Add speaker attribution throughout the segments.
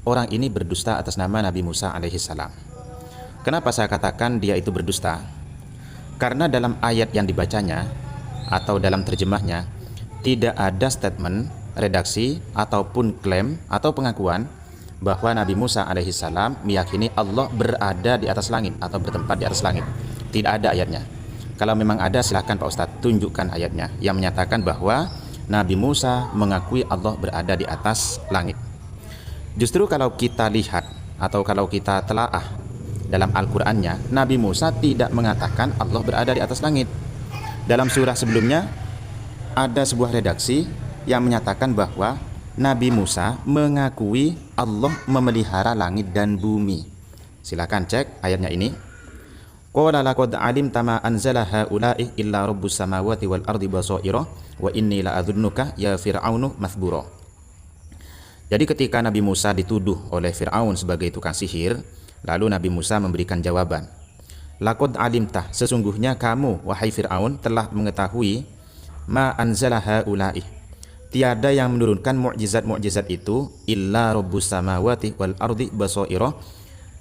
Speaker 1: orang ini berdusta atas nama Nabi Musa alaihissalam. Kenapa saya katakan dia itu berdusta? Karena dalam ayat yang dibacanya atau dalam terjemahnya tidak ada statement, redaksi, ataupun klaim atau pengakuan bahwa Nabi Musa alaihissalam meyakini Allah berada di atas langit atau bertempat di atas langit. Tidak ada ayatnya. Kalau memang ada, silahkan Pak Ustadz tunjukkan ayatnya yang menyatakan bahwa Nabi Musa mengakui Allah berada di atas langit. Justru kalau kita lihat atau kalau kita telaah dalam Al-Qur'annya, Nabi Musa tidak mengatakan Allah berada di atas langit. Dalam surah sebelumnya ada sebuah redaksi yang menyatakan bahwa Nabi Musa mengakui Allah memelihara langit dan bumi. Silakan cek ayatnya ini. Qala laqad alimta ma anzala haula'i illa rabbus samawati wal ardi basaira wa inni la adhunnuka ya fir'aunu mathbura. Jadi ketika Nabi Musa dituduh oleh Fir'aun sebagai tukang sihir, lalu Nabi Musa memberikan jawaban. Laqad alimta, sesungguhnya kamu wahai Fir'aun telah mengetahui ma anzala haula'i, tiada yang menurunkan mukjizat-mukjizat itu illa rabbus samawati wal ardi basaira,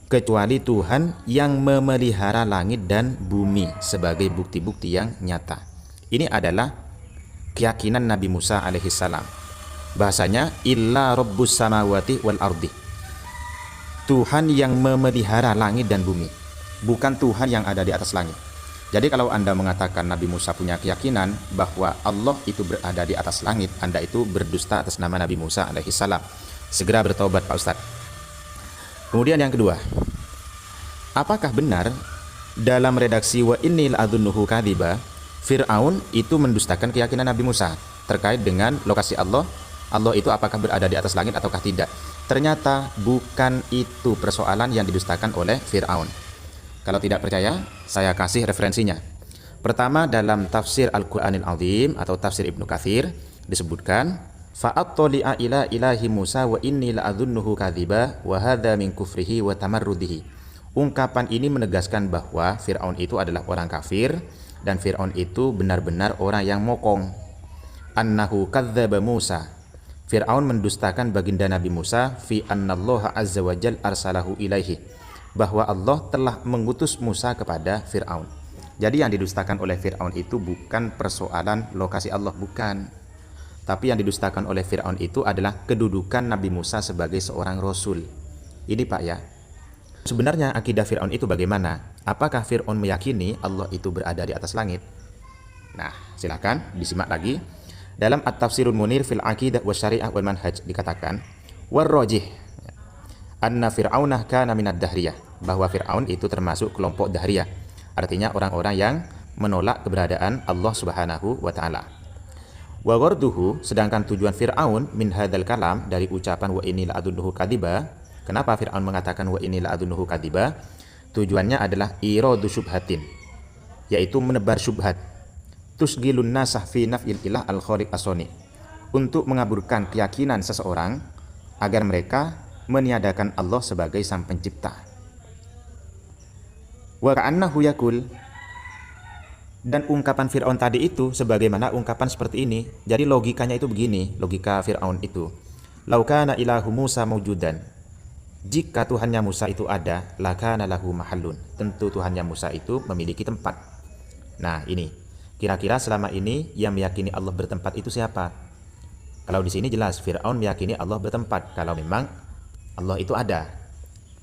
Speaker 1: kecuali Tuhan yang memelihara langit dan bumi sebagai bukti-bukti yang nyata. Ini adalah keyakinan Nabi Musa alaihissalam. Bahasanya illa rabbus samawati wal ardi, Tuhan yang memelihara langit dan bumi, bukan Tuhan yang ada di atas langit. Jadi kalau Anda mengatakan Nabi Musa punya keyakinan bahwa Allah itu berada di atas langit, Anda itu berdusta atas nama Nabi Musa alaihissalam. Segera bertobat Pak Ustadz. Kemudian yang kedua, apakah benar dalam redaksi wa inni la'adhunnuhu kadziba, Fir'aun itu mendustakan keyakinan Nabi Musa terkait dengan lokasi Allah itu apakah berada di atas langit ataukah tidak? Ternyata bukan itu persoalan yang didustakan oleh Fir'aun. Kalau tidak percaya, saya kasih referensinya. Pertama, dalam tafsir Al-Qur'anil Azim atau tafsir Ibnu Katsir disebutkan fa'attali'a ila ilahi Musa wa inni la'adhunnuhu kadziba wa hadza min kufrihi wa tamarrudihi. Ungkapan ini menegaskan bahwa Fir'aun itu adalah orang kafir dan Fir'aun itu benar-benar orang yang mokong. Annahu kadzdzaba Musa, Fir'aun mendustakan baginda Nabi Musa fi annallaha azza wa jal arsalahu ilaihi, bahwa Allah telah mengutus Musa kepada Fir'aun. Jadi yang didustakan oleh Fir'aun itu bukan persoalan lokasi Allah, bukan. Tapi yang didustakan oleh Fir'aun itu adalah kedudukan Nabi Musa sebagai seorang Rasul. Ini Pak ya. Sebenarnya akidah Fir'aun itu bagaimana? Apakah Fir'aun meyakini Allah itu berada di atas langit? Nah, silakan disimak lagi. Dalam At-Tafsirul Munir fil Aqidah wa Syariah wal Manhaj dikatakan warrajih anna fir'aunah kana minad dahriyah, bahwa Fir'aun itu termasuk kelompok dahriyah, artinya orang-orang yang menolak keberadaan Allah Subhanahu wa taala. Wa gharduhu, sedangkan tujuan Fir'aun min hadzal kalam, dari ucapan wa inni la'adunnuhu kadziba. Kenapa Fir'aun mengatakan wa inni la'adunnuhu kadziba? Tujuannya adalah iradu syubhatin, yaitu menebar syubhat. Tusgilun nasah fi naf'il ilah al-khaliq as-sani, untuk mengaburkan keyakinan seseorang agar mereka meniadakan Allah sebagai sang pencipta. Wa ka'annahu yaqul, dan ungkapan Fir'aun tadi itu sebagaimana ungkapan seperti ini. Jadi logikanya itu begini, logika Fir'aun itu. Lau kana ilahu Musa mawjudan, jika Tuhannya Musa itu ada, lakana lahu mahallun, tentu Tuhannya Musa itu memiliki tempat. Nah ini, kira-kira selama ini yang meyakini Allah bertempat itu siapa? Kalau di sini jelas Fir'aun meyakini Allah bertempat. Kalau memang Allah itu ada,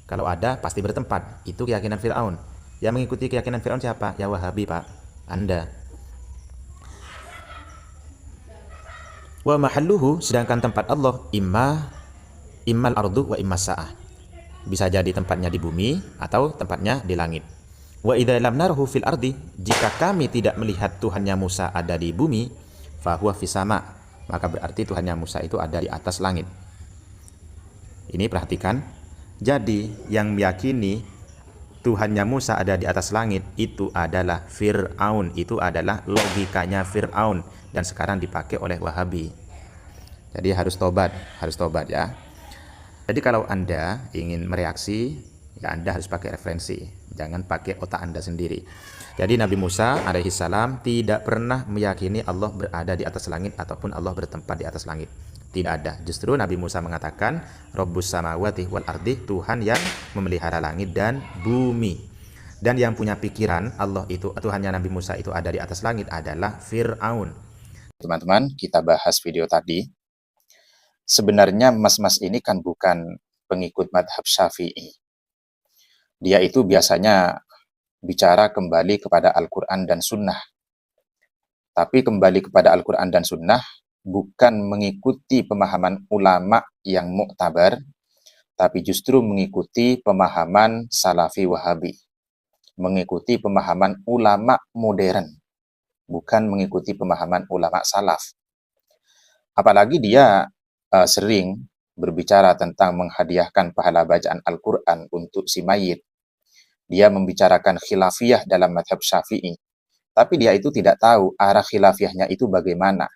Speaker 1: kalau ada pasti bertempat. Itu keyakinan Fir'aun. Yang mengikuti keyakinan Fir'aun siapa? Ya Wahabi Pak, Anda. Wa mahalluhu, sedangkan tempat Allah immal ardu wa immas sa'ah, bisa jadi tempatnya di bumi atau tempatnya di langit. Wa idza lam narahu fil ardi, jika kami tidak melihat Tuhannya Musa ada di bumi, fa huwa fis sama, maka berarti Tuhannya Musa itu ada di atas langit. Ini perhatikan. Jadi yang meyakini Tuhannya Musa ada di atas langit itu adalah Fir'aun, itu adalah logikanya Fir'aun, dan sekarang dipakai oleh Wahabi. Jadi harus tobat ya. Jadi kalau Anda ingin mereaksi, ya Anda harus pakai referensi, jangan pakai otak Anda sendiri. Jadi Nabi Musa alaihissalam tidak pernah meyakini Allah berada di atas langit ataupun Allah bertempat di atas langit. Tidak ada. Justru Nabi Musa mengatakan, Rabbus samawati wal ardi, Tuhan yang memelihara langit dan bumi. Dan yang punya pikiran Allah itu, Tuhannya Nabi Musa itu ada di atas langit adalah Fir'aun. Teman-teman, kita bahas video tadi. Sebenarnya mas-mas ini kan bukan pengikut madhab Syafi'i. Dia itu biasanya bicara kembali kepada Al-Quran dan Sunnah. Tapi kembali kepada Al-Quran dan Sunnah bukan mengikuti pemahaman ulama yang muktabar, tapi justru mengikuti pemahaman Salafi Wahabi. Mengikuti pemahaman ulama modern, bukan mengikuti pemahaman ulama salaf. Apalagi dia sering berbicara tentang menghadiahkan pahala bacaan Al-Quran untuk si mayit. Dia membicarakan khilafiyah dalam madhab Syafi'i. Tapi dia itu tidak tahu arah khilafiyahnya itu bagaimana.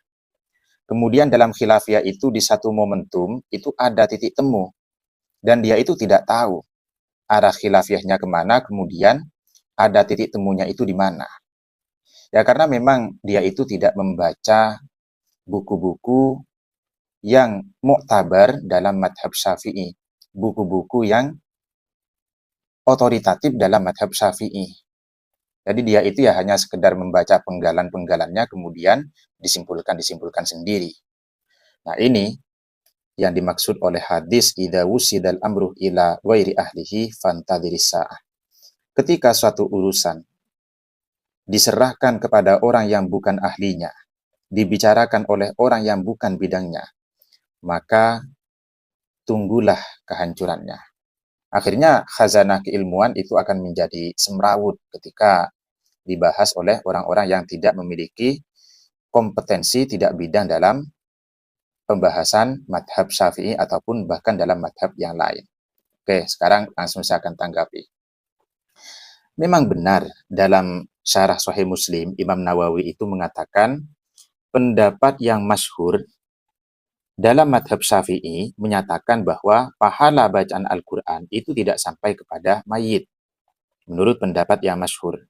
Speaker 1: Kemudian dalam khilafiyah itu di satu momentum itu ada titik temu. Dan dia itu tidak tahu arah khilafiyahnya kemana, kemudian ada titik temunya itu di mana. Ya karena memang dia itu tidak membaca buku-buku yang muktabar dalam madhab Syafi'i. Buku-buku yang otoritatif dalam madhab Syafi'i. Jadi dia itu ya hanya sekedar membaca penggalan-penggalannya kemudian disimpulkan sendiri. Nah ini yang dimaksud oleh hadis idza wusidal amru ila ghairi ahlihi fantadhiris sa'ah. Ketika suatu urusan diserahkan kepada orang yang bukan ahlinya, dibicarakan oleh orang yang bukan bidangnya, maka tunggulah kehancurannya. Akhirnya khazanah keilmuan itu akan menjadi semrawut ketika dibahas oleh orang-orang yang tidak memiliki kompetensi, tidak bidang dalam pembahasan madhab Syafi'i ataupun bahkan dalam madhab yang lain. Oke, sekarang langsung saya akan tanggapi. Memang benar dalam syarah Sahih Muslim, Imam Nawawi itu mengatakan pendapat yang masyhur dalam madhab Syafi'i menyatakan bahwa pahala bacaan Al-Quran itu tidak sampai kepada mayit. Menurut pendapat yang masyhur.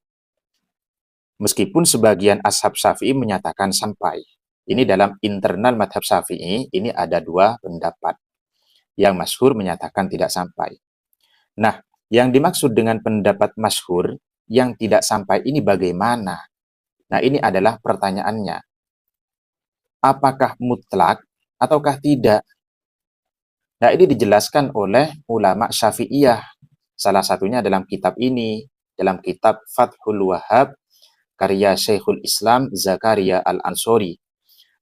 Speaker 1: Meskipun sebagian ashab Syafi'i menyatakan sampai. Ini dalam internal madhab Syafi'i, ini ada dua pendapat. Yang masyhur menyatakan tidak sampai. Nah, yang dimaksud dengan pendapat masyhur yang tidak sampai ini bagaimana? Nah, ini adalah pertanyaannya. Apakah mutlak ataukah tidak? Nah, ini dijelaskan oleh ulama Syafi'iyah. Salah satunya dalam kitab ini, dalam kitab Fathul Wahhab, karya Syekhul Islam Zakaria Al-Ansori.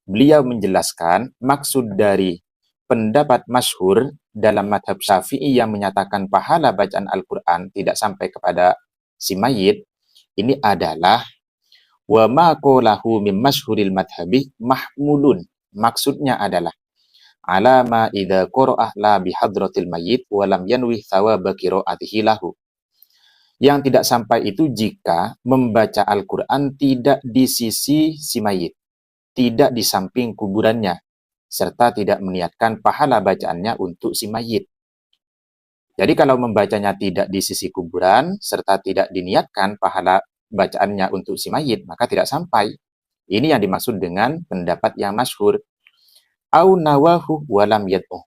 Speaker 1: Beliau menjelaskan maksud dari pendapat masyhur dalam madhab Syafi'i yang menyatakan pahala bacaan Al-Quran tidak sampai kepada si mayit, ini adalah wa ma qalahu min masyhuril madhabi mahmulun. Maksudnya adalah alama idza qara'ah la bihadratil mayyit wa lam yanwi thawaba qiraatihi lahu. Yang tidak sampai itu jika membaca Al-Quran tidak di sisi si mayit, tidak di samping kuburannya, serta tidak meniatkan pahala bacaannya untuk si mayit. Jadi kalau membacanya tidak di sisi kuburan, serta tidak diniatkan pahala bacaannya untuk si mayit, maka tidak sampai. Ini yang dimaksud dengan pendapat yang masyhur. Au nawahu walam yad'u.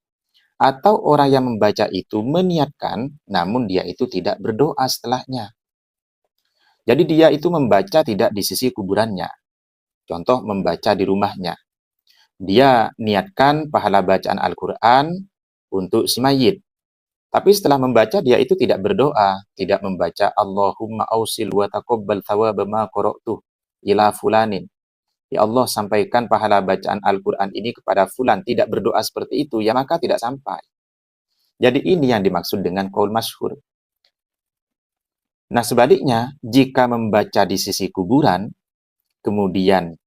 Speaker 1: Atau orang yang membaca itu meniatkan, namun dia itu tidak berdoa setelahnya. Jadi dia itu membaca tidak di sisi kuburannya. Contoh membaca di rumahnya. Dia niatkan pahala bacaan Al-Quran untuk si mayit. Tapi setelah membaca dia itu tidak berdoa, tidak membaca Allahumma ausil wa taqabbal thawaba ma qara'tuh ila fulanin. Ya Allah, sampaikan pahala bacaan Al-Quran ini kepada fulan, tidak berdoa seperti itu, ya maka tidak sampai. Jadi ini yang dimaksud dengan qaul masyhur. Nah sebaliknya, jika membaca di sisi kuburan, kemudian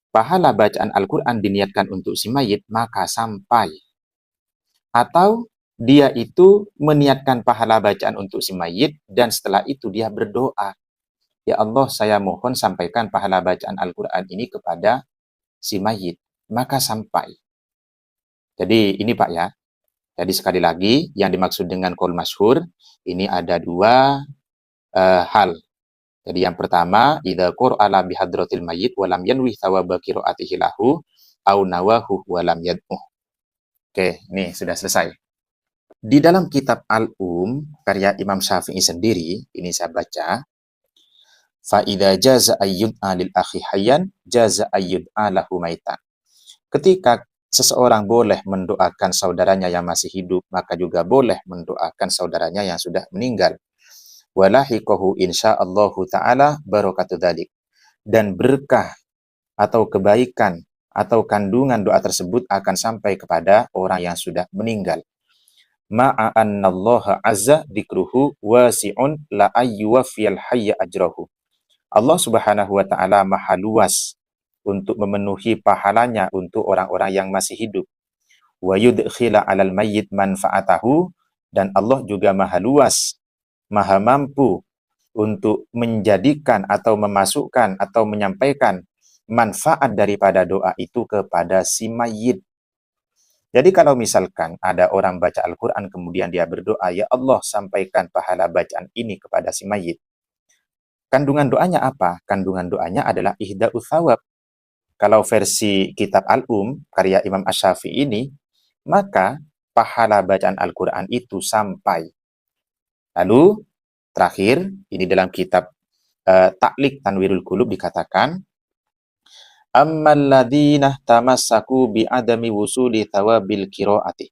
Speaker 1: pahala bacaan Al-Quran diniatkan untuk si mayit, maka sampai. Atau dia itu meniatkan pahala bacaan untuk si mayit, dan setelah itu dia berdoa. Ya Allah, saya mohon sampaikan pahala bacaan Al-Quran ini kepada si mayit. Maka sampai. Jadi ini Pak ya. Jadi sekali lagi, yang dimaksud dengan qaul masyhur, ini ada dua hal. Jadi yang pertama, idza qur'ala bihadratil mayyit wa lam yanwi thawaba qiraatihi lahu au nawahu wa lam yad'u. Oke, nih sudah selesai. Di dalam kitab karya Imam Syafi'i sendiri, ini saya baca, Fa'idha jaza ayyud'a lil akhi hayyan, jaza ayyud'a lahu maitan. Ketika seseorang boleh mendoakan saudaranya yang masih hidup, maka juga boleh mendoakan saudaranya yang sudah meninggal. Walahiqahu insyaallahu ta'ala barakatu dzalik. Dan berkah atau kebaikan atau kandungan doa tersebut akan sampai kepada orang yang sudah meninggal. Ma'annallaha azza dzikruhu wasi'un la ayyuwafiyal hayya ajrahu. Allah Subhanahu wa taala maha luas untuk memenuhi pahalanya untuk orang-orang yang masih hidup. Wa yudkhila 'alal mayyit manfaatahu, dan Allah juga maha luas, maha mampu untuk menjadikan atau memasukkan atau menyampaikan manfaat daripada doa itu kepada si mayit. Jadi kalau misalkan ada orang baca Al-Quran kemudian dia berdoa, ya Allah sampaikan pahala bacaan ini kepada si mayit. Kandungan doanya apa? Kandungan doanya adalah ihda'u thawab. Kalau versi kitab karya Imam Asy-Syafi'i ini, maka pahala bacaan Al-Quran itu sampai. Lalu terakhir, ini dalam kitab Ta'liq Tanwirul Qulub dikatakan, ammal ladzina tamassaku bi adami wusuli thawabil qiraati.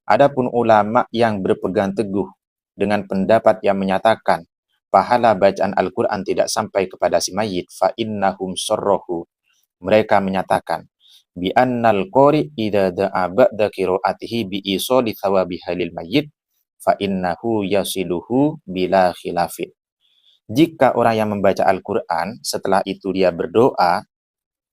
Speaker 1: Adapun ulama yang berpegang teguh dengan pendapat yang menyatakan pahala bacaan Al-Qur'an tidak sampai kepada si mayit, fa innahum sarrahu. Mereka menyatakan bi annal qari idza da'a ba'da qiraatihi bi isali thawabi halil mayyit fa innahu yasiluhu bila khilafin. Jika orang yang membaca Al-Qur'an setelah itu dia berdoa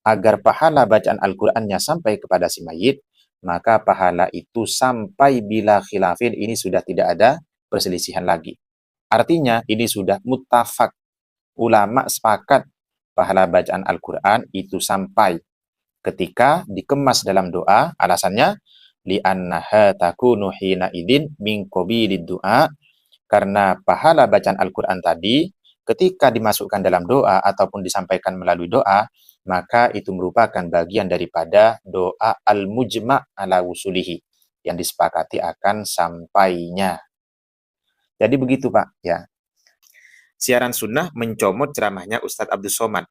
Speaker 1: agar pahala bacaan Al-Qur'annya sampai kepada si mayit, maka pahala itu sampai bila khilafin, ini sudah tidak ada perselisihan lagi. Artinya ini sudah muttafaq, ulama sepakat pahala bacaan Al-Qur'an itu sampai ketika dikemas dalam doa. Alasannya li'annaha takunu hina idin min qabilid du'a, karena pahala bacaan Al-Qur'an tadi ketika dimasukkan dalam doa ataupun disampaikan melalui doa, maka itu merupakan bagian daripada doa al-mujma' ala wusulihi, yang disepakati akan sampainya. Jadi begitu Pak, ya. Siaran sunnah mencomot ceramahnya Ustadz Abdus Somad.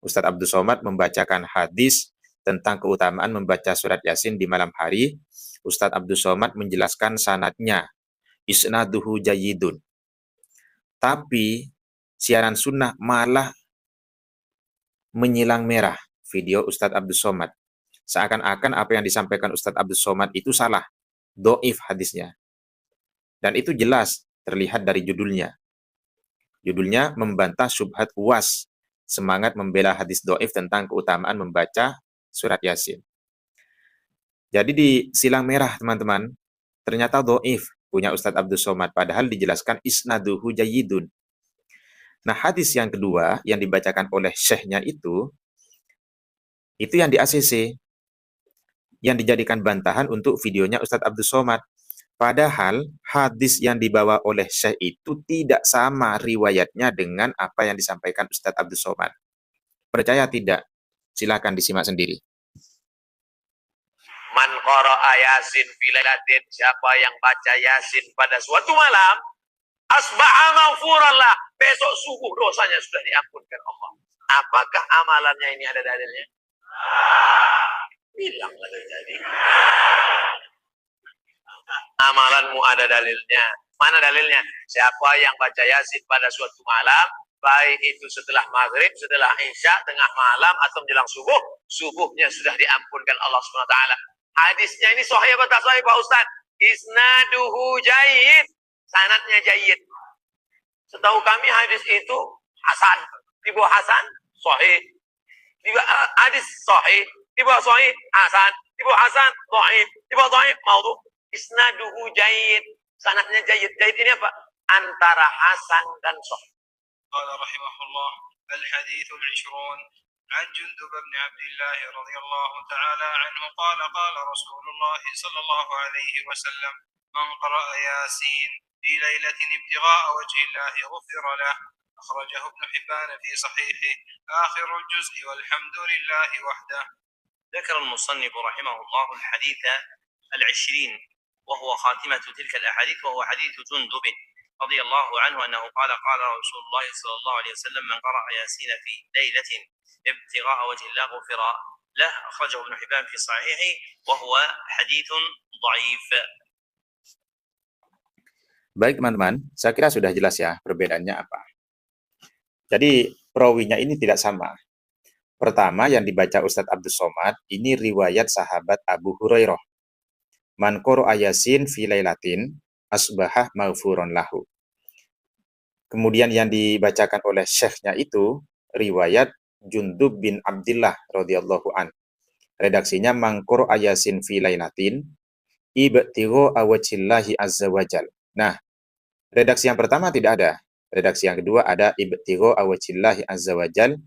Speaker 1: Ustadz Abdus Somad membacakan hadis tentang keutamaan membaca surat Yasin di malam hari. Ustadz Abdus Somad menjelaskan sanadnya, isnaduhu jayyidun. Tapi siaran sunnah malah menyilang merah video Ustadz Abdus Somad. Seakan-akan apa yang disampaikan Ustadz Abdus Somad itu salah, doif hadisnya. Dan itu jelas terlihat dari judulnya. Judulnya membantah syubhat UAS, semangat membela hadis doif tentang keutamaan membaca surat Yasin. Jadi di silang merah teman-teman, ternyata doif punya Ustadz Abdus Somad, padahal dijelaskan isnaduhu jayyidun. Nah, hadis yang kedua yang dibacakan oleh syekhnya itu yang di ACC, yang dijadikan bantahan untuk videonya Ustadz Abdus Somad. Padahal hadis yang dibawa oleh syekh itu tidak sama riwayatnya dengan apa yang disampaikan Ustadz Abdus Somad. Percaya tidak? Silakan disimak sendiri.
Speaker 2: Man qara'a Yasin fi lailatin, siapa yang baca Yasin pada suatu malam, asba'a maghfuran lah, besok subuh dosanya sudah diampunkan Allah. Apakah amalannya ini ada dalilnya? Bilang ada jadi. Amalanmu ada dalilnya. Mana dalilnya? Siapa yang baca Yasin pada suatu malam, baik itu setelah maghrib, setelah isya, tengah malam, atau menjelang subuh, subuhnya sudah diampunkan Allah SWT. Hadisnya ini sahih atau tak sahih Pak Ustaz? Isnaduhu jayyid, sanadnya jayyid. Setahu kami hadis itu hasan. Di bawah hasan, sahih. Di bawah hadis sahih. Di bawah sahih, hasan. Di bawah hasan, dhaif. Di bawah dhaif, maudhu. Isnaduhu jayyid, sanadnya jayyid. Jayyid ini apa? Antara hasan dan sahih.
Speaker 3: قال رحمه الله الحديث العشرون عن جندب بن عبد الله رضي الله تعالى عنه قال قال رسول الله صلى الله عليه وسلم من قرأ ياسين في ليلة ابتغاء وجه الله غفر له. أخرجه ابن حبان في صحيحه آخر الجزء والحمد لله وحده.
Speaker 2: ذكر المصنف رحمه الله الحديث
Speaker 3: العشرين وهو خاتمة تلك الأحاديث، وهو حديث جندب رضي الله عنه أنه قال قال رسول الله صلى الله عليه وسلم من قرأ ياسين في ليلة ابتغاء وجه الله غفر له، أخرجه ابن حبان في صحيحه وهو حديث ضعيف.
Speaker 1: Baik teman-teman, saya kira sudah jelas ya perbedaannya apa. Jadi perawinya ini tidak sama. Pertama yang dibaca Ustadz Abdus Somad ini riwayat sahabat Abu Hurairah. Man qara'a Yasin fi lailatin asbahah maghfuron lahu. Kemudian yang dibacakan oleh syekhnya itu riwayat Jundub bin Abdillah radhiyallahu an. Redaksinya man qara'a Yasin fi lailatin ibtigha wajhillahi azza wajal. Nah, redaksi yang pertama tidak ada. Redaksi yang kedua ada ibtigha wajhillahi azza wajal.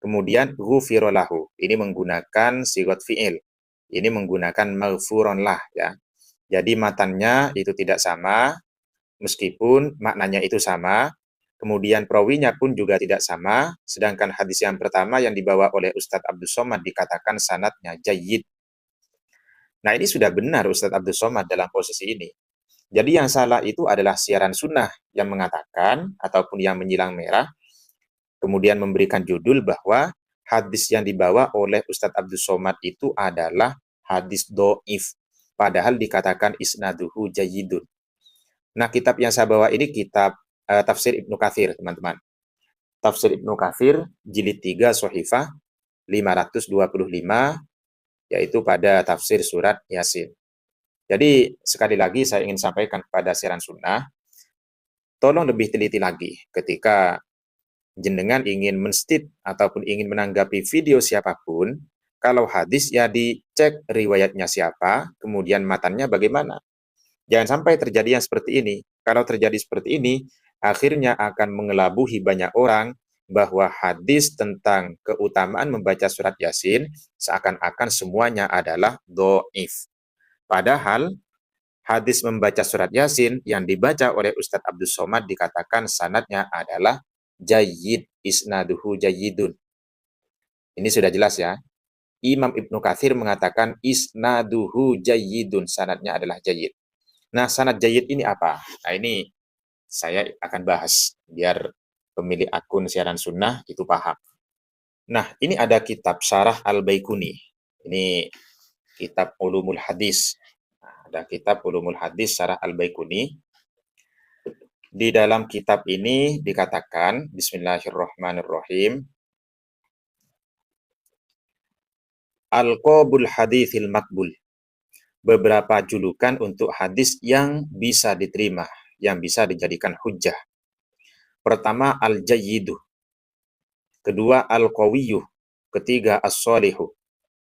Speaker 1: Kemudian ghufira lahu. Ini menggunakan sigat fi'il. Ini menggunakan maghfuron lah ya. Jadi matannya itu tidak sama meskipun maknanya itu sama. Kemudian perawinya pun juga tidak sama, sedangkan hadis yang pertama yang dibawa oleh Ustadz Abdus Somad dikatakan sanadnya jayyid. Nah, ini sudah benar Ustadz Abdus Somad dalam posisi ini. Jadi yang salah itu adalah siaran sunnah yang mengatakan ataupun yang menyilang merah, kemudian memberikan judul bahwa hadis yang dibawa oleh Ustadz Abdus Somad itu adalah hadis do'if, padahal dikatakan isnaduhu jayyidun. Nah, kitab yang saya bawa ini kitab Tafsir Ibnu Katsir, teman-teman. Tafsir Ibnu Katsir, jilid 3, Sohifah 525, yaitu pada tafsir surat Yasin. Jadi, sekali lagi saya ingin sampaikan kepada siaran sunnah, tolong lebih teliti lagi ketika jenengan ingin menstit ataupun ingin menanggapi video siapapun, kalau hadis ya dicek riwayatnya siapa, kemudian matannya bagaimana. Jangan sampai terjadi yang seperti ini. Kalau terjadi seperti ini, akhirnya akan mengelabuhi banyak orang bahwa hadis tentang keutamaan membaca surat Yasin seakan-akan semuanya adalah do'if. Padahal hadis membaca surat Yasin yang dibaca oleh Ustadz Abdus Somad dikatakan sanadnya adalah jayyid, isnaduhu jayyidun. Ini sudah jelas ya. Imam Ibnu Katsir mengatakan isnaduhu jayyidun, sanadnya adalah jayyid. Nah, sanad jayyid ini apa? Nah, ini saya akan bahas biar pemilik akun siaran sunnah itu paham. Nah, ini ada kitab Syarah Al-Baikuni. Ini kitab Ulumul Hadis. Nah, ada kitab Ulumul Hadis Syarah Al-Baikuni. Di dalam kitab ini dikatakan, Bismillahirrahmanirrahim, Al-Qabul Hadithil Makbul. Beberapa julukan untuk hadis yang bisa diterima, yang bisa dijadikan hujjah. Pertama, al-jayyidu. Kedua, al-qawiyyu. Ketiga, as-salihu.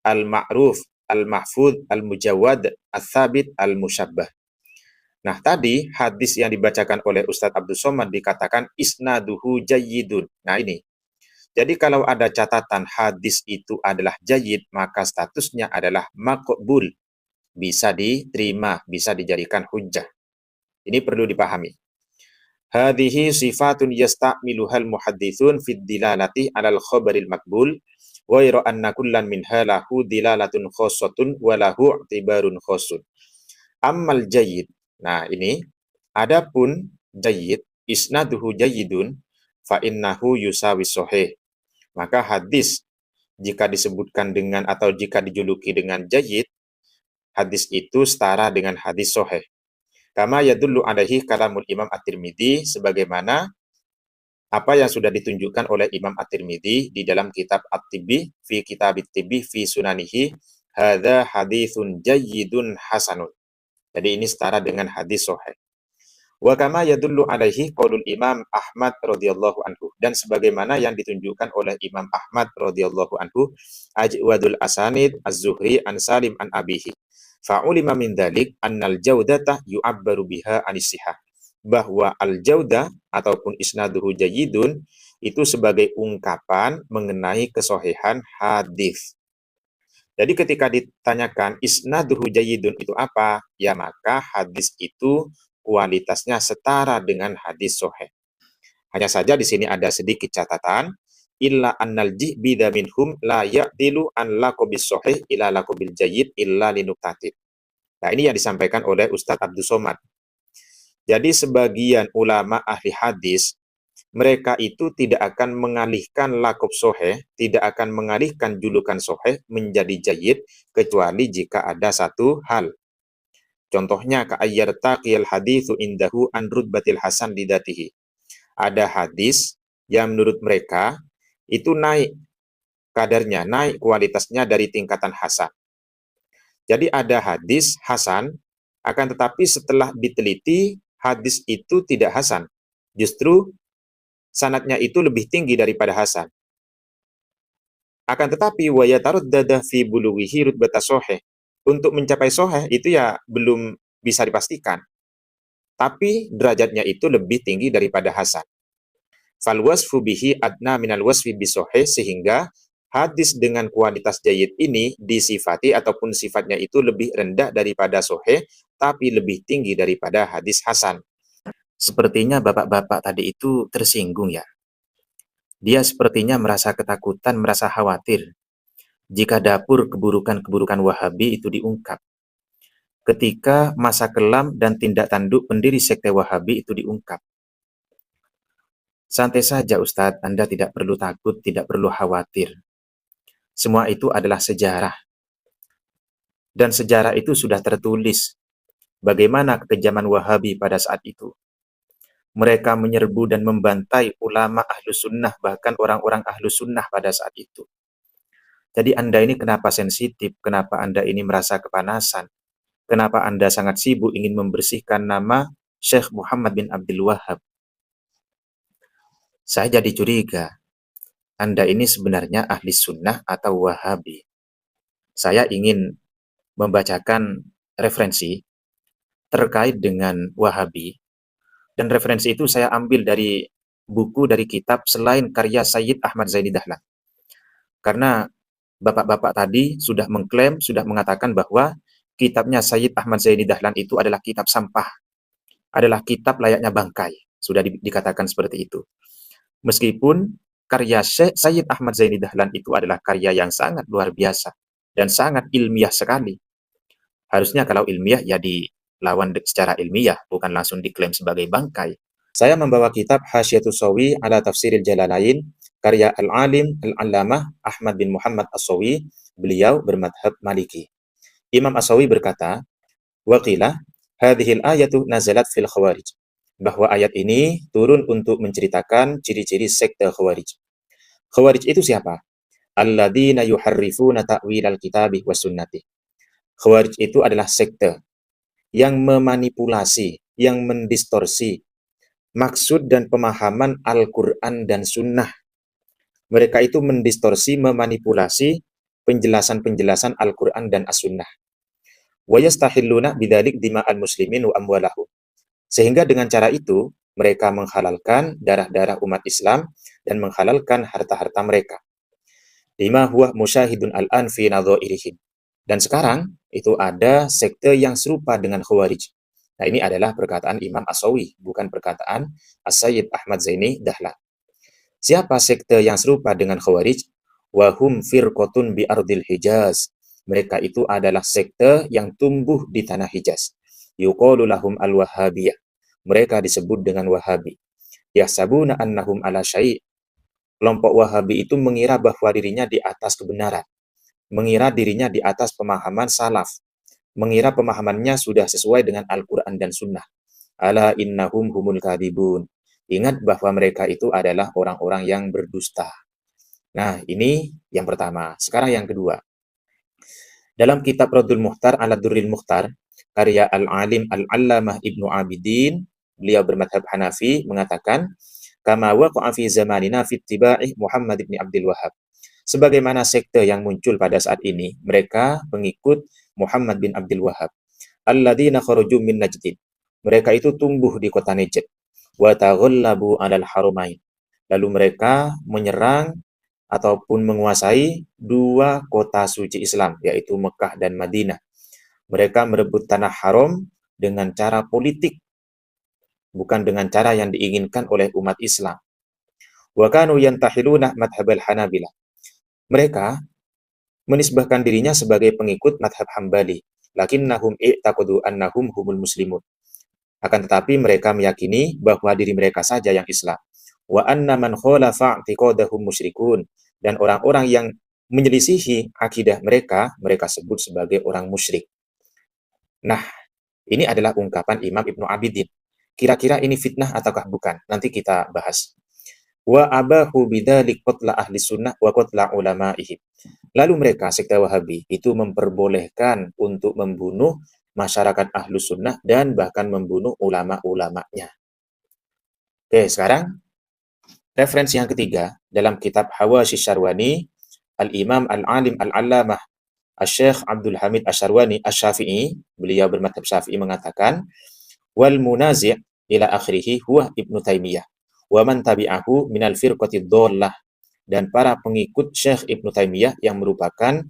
Speaker 1: Al-ma'ruf, al-mahfud, al-mujawad, al-thabit, al-musyabbah. Nah, tadi hadis yang dibacakan oleh Ustadz Abdus Somad dikatakan isnaduhu jayyidun. Nah, ini. Jadi kalau ada catatan hadis itu adalah jayyid, maka statusnya adalah maqbul. Bisa diterima, bisa dijadikan hujjah. Ini perlu dipahami. Hadhihi sifatun yasta'miluhal muhaddithun fid dilalati 'alal khabaril maqbul wa yara anna kullan minha lahu dilalatun khassatun wa lahu i'tibarun khassun. Ammal jayyid. Nah, ini adapun jayyid isnaduhu jayyidun fa innahu yusawi sahih. Maka hadis jika disebutkan dengan atau jika dijuluki dengan jayyid, hadis itu setara dengan hadis sahih. Kama yadullu alaihi kalamul Imam At-Tirmidzi, sebagaimana apa yang sudah ditunjukkan oleh Imam At-Tirmidzi di dalam kitab At-Tibbi fi kitab At-Tibbi fi sunanihi, hadza haditsun jayyidun hasanun. Jadi ini setara dengan hadis sahih. Wa kama yadullu alaihi qaulul Imam Ahmad radhiyallahu anhu, dan sebagaimana yang ditunjukkan oleh Imam Ahmad radhiyallahu anhu, ajwadul asanid az-Zuhri an Salim an abihi. Fa'ulima min dzalik annal jaudata yu'abbaru biha anisihah. Bahwa al-jaudah ataupun isnaduhu jayyidun itu sebagai ungkapan mengenai kesohihan hadis. Jadi ketika ditanyakan isnaduhu jayyidun itu apa? Ya maka hadis itu kualitasnya setara dengan hadis sahih. Hanya saja di sini ada sedikit catatan, illa annal jibida minhum la ya'dilu an laqabil sahih ila laqabil jayyid illa linuktatin. Nah, ini yang disampaikan oleh Ustadz Abdul Somad. Jadi sebagian ulama ahli hadis, mereka itu tidak akan mengalihkan lakob soheh, tidak akan mengalihkan julukan soheh menjadi jayyid, kecuali jika ada satu hal. Contohnya, ka'ayyartaqiyal hadithu indahu an rutbatil hasan lidatihi. Ada hadis yang menurut mereka itu naik kadarnya, naik kualitasnya dari tingkatan hasan. Jadi ada hadis hasan, akan tetapi setelah diteliti, hadis itu tidak hasan. Justru sanadnya itu lebih tinggi daripada hasan. Akan tetapi wa yataraddadah fi bulughihi rutbata sahih. Untuk mencapai sahih itu ya belum bisa dipastikan. Tapi derajatnya itu lebih tinggi daripada hasan. Fal wasfu bihi adna minal wasfi bisahih, sehingga hadis dengan kualitas jayyid ini disifati ataupun sifatnya itu lebih rendah daripada sahih, tapi lebih tinggi daripada hadis hasan. Sepertinya bapak-bapak tadi itu tersinggung ya. Dia sepertinya merasa ketakutan, merasa khawatir jika dapur keburukan-keburukan Wahabi itu diungkap. Ketika masa kelam dan tindak tanduk pendiri sekte Wahabi itu diungkap. Santai saja Ustadz, Anda tidak perlu takut, tidak perlu khawatir. Semua itu adalah sejarah. Dan sejarah itu sudah tertulis. Bagaimana kekejaman Wahabi pada saat itu. Mereka menyerbu dan membantai ulama ahlus sunnah, bahkan orang-orang ahlus sunnah pada saat itu. Jadi Anda ini kenapa sensitif? Kenapa Anda ini merasa kepanasan? Kenapa Anda sangat sibuk ingin membersihkan nama Syekh Muhammad bin Abdul Wahhab? Saya jadi curiga. Anda ini sebenarnya ahli sunnah atau Wahabi? Saya ingin membacakan referensi terkait dengan Wahabi. Dan referensi itu saya ambil dari buku, dari kitab selain karya Sayyid Ahmad Zaini Dahlan. Karena bapak-bapak tadi sudah mengklaim, sudah mengatakan bahwa kitabnya Sayyid Ahmad Zaini Dahlan itu adalah kitab sampah. Adalah kitab layaknya bangkai. Sudah dikatakan seperti itu. Meskipun karya Sayyid Ahmad Zaini Dahlan itu adalah karya yang sangat luar biasa dan sangat ilmiah sekali. Harusnya kalau ilmiah ya dilawan secara ilmiah, bukan langsung diklaim sebagai bangkai. Saya membawa kitab Hasyiatus Shawi ala Tafsiril Jalalain, karya Al-Alim Al-Allamah Ahmad bin Muhammad As-Shawi. Beliau bermadhab Maliki. Imam As-Shawi berkata, waqila hadhil ayatu nazalat fil khawarij. Bahwa ayat ini turun untuk menceritakan ciri-ciri sekte Khawarij. Khawarij itu siapa? Alladzina yuharrifuna ta'wilal kitabi was sunnati. Khawarij itu adalah sekte yang memanipulasi, yang mendistorsi maksud dan pemahaman Al-Quran dan Sunnah. Mereka itu mendistorsi, memanipulasi penjelasan-penjelasan Al-Quran dan As-Sunnah. Wa yastahilluna bidzalik dima'al muslimin wa amwalahum. Sehingga dengan cara itu, mereka menghalalkan darah-darah umat Islam dan menghalalkan harta-harta mereka. Lima huwa musyahidun al-an fi nadhairihim. Dan sekarang, itu ada sekte yang serupa dengan Khawarij. Nah, ini adalah perkataan Imam As-Shawi, bukan perkataan As-Sayyid Ahmad Zaini Dahlan. Siapa sekte yang serupa dengan Khawarij? Wahum firqotun bi ardil Hijaz. Mereka itu adalah sekte yang tumbuh di tanah Hijaz. Yuqalu lahum al-Wahhabiyah. Mereka disebut dengan Wahabi. Yahsabuna annahum ala syai'. Kelompok Wahabi itu mengira bahwa dirinya di atas kebenaran. Mengira dirinya di atas pemahaman salaf. Mengira pemahamannya sudah sesuai dengan Al-Quran dan Sunnah. Ala innahum humul kadibun. Ingat bahwa mereka itu adalah orang-orang yang berdusta. Nah, ini yang pertama. Sekarang yang kedua. Dalam kitab Raddul Mukhtar ala Durril Mukhtar, karya Al-Alim Al-Allamah Ibnu Abidin, beliau bermadhab Hanafi, mengatakan, kama waqa'a fi zamanina fi ittiba'i Muhammad bin Abdul Wahhab. Sebagaimana sekte yang muncul pada saat ini, mereka pengikut Muhammad bin Abdul Wahhab. Alladzina kharaju min Najdin. Mereka itu tumbuh di kota Najd. Wa taghallabu 'alal haramain. Lalu mereka menyerang ataupun menguasai dua kota suci Islam, yaitu Mekah dan Madinah. Mereka merebut tanah haram dengan cara politik, bukan dengan cara yang diinginkan oleh umat Islam. Wa kanu yantahiluna madhhabal Hanabilah. Mereka menisbahkan dirinya sebagai pengikut madhab Hambali. lakinnahum i'taqadu annahum humul muslimun. Akan tetapi mereka meyakini bahwa diri mereka saja yang Islam. Wa anna man khalafa i'tiqadahum musyrikun, dan orang-orang yang menyelisihi akidah mereka, mereka sebut sebagai orang musyrik. Nah, ini adalah ungkapan Imam Ibnu Abidin. Kira-kira ini fitnah ataukah bukan? Nanti kita bahas. Wa abahu bidzalik qatla ahli sunnah wa qatla ulamaihim. Lalu mereka, sekte Wahabi, itu memperbolehkan untuk membunuh masyarakat ahlu sunnah dan bahkan membunuh ulama-ulamanya. Oke, sekarang referensi yang ketiga dalam kitab Hawashi Syarwani, Al-Imam Al-Alim Al-Allamah Asy-Syaikh Abdul Hamid Asy-Syarwani Asy-Syafi'i, beliau bermadhab Syafi'i, mengatakan wal munazi' ila akhirih huwa Ibnu Taimiyah wa man tabi'ahu minal firqatid dhallah, dan para pengikut Syekh Ibnu Taimiyah yang merupakan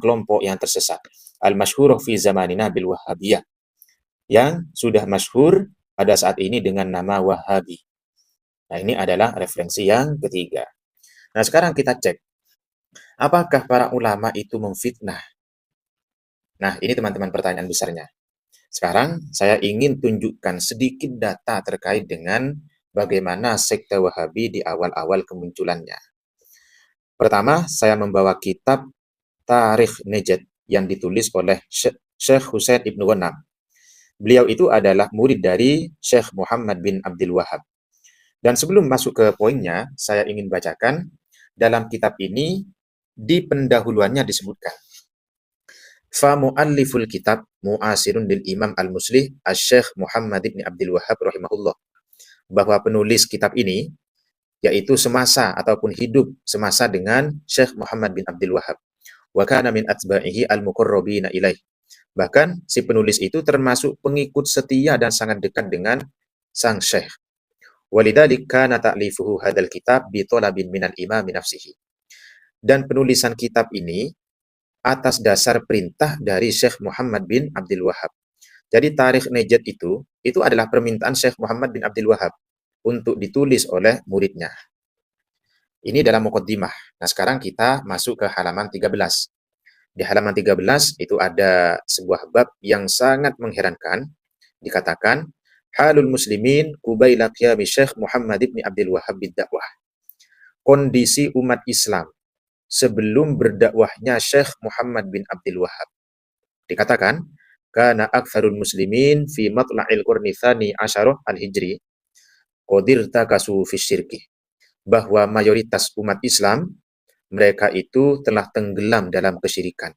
Speaker 1: kelompok yang tersesat. Al-masyhur fi zamanina bil Wahhabiyah, yang sudah masyhur pada saat ini dengan nama Wahabi. Nah, ini adalah referensi yang ketiga. Nah, sekarang kita cek, apakah para ulama itu memfitnah? Nah, ini teman-teman pertanyaan besarnya. Sekarang saya ingin tunjukkan sedikit data terkait dengan bagaimana sekte Wahabi di awal-awal kemunculannya. Pertama, saya membawa kitab Tarikh Najd yang ditulis oleh Syekh Husain Ibnu Ghanam. Beliau itu adalah murid dari Syekh Muhammad bin Abdul Wahhab. Dan sebelum masuk ke poinnya, saya ingin bacakan dalam kitab ini, di pendahuluannya disebutkan, fa mu'alliful kitab mu'asirun lil Imam Al-Muslih Asy-Syaikh Muhammad bin Abdul Wahhab rahimahullah, bahwa penulis kitab ini yaitu semasa ataupun hidup semasa dengan Syekh Muhammad bin Abdul Wahhab, wa kana min atba'ihi al-muqarrabina ilaih. Bahkan si penulis itu termasuk pengikut setia dan sangat dekat dengan sang syekh. Walidzalik kana ta'lifuhu hadzal kitab bi talabin minal imami nafsihi. Dan penulisan kitab ini atas dasar perintah dari Syekh Muhammad bin Abdul Wahhab. Jadi Tarikh Najd itu adalah permintaan Syekh Muhammad bin Abdul Wahhab untuk ditulis oleh muridnya. Ini dalam muqaddimah. Nah, sekarang kita masuk ke halaman 13. Di halaman 13 itu ada sebuah bab yang sangat mengherankan. Dikatakan, halul muslimin qubaila qiyami Syekh Muhammad bin Abdul Wahhab bid-dakwah. Kondisi umat Islam sebelum berdakwahnya Syekh Muhammad bin Abdul Wahhab. Dikatakan, kana aktsarul muslimin fi matla'il qurni tsani asyarah al-hijri qadir takasu fi syirki. Bahwa mayoritas umat Islam, mereka itu telah tenggelam dalam kesyirikan.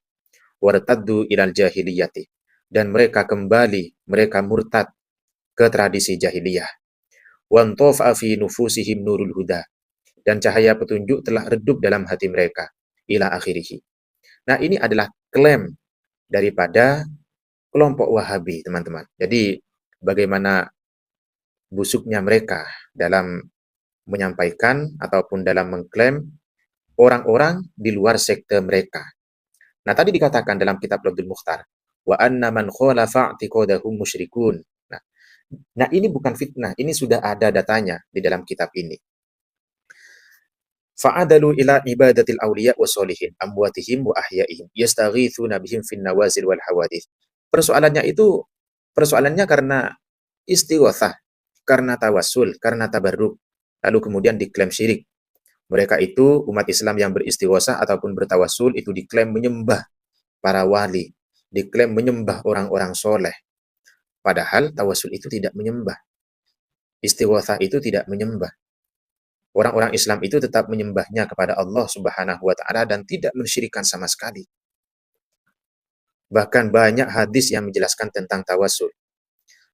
Speaker 1: Wartaddu ilal jahiliyati. Dan mereka murtad ke tradisi jahiliyah. Wantofa fi nufusihim nurul huda. Dan cahaya petunjuk telah redup dalam hati mereka. Ila akhirih. Nah, ini adalah klaim daripada kelompok Wahabi, teman-teman. Jadi, bagaimana busuknya mereka dalam menyampaikan ataupun dalam mengklaim orang-orang di luar sekte mereka. Nah, tadi dikatakan dalam kitab Raddul Mukhtar, wa anna man khalafa i'tiqadahum musyrikun. Nah, ini bukan fitnah, ini sudah ada datanya di dalam kitab ini. Fa'adalu ila ibadatil awliya wa sholihin amwatihim wa ahyaihim yastaghithuna bihim fin nawazil wal hawadith. Persoalannya karena istighatsah, karena tawassul, karena tabarruk, lalu kemudian diklaim syirik. Mereka itu umat Islam yang beristighatsah ataupun bertawassul itu diklaim menyembah para wali, diklaim menyembah orang-orang soleh. Padahal tawassul itu tidak menyembah. Istighatsah itu tidak menyembah. Orang-orang Islam itu tetap menyembahnya kepada Allah Subhanahu wa taala dan tidak mensyirikkan sama sekali. Bahkan banyak hadis yang menjelaskan tentang tawassul.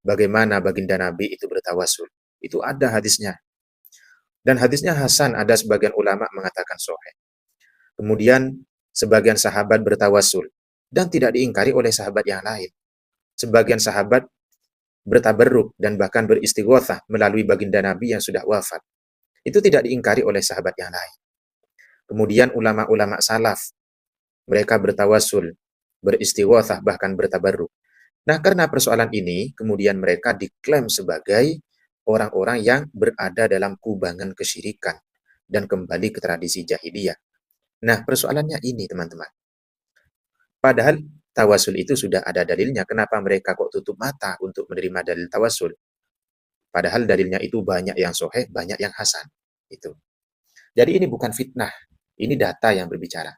Speaker 1: Bagaimana baginda Nabi itu bertawassul. Itu ada hadisnya. Dan hadisnya hasan, ada sebagian ulama mengatakan sahih. Kemudian sebagian sahabat bertawassul dan tidak diingkari oleh sahabat yang lain. Sebagian sahabat bertabarruk dan bahkan beristighatsah melalui baginda Nabi yang sudah wafat. Itu tidak diingkari oleh sahabat yang lain. Kemudian ulama-ulama salaf, mereka bertawassul, beristighatsah, bahkan bertabarruk. Nah, karena persoalan ini, kemudian mereka diklaim sebagai orang-orang yang berada dalam kubangan kesyirikan dan kembali ke tradisi jahiliyah. Nah, persoalannya ini, teman-teman. Padahal tawasul itu sudah ada dalilnya. Kenapa mereka kok tutup mata untuk menerima dalil tawasul? Padahal dalilnya itu banyak yang sahih, banyak yang hasan. Itu. Jadi ini bukan fitnah, ini data yang berbicara.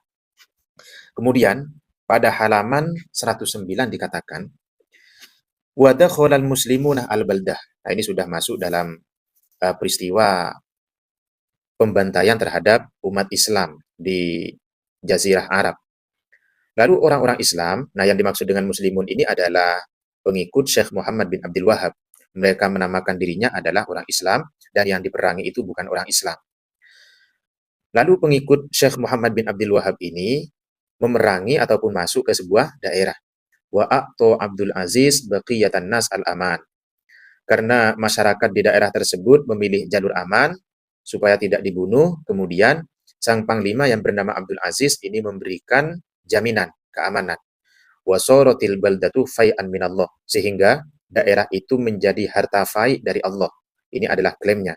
Speaker 1: Kemudian pada halaman 109 dikatakan wa dakhalal muslimuna al-baldah. Nah, ini sudah masuk dalam peristiwa pembantaian terhadap umat Islam di Jazirah Arab. Lalu orang-orang Islam, nah yang dimaksud dengan muslimun ini adalah pengikut Syekh Muhammad bin Abdul Wahab. Mereka menamakan dirinya adalah orang Islam dan yang diperangi itu bukan orang Islam. Lalu pengikut Syekh Muhammad bin Abdul Wahab ini memerangi ataupun masuk ke sebuah daerah. Wa a'to Abdul Aziz baqiyatan nas al-aman. Karena masyarakat di daerah tersebut memilih jalur aman supaya tidak dibunuh, kemudian sang panglima yang bernama Abdul Aziz ini memberikan jaminan keamanan. Wa saratil baldatu fai'an minallah, sehingga daerah itu menjadi harta fai dari Allah. Ini adalah klaimnya.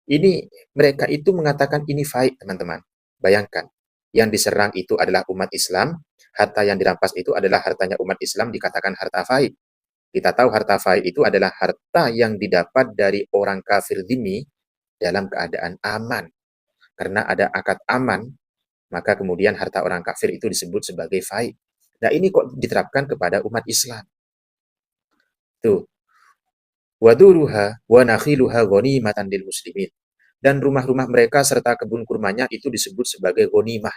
Speaker 1: Ini mereka itu mengatakan ini fai, teman-teman. Bayangkan, yang diserang itu adalah umat Islam, harta yang dirampas itu adalah hartanya umat Islam, dikatakan harta fai. Kita tahu harta fai itu adalah harta yang didapat dari orang kafir dhimmi dalam keadaan aman. Karena ada akad aman, maka kemudian harta orang kafir itu disebut sebagai fai. Nah, ini kok diterapkan kepada umat Islam. Tuh. Waduruha wa nakhiluha ghanimatan lil muslimin. Dan rumah-rumah mereka serta kebun kurmanya itu disebut sebagai ghanimah.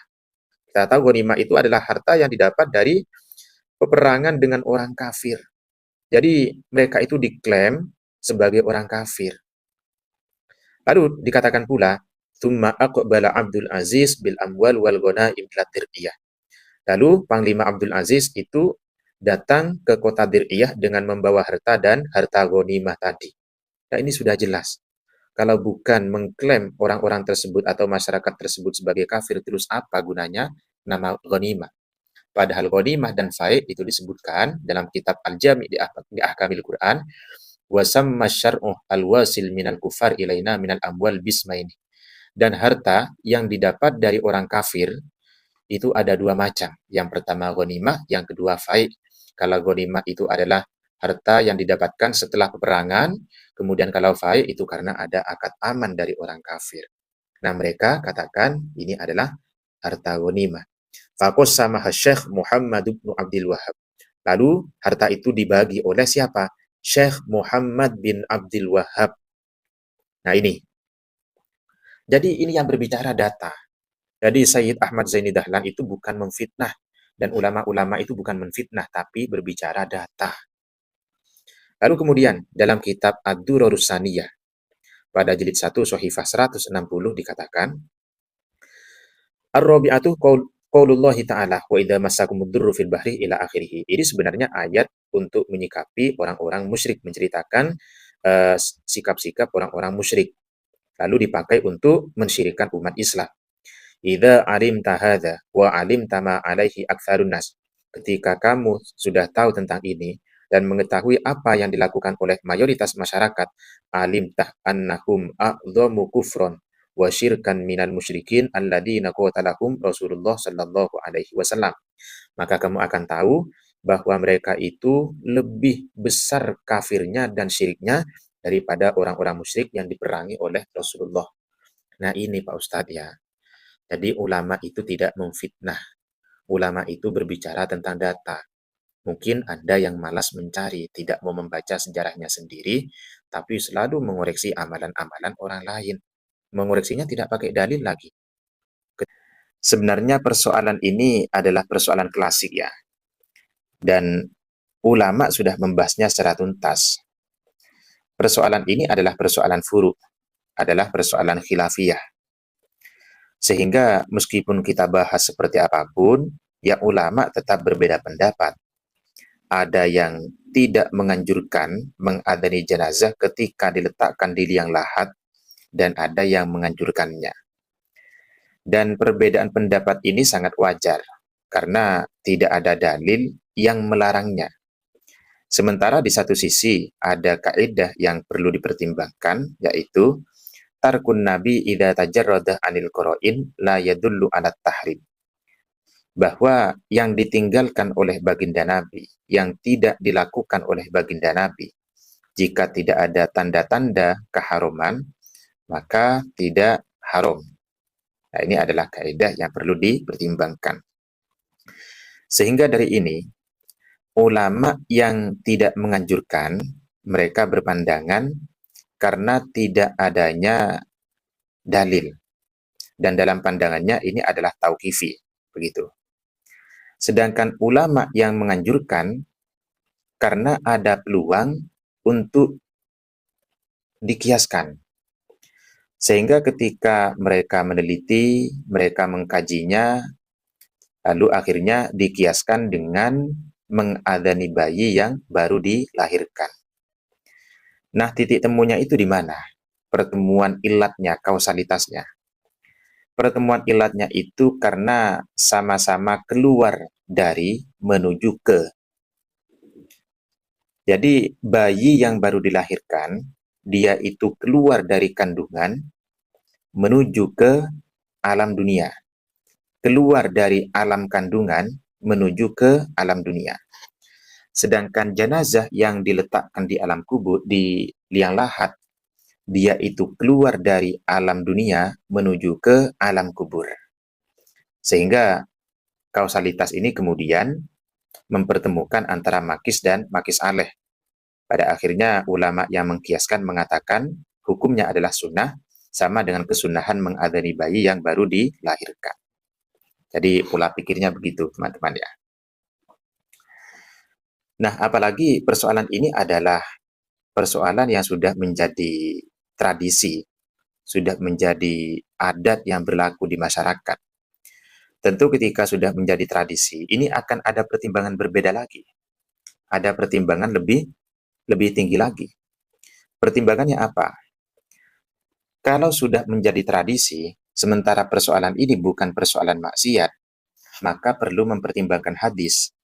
Speaker 1: Kita tahu ghanimah itu adalah harta yang didapat dari peperangan dengan orang kafir. Jadi mereka itu diklaim sebagai orang kafir. Lalu dikatakan pula, "Tsumma aqbala Abdul Aziz bil amwal wal ghanaim ila Dir'iyah." Lalu Panglima Abdul Aziz itu datang ke kota Dir'iyah dengan membawa harta dan harta ghanimah tadi. Nah, ini sudah jelas. Kalau bukan mengklaim orang-orang tersebut atau masyarakat tersebut sebagai kafir, terus apa gunanya nama ghanimah? Padahal ghanimah dan faid itu disebutkan dalam kitab Al-Jami' di Ahkamil Quran, wa samma syar'u al-wasil minal kufar ilaina minal amwal bismaini. Dan harta yang didapat dari orang kafir itu ada dua macam. Yang pertama ghanimah, yang kedua faid. Kalau ghanimah itu adalah harta yang didapatkan setelah peperangan, kemudian kalau faid itu karena ada akad aman dari orang kafir. Nah, mereka katakan ini adalah harta ghanimah. Fakos sama Syekh Muhammad bin Abdul Wahab. Lalu harta itu dibagi oleh siapa? Syekh Muhammad bin Abdul Wahab. Nah, ini. Jadi ini yang berbicara data. Jadi Sayyid Ahmad Zaini Dahlan itu bukan memfitnah. Dan ulama-ulama itu bukan menfitnah, tapi berbicara data. Lalu kemudian dalam kitab Ad-Durarus Saniyah pada jilid 1 Shahifah 160 dikatakan, Ar-Rabi'atu qaulullahi ta'ala wa idza massakumud durru fil bahri ila akhirih. Ini sebenarnya ayat untuk menyikapi orang-orang musyrik, menceritakan sikap-sikap orang-orang musyrik. Lalu dipakai untuk mensyirikkan umat Islam. Idza alimta hadza wa alimta ma alaihi aktsarun nas. Ketika kamu sudah tahu tentang ini dan mengetahui apa yang dilakukan oleh mayoritas masyarakat, alimtah annahum a'dhamu kufron wa syirkan minal musyrikin alladzina qatalahum Rasulullah sallallahu alaihi wasallam. Maka kamu akan tahu bahwa mereka itu lebih besar kafirnya dan syiriknya daripada orang-orang musyrik yang diperangi oleh Rasulullah. Nah, ini Pak Ustadz ya. Jadi ulama itu tidak memfitnah. Ulama itu berbicara tentang data. Mungkin Anda yang malas mencari, tidak mau membaca sejarahnya sendiri, tapi selalu mengoreksi amalan-amalan orang lain. Mengoreksinya tidak pakai dalil lagi. Sebenarnya persoalan ini adalah persoalan klasik ya. Dan ulama sudah membahasnya secara tuntas. Persoalan ini adalah persoalan furu', adalah persoalan khilafiyah. Sehingga meskipun kita bahas seperti apapun, ya ulama tetap berbeda pendapat. Ada yang tidak menganjurkan mengadani jenazah ketika diletakkan di liang lahat, dan ada yang menganjurkannya. Dan perbedaan pendapat ini sangat wajar, karena tidak ada dalil yang melarangnya. Sementara di satu sisi ada kaidah yang perlu dipertimbangkan, yaitu tarkun nabi idza tajarrada anil qara'in la yadullu ala tahrim. bahwa yang ditinggalkan oleh baginda Nabi, yang tidak dilakukan oleh baginda Nabi, jika tidak ada tanda-tanda keharuman, maka tidak haram. Nah, ini adalah kaidah yang perlu dipertimbangkan. Sehingga dari ini, ulama yang tidak menganjurkan, mereka berpandangan karena tidak adanya dalil. Dan dalam pandangannya ini adalah tauqifi, begitu. Sedangkan ulama yang menganjurkan karena ada peluang untuk dikiaskan. Sehingga ketika mereka meneliti, mereka mengkajinya, lalu akhirnya dikiaskan dengan mengadani bayi yang baru dilahirkan. Nah, titik temunya itu di mana? Pertemuan ilatnya, kausalitasnya. Pertemuan ilatnya itu karena sama-sama keluar dari menuju ke. Jadi, bayi yang baru dilahirkan, dia itu keluar dari kandungan menuju ke alam dunia. Keluar dari alam kandungan menuju ke alam dunia. Sedangkan jenazah yang diletakkan di alam kubur, di liang lahat, dia itu keluar dari alam dunia menuju ke alam kubur. Sehingga kausalitas ini kemudian mempertemukan antara makis dan makis aleh. Pada akhirnya ulama yang mengkiaskan mengatakan hukumnya adalah sunnah, sama dengan kesunahan mengadani bayi yang baru dilahirkan. Jadi pola pikirnya begitu, teman-teman ya. Nah, apalagi persoalan ini adalah persoalan yang sudah menjadi tradisi, sudah menjadi adat yang berlaku di masyarakat. Tentu ketika sudah menjadi tradisi, ini akan ada pertimbangan berbeda lagi. Ada pertimbangan lebih tinggi lagi. Pertimbangannya apa? Kalau sudah menjadi tradisi, sementara persoalan ini bukan persoalan maksiat, maka perlu mempertimbangkan hadis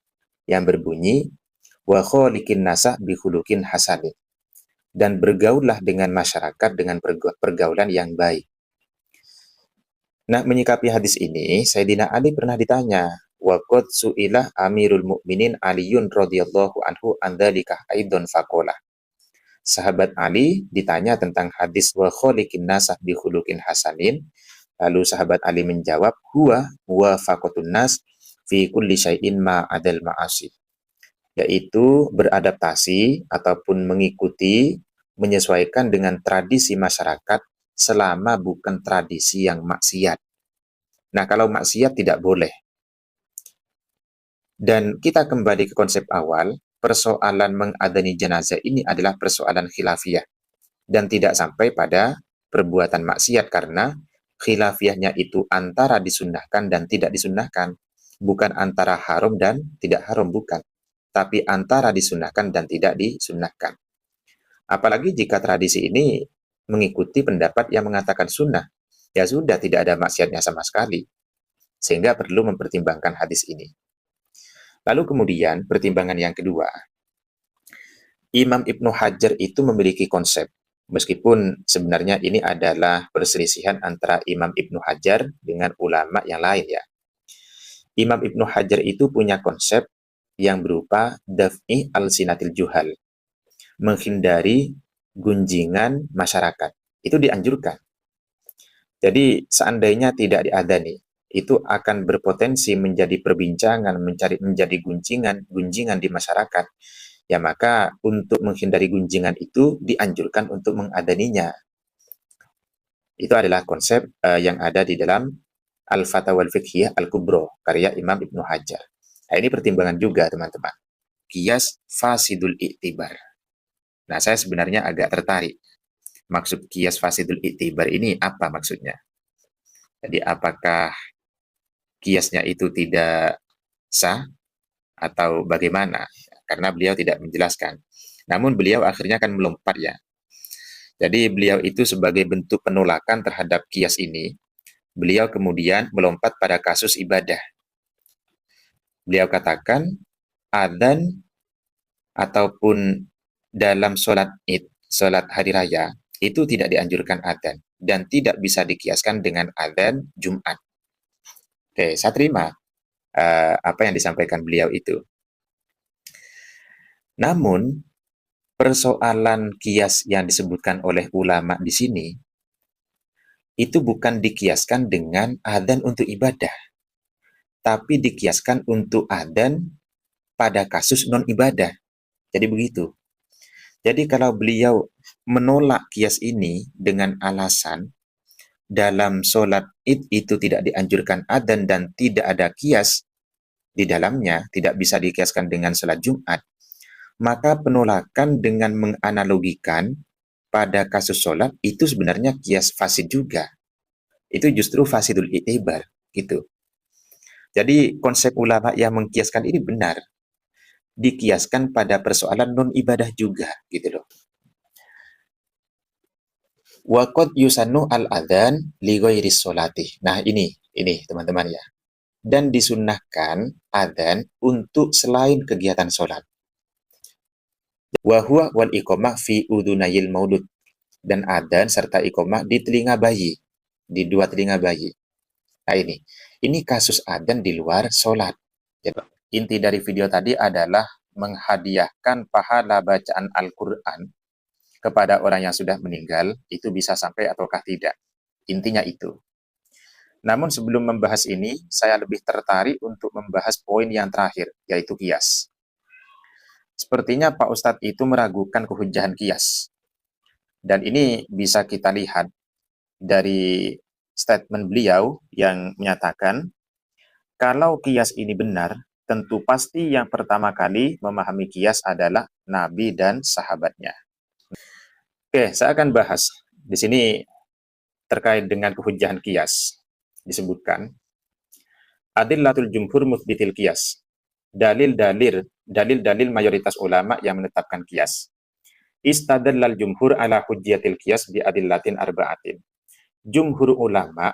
Speaker 1: yang berbunyi, wa kholiqin nasa bi khuluqin hasanin. Dan bergaullah dengan masyarakat dengan pergaulan yang baik. Nah, menyikapi hadis ini, Sayyidina Ali pernah ditanya, wa qad su'ilah Amirul Mukminin Aliyun radhiyallahu anhu an dzalika aidan faqala. Sahabat Ali ditanya tentang hadis wa kholiqin nasah bi khuluqin hasanin. Lalu sahabat Ali menjawab, huwa faqatun nas fi kulli syai'in ma adal ma'asi. Yaitu beradaptasi ataupun mengikuti, menyesuaikan dengan tradisi masyarakat selama bukan tradisi yang maksiat. Nah, kalau maksiat tidak boleh. Dan kita kembali ke konsep awal, persoalan mengadani jenazah ini adalah persoalan khilafiyah dan tidak sampai pada perbuatan maksiat karena khilafiyahnya itu antara disunnahkan dan tidak disunnahkan, bukan antara haram dan tidak haram, bukan, tapi antara disunnahkan dan tidak disunnahkan. Apalagi jika tradisi ini mengikuti pendapat yang mengatakan sunnah, ya sudah tidak ada maksiatnya sama sekali, sehingga perlu mempertimbangkan hadis ini. Lalu kemudian pertimbangan yang kedua, Imam Ibnu Hajar itu memiliki konsep, meskipun sebenarnya ini adalah perselisihan antara Imam Ibnu Hajar dengan ulama yang lain ya. Imam Ibnu Hajar itu punya konsep yang berupa daf'i al-sinatil juhal, menghindari gunjingan masyarakat. Itu dianjurkan. Jadi seandainya tidak diadani, itu akan berpotensi menjadi perbincangan, menjadi gunjingan di masyarakat. Ya maka untuk menghindari gunjingan itu dianjurkan untuk mengadaninya. Itu adalah konsep yang ada di dalam Al-Fatawa Al-Fiqhiyah Al-Kubro, karya Imam Ibnu Hajar. Nah, ini pertimbangan juga teman-teman. Qiyas fasidul i'tibar. Nah, saya sebenarnya agak tertarik. Maksud qiyas fasidul i'tibar ini apa maksudnya? Jadi apakah qiyasnya itu tidak sah atau bagaimana? Karena beliau tidak menjelaskan. Namun beliau akhirnya akan melompat ya. Jadi beliau itu sebagai bentuk penolakan terhadap qiyas ini, beliau kemudian melompat pada kasus ibadah. Beliau katakan, adzan ataupun dalam sholat id, sholat hari raya, itu tidak dianjurkan adzan dan tidak bisa dikiaskan dengan adzan Jumat. Oke, saya terima. apa yang disampaikan beliau itu. Namun, persoalan kias yang disebutkan oleh ulama di sini, itu bukan dikiaskan dengan adzan untuk ibadah, tapi dikiaskan untuk adzan pada kasus non-ibadah. Jadi begitu. Jadi kalau beliau menolak kias ini dengan alasan dalam sholat id itu tidak dianjurkan adzan dan tidak ada kias di dalamnya, tidak bisa dikiaskan dengan sholat Jumat, maka penolakan dengan menganalogikan pada kasus sholat itu sebenarnya kias fasid juga. Itu justru fasidul i'tibar gitu. Jadi konsep ulama yang mengkiaskan ini benar, dikiaskan pada persoalan non ibadah juga gitu loh. Wa qad yusannu al-adzan li ghairi sholati. Nah, ini teman-teman ya. Dan disunnahkan adzan untuk selain kegiatan sholat. Wa huwa wal iqamah fi udunayil maulud. Dan adzan serta iqamah di telinga bayi, di dua telinga bayi. Nah, ini kasus adzan di luar sholat. Jadi, inti dari video tadi adalah menghadiahkan pahala bacaan Al-Quran kepada orang yang sudah meninggal, itu bisa sampai ataukah tidak. Intinya itu. Namun sebelum membahas ini, saya lebih tertarik untuk membahas poin yang terakhir, yaitu kias. Sepertinya Pak Ustadz itu meragukan kehujahan kias. Dan ini bisa kita lihat dari statement beliau yang menyatakan, kalau kias ini benar, tentu pasti yang pertama kali memahami kias adalah Nabi dan sahabatnya. Oke, saya akan bahas di sini terkait dengan kehujahan kias. Disebutkan, adillatul jumhur muthbitil kias. Dalil-dalil mayoritas ulama yang menetapkan kias. Istadallal jumhur ala hujjatil kias bi adillatin arba'atin. Jumhur ulama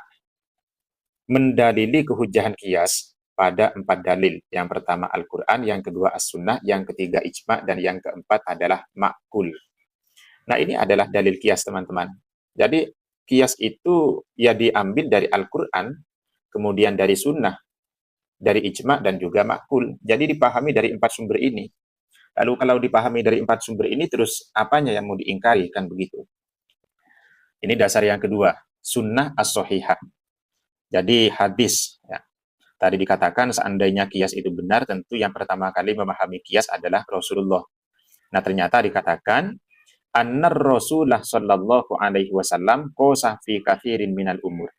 Speaker 1: mendalili kehujahan kias pada 4 dalil. Yang pertama Al-Quran, yang kedua As-Sunnah, yang ketiga Ijma', dan yang keempat adalah Ma'kul. Nah, ini adalah dalil kias, teman-teman. Jadi, kias itu ya diambil dari Al-Quran, kemudian dari Sunnah, dari Ijma', dan juga Ma'kul. Jadi, dipahami dari 4 sumber ini. Lalu, kalau dipahami dari 4 sumber ini, terus apanya yang mau diingkari? Kan begitu. Ini dasar yang kedua, Sunnah as-sohihah. Jadi hadis, ya. Tadi dikatakan seandainya kias itu benar, tentu yang pertama kali memahami kias adalah Rasulullah. Nah, ternyata dikatakan annar Rasulullah sallallahu alaihi wasallam qasa fi katsirin minal umur.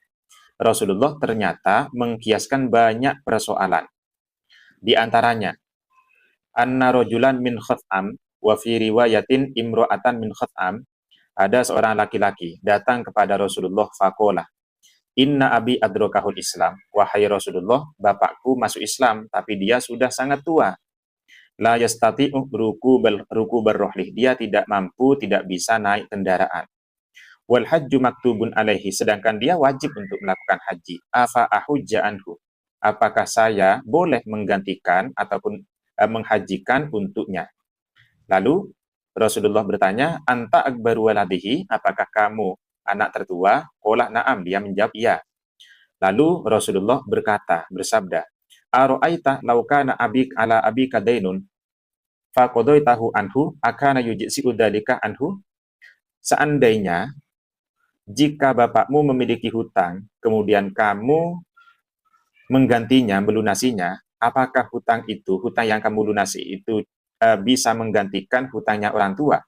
Speaker 1: Rasulullah ternyata mengkiaskan banyak persoalan. Di antaranya anna rajulan min Khat'am wa fi riwayatin imra'atan min Khat'am. Ada seorang laki-laki datang kepada Rasulullah faqala, inna abi adrokahul Islam. Wahai Rasulullah, bapakku masuk Islam, tapi dia sudah sangat tua. La yastati'u ruku barrohlih. Dia tidak mampu, tidak bisa naik kendaraan. Wal hajju maktubun alaihi. Sedangkan dia wajib untuk melakukan haji. Afa ahujja anhu. Apakah saya boleh menggantikan ataupun menghajikan untuknya? Lalu Rasulullah bertanya, anta akbaru waladihi. Apakah kamu anak tertua? Qala na'am, dia menjawab iya. Lalu Rasulullah bersabda, aro'aita laukana abik ala abika dainun faqadaitahu anhu akana yujzi'u dzalika anhu. Seandainya jika bapakmu memiliki hutang, kemudian kamu menggantinya, melunasinya, apakah hutang yang kamu lunasi itu bisa menggantikan hutangnya orang tua?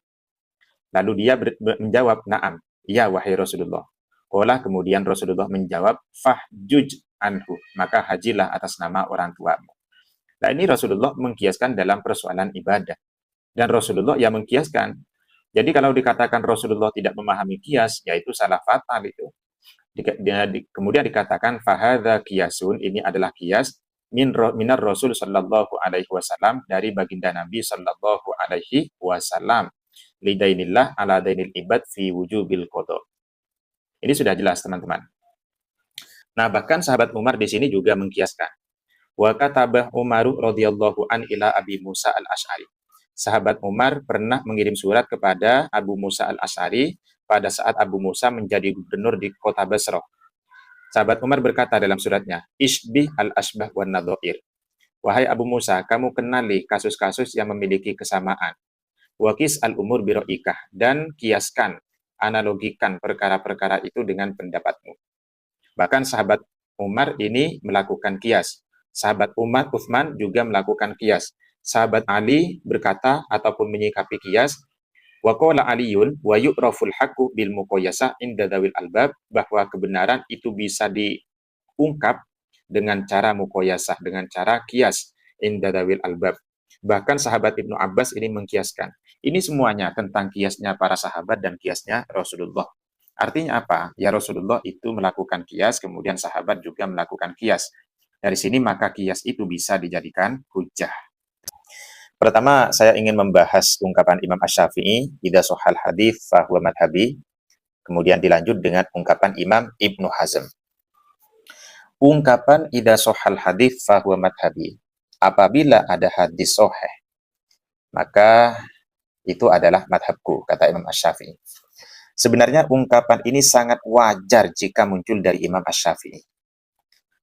Speaker 1: Lalu dia menjawab, na'am, ya wahai Rasulullah. Qala, kemudian Rasulullah menjawab, fahjuj anhu, maka hajilah atas nama orang tuamu. Nah, ini Rasulullah mengkiaskan dalam persoalan ibadah. Dan Rasulullah yang mengkiaskan. Jadi kalau dikatakan Rasulullah tidak memahami kias, yaitu salah fatal itu. Kemudian dikatakan fahadha kiasun, ini adalah kias minar Rasul sallallahu alaihi wasallam, dari baginda Nabi sallallahu alaihi wasallam. Lidainillah ala dainil ibad fi wujubil qada. Ini sudah jelas, teman-teman. Nah, bahkan sahabat Umar di sini juga mengkiaskan. Wa katabah Umaru radhiyallahu an ila Abi Musa al-Asy'ari. Sahabat Umar pernah mengirim surat kepada Abu Musa al-Asy'ari pada saat Abu Musa menjadi gubernur di kota Basrah. Sahabat Umar berkata dalam suratnya, Ishbih al-asbah wan nadhair. Wahai Abu Musa, kamu kenali kasus-kasus yang memiliki kesamaan. Wakis al-umur biro'ikah, dan kiaskan, analogikan perkara-perkara itu dengan pendapatmu. Bahkan sahabat Umar ini melakukan kias. Sahabat Umar Uthman juga melakukan kias. Sahabat Ali berkata ataupun menyikapi kias, wa qala Aliyun wa yu'raful haqqu bil muqayyasah inda dzawil albab, bahwa kebenaran itu bisa diungkap dengan cara muqayyasah, dengan cara kias inda dzawil albab. Bahkan sahabat Ibnu Abbas ini mengkiaskan. Ini semuanya tentang kiasnya para sahabat dan kiasnya Rasulullah. Artinya apa? Ya Rasulullah itu melakukan kias, kemudian sahabat juga melakukan kias. Dari sini maka kias itu bisa dijadikan hujjah. Pertama, saya ingin membahas ungkapan Imam Asy-Syafi'i, idza shahhal hadits fa huwa madhhabi. Kemudian dilanjut dengan ungkapan Imam Ibnu Hazm. Ungkapan idza shahhal hadits fa huwa madhhabi. Apabila ada hadis sahih, maka itu adalah madhabku, kata Imam Asy-Syafi'i. Sebenarnya ungkapan ini sangat wajar jika muncul dari Imam Asy-Syafi'i.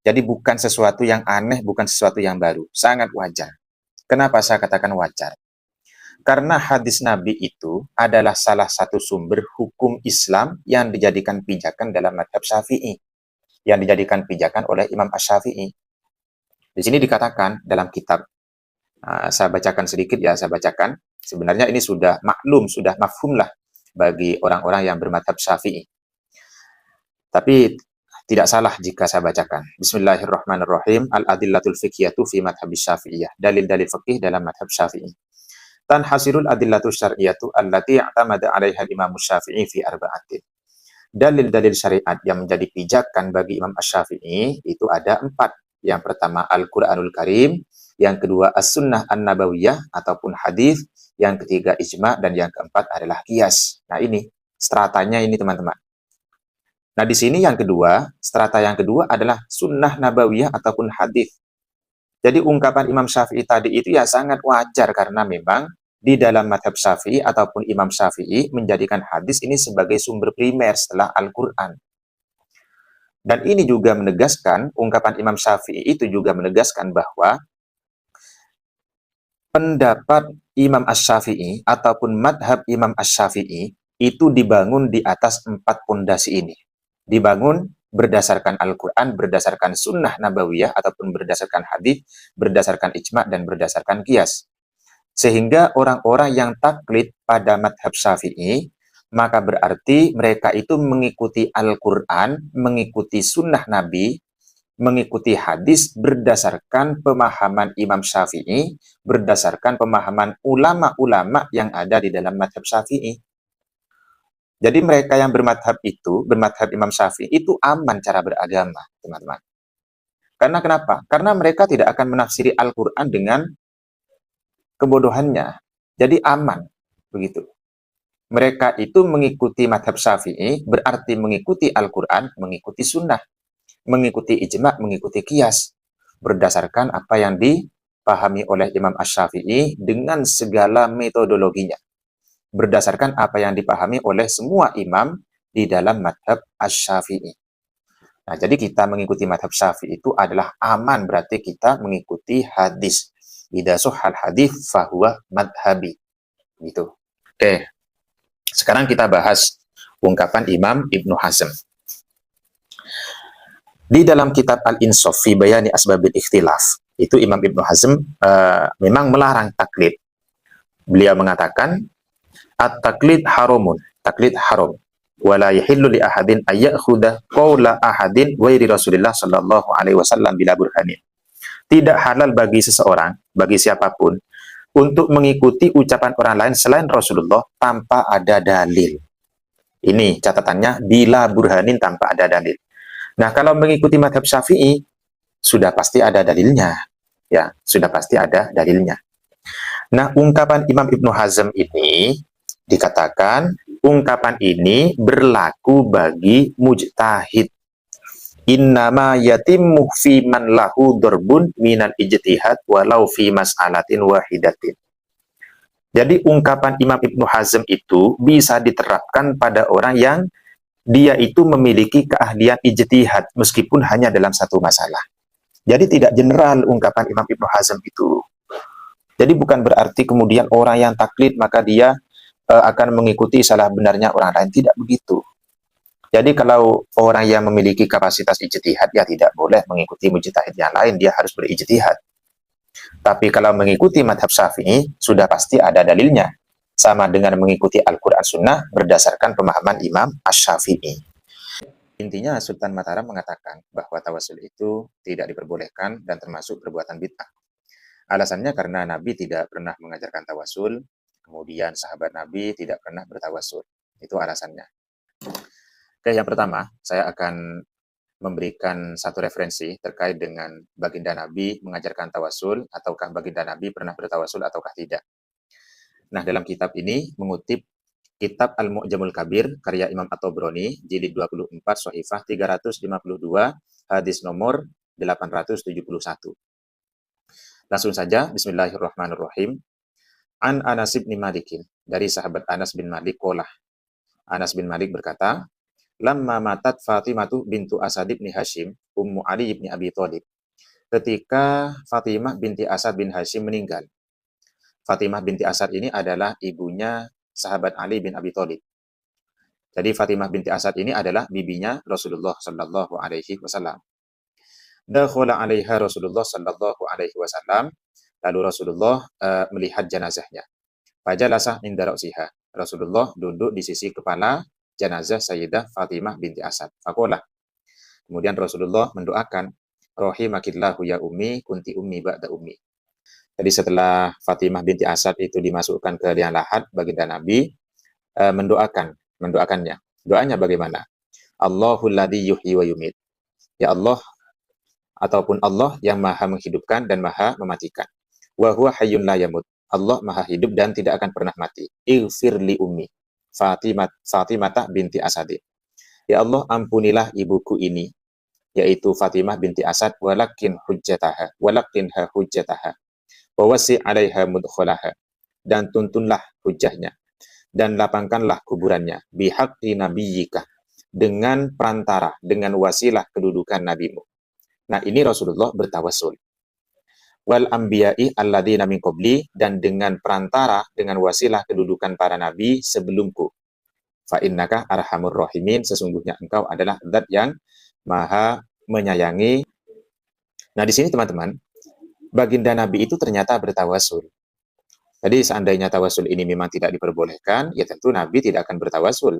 Speaker 1: Jadi bukan sesuatu yang aneh, bukan sesuatu yang baru. Sangat wajar. Kenapa saya katakan wajar? Karena hadis Nabi itu adalah salah satu sumber hukum Islam yang dijadikan pijakan dalam madhab Syafi'i. Yang dijadikan pijakan oleh Imam Asy-Syafi'i. Di sini dikatakan dalam kitab, saya bacakan sedikit ya, saya bacakan. Sebenarnya ini sudah maklum, sudah mafhum lah bagi orang-orang yang bermadhab Syafi'i. Tapi tidak salah jika saya bacakan. Bismillahirrahmanirrahim. Al-adillatul fiqhiyatu fi madhabis Syafi'iyah. Dalil-dalil fikih dalam madhab Syafi'i. Tanhasirul adillatul syar'iyatu allati i'tamada 'alaiha al-Imam Syafi'i fi arba'atin. Dalil-dalil syariat yang menjadi pijakan bagi Imam Asy-Syafi'i itu ada 4. Yang pertama Al-Qur'anul Karim, yang kedua As-Sunnah An-Nabawiyah ataupun hadis, yang ketiga ijma, dan yang keempat adalah qiyas. Nah, ini stratanya ini teman-teman. Nah, di sini yang kedua, strata yang kedua adalah sunnah nabawiyah ataupun hadis. Jadi ungkapan Imam Syafi'i tadi itu ya sangat wajar karena memang di dalam madhab Syafi'i ataupun Imam Syafi'i menjadikan hadis ini sebagai sumber primer setelah Al-Quran. Dan ini juga menegaskan, ungkapan Imam Syafi'i itu juga menegaskan bahwa pendapat Imam Asy-Syafi'i ataupun madhab Imam Asy-Syafi'i itu dibangun di atas 4 pondasi ini. Dibangun berdasarkan Al-Quran, berdasarkan sunnah nabawiyah ataupun berdasarkan hadis, berdasarkan ijma, dan berdasarkan qiyas. Sehingga orang-orang yang taklid pada madhab Syafi'i, maka berarti mereka itu mengikuti Al-Quran, mengikuti sunnah Nabi, mengikuti hadis berdasarkan pemahaman Imam Syafi'i, berdasarkan pemahaman ulama-ulama yang ada di dalam madhab Syafi'i. Jadi mereka yang bermadhab Imam Syafi'i itu aman cara beragama, teman-teman. Karena kenapa? Karena mereka tidak akan menafsiri Al-Quran dengan kebodohannya. Jadi aman, begitu. Mereka itu mengikuti madhab Syafi'i, berarti mengikuti Al-Quran, mengikuti sunnah, mengikuti ijma, mengikuti qiyas, berdasarkan apa yang dipahami oleh Imam Asy-Syafi'i dengan segala metodologinya, berdasarkan apa yang dipahami oleh semua imam di dalam madhab Asy-Syafi'i. Nah, jadi kita mengikuti madhab Syafi'i itu adalah aman, berarti kita mengikuti hadis. Idza shahhal hadits fa huwa madhhabi. Gitu. Oke. Sekarang kita bahas ungkapan Imam Ibnu Hazm. Di dalam kitab Al-Insaf fi Bayani Asbabil Ikhtilaf, itu Imam Ibnu Hazm memang melarang taklid. Beliau mengatakan, at-taklid haramun, taklid haram. Wala yahillu li ahadin ayyakhudha qawla ahadin ghairi Rasulillah sallallahu alaihi wasallam bila burhanin. Tidak halal bagi seseorang, bagi siapapun, untuk mengikuti ucapan orang lain selain Rasulullah tanpa ada dalil. Ini catatannya, bila burhanin, tanpa ada dalil. Nah, kalau mengikuti madhab Syafi'i, sudah pasti ada dalilnya. Ya, sudah pasti ada dalilnya. Nah, ungkapan Imam Ibnu Hazm ini dikatakan, ungkapan ini berlaku bagi mujtahid. Innama yatimmu fi man lahu darbun minal ijtihad walau fi mas'alatin wahidatin. Jadi ungkapan Imam Ibnu Hazm itu bisa diterapkan pada orang yang dia itu memiliki keahlian ijtihad meskipun hanya dalam satu masalah. Jadi tidak general ungkapan Imam Ibnu Hazm itu. Jadi bukan berarti kemudian orang yang taklid maka dia akan mengikuti salah benarnya orang lain. Tidak begitu. Jadi kalau orang yang memiliki kapasitas ijtihad, ya tidak boleh mengikuti mujtahid yang lain, dia harus berijtihad. Tapi kalau mengikuti madhab Syafi'i, sudah pasti ada dalilnya. Sama dengan mengikuti Al-Quran Sunnah berdasarkan pemahaman Imam Asy-Syafi'i. Intinya Sultan Mataram mengatakan bahwa tawasul itu tidak diperbolehkan dan termasuk perbuatan bid'ah. Alasannya karena Nabi tidak pernah mengajarkan tawasul, kemudian sahabat Nabi tidak pernah bertawasul. Itu alasannya. Oke, yang pertama, saya akan memberikan satu referensi terkait dengan baginda Nabi mengajarkan tawasul, ataukah baginda Nabi pernah bertawasul ataukah tidak. Nah, dalam kitab ini mengutip Kitab Al-Mu'jamul Kabir, karya Imam At-Tabrani, jilid 24, Shahifah 352, hadis nomor 871. Langsung saja, bismillahirrahmanirrahim. An Anas bin Malikin, dari sahabat Anas bin Malik, qolah. Anas bin Malik berkata, Lamma matat Fatimatu bintu Asad bin Hashim, Ummu Ali bin Abi Thalib. Ketika Fatimah binti Asad bin Hashim meninggal. Fatimah binti Asad ini adalah ibunya sahabat Ali bin Abi Thalib. Jadi Fatimah binti Asad ini adalah bibinya Rasulullah sallallahu alaihi wasallam. Dakhala 'alaiha Rasulullah sallallahu alaihi wasallam. Lalu Rasulullah melihat jenazahnya. Fajalasa inda ra'siha. Rasulullah duduk di sisi kepala jenazah Sayyidah Fatimah binti Asad. Faqala. Kemudian Rasulullah mendoakan, rahimakillahu ya ummi kunti ummi ba'da ummi. Jadi setelah Fatimah binti Asad itu dimasukkan ke liang lahat, baginda Nabi mendoakannya. Doanya bagaimana? Allahul ladzi yuhyi wa yumit. Ya Allah, ataupun Allah yang maha menghidupkan dan maha mematikan. Wa huwa hayyun la yamut. Allah maha hidup dan tidak akan pernah mati. Ighfir li ummi Fatimah binti Asad. Ya Allah, ampunilah ibuku ini, yaitu Fatimah binti Asad, walakinha hujjataha. Wawasi 'alaiha mudkhalaha, dan tuntunlah hujahnya dan lapangkanlah kuburannya bihaqqi nabiyyika, dengan perantara, dengan wasilah kedudukan nabimu. Nah, ini Rasulullah bertawassul. Wal anbiya'i alladzina min qabli, dan dengan perantara, dengan wasilah kedudukan para nabi sebelumku. Fa innaka arhamur rahimin, sesungguhnya engkau adalah zat yang maha menyayangi. Nah, di sini teman-teman, baginda Nabi itu ternyata bertawasul. Jadi seandainya tawasul ini memang tidak diperbolehkan, ya tentu Nabi tidak akan bertawasul.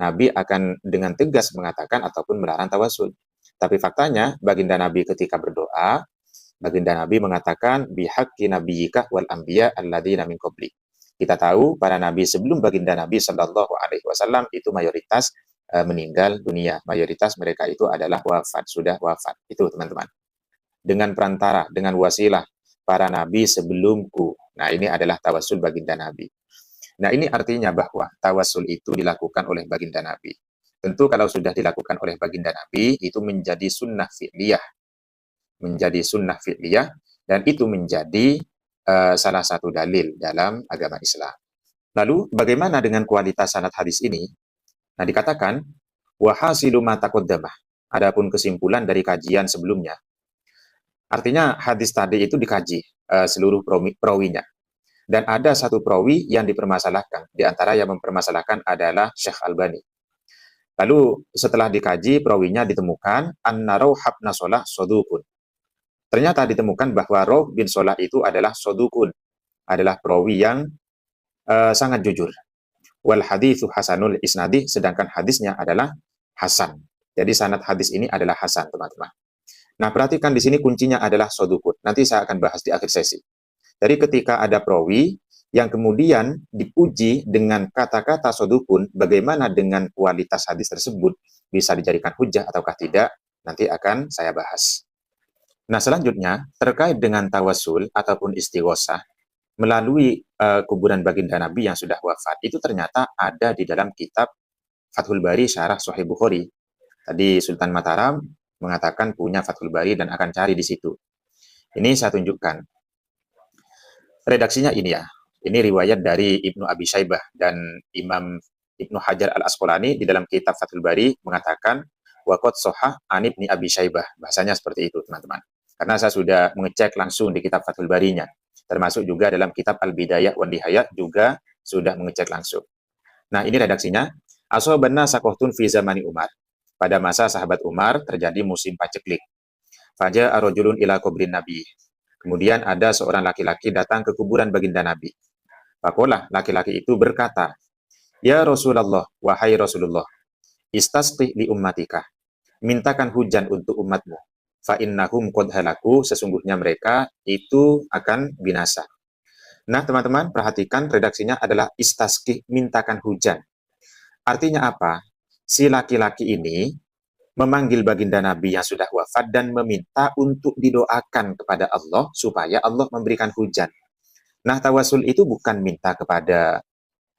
Speaker 1: Nabi akan dengan tegas mengatakan ataupun melarang tawasul. Tapi faktanya, baginda Nabi ketika berdoa, baginda Nabi mengatakan, bihaqqi nabiyyika wal anbiya alladzina min qabli. Kita tahu para nabi sebelum baginda Nabi sallallahu alaihi wasallam itu mayoritas meninggal dunia. Mayoritas mereka itu adalah wafat, sudah wafat. Itu teman-teman. Dengan perantara, dengan wasilah para nabi sebelumku. Nah, ini adalah tawasul baginda Nabi. Nah, ini artinya bahwa tawasul itu dilakukan oleh baginda Nabi. Tentu kalau sudah dilakukan oleh baginda Nabi, itu menjadi sunnah fi'liyah. Menjadi sunnah fi'liyah, dan itu menjadi salah satu dalil dalam agama Islam. Lalu, bagaimana dengan kualitas sanad hadis ini? Nah, dikatakan, wa hasilu ma taqaddamah. Adapun kesimpulan dari kajian sebelumnya. Artinya hadis tadi itu dikaji seluruh perawinya. Dan ada satu perawi yang dipermasalahkan. Di antara yang mempermasalahkan adalah Syekh Albani. Lalu setelah dikaji, perawinya ditemukan anna Rawh bin Shalah sodukun. Ternyata ditemukan bahwa Rawh bin Shalah itu adalah sodukun. Adalah perawi yang sangat jujur. Wal haditsu hasanul isnadi, sedangkan hadisnya adalah hasan. Jadi sanad hadis ini adalah hasan, teman-teman. Nah, perhatikan di sini kuncinya adalah sodukun. Nanti saya akan bahas di akhir sesi. Jadi ketika ada perawi yang kemudian dipuji dengan kata-kata sodukun, bagaimana dengan kualitas hadis tersebut? Bisa dijadikan hujah ataukah tidak? Nanti akan saya bahas. Nah, selanjutnya terkait dengan tawasul ataupun istighosah melalui kuburan baginda Nabi yang sudah wafat, itu ternyata ada di dalam kitab Fathul Bari Syarah Sahih Bukhari. Tadi Sultan Mataram mengatakan punya Fathul Bari dan akan cari di situ. Ini saya tunjukkan. Redaksinya ini ya. Ini riwayat dari Ibnu Abi Syaibah dan Imam Ibnu Hajar Al-Asqalani di dalam kitab Fathul Bari mengatakan waqad shahah an Ibni Abi Syaibah. Bahasanya seperti itu, teman-teman. Karena saya sudah mengecek langsung di kitab Fathul Barinya. Termasuk juga dalam kitab Al-Bidayah wan Nihayah juga sudah mengecek langsung. Nah, ini redaksinya. Asobanna sakohtun fi zamani Umar. Pada masa sahabat Umar terjadi musim paceklik. Faja arojulun ila kubrin Nabi. Kemudian ada seorang laki-laki datang ke kuburan baginda Nabi. Fakolah, laki-laki itu berkata, Ya Rasulullah, wahai Rasulullah, istasqi li ummatika. Mintakan hujan untuk umatmu. Fa innahum qad halaku, sesungguhnya mereka itu akan binasa. Nah, teman-teman, perhatikan redaksinya adalah istasqi, mintakan hujan. Artinya apa? Si laki-laki ini memanggil baginda Nabi yang sudah wafat dan meminta untuk didoakan kepada Allah supaya Allah memberikan hujan. Nah, tawasul itu bukan minta kepada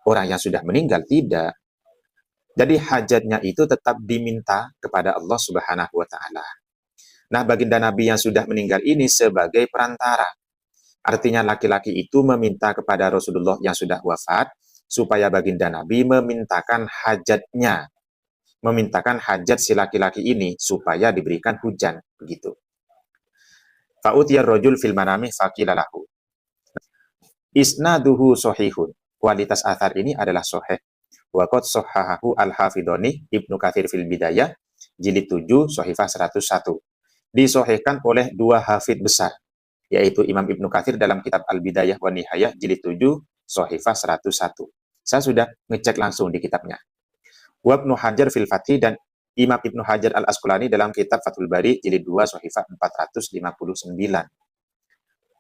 Speaker 1: orang yang sudah meninggal, tidak. Jadi hajatnya itu tetap diminta kepada Allah Subhanahu wa Ta'ala. Nah, baginda Nabi yang sudah meninggal ini sebagai perantara. Artinya laki-laki itu meminta kepada Rasulullah yang sudah wafat supaya baginda Nabi memintakan hajatnya. Memintakan hajat si laki-laki ini supaya diberikan hujan. Begitu. Fa'utiyar rojul fil manami faqilalahu. Isnaduhu sohihun. Kualitas athar ini adalah soheh. Waqad sohahahu al-hafidhoni Ibnu Katsir fil Bidayah, jilid 7, sohifah 101. Disohehkan oleh dua hafid besar, yaitu Imam Ibnu Katsir dalam kitab Al-Bidayah wa Nihayah, jilid 7, sohifah 101. Saya sudah ngecek langsung di kitabnya. Wa Ibnu Hajar fil Fathih dan Imam Ibnu Hajar Al-Asqalani dalam kitab Fathul Bari, jilid 2, sohifah 459.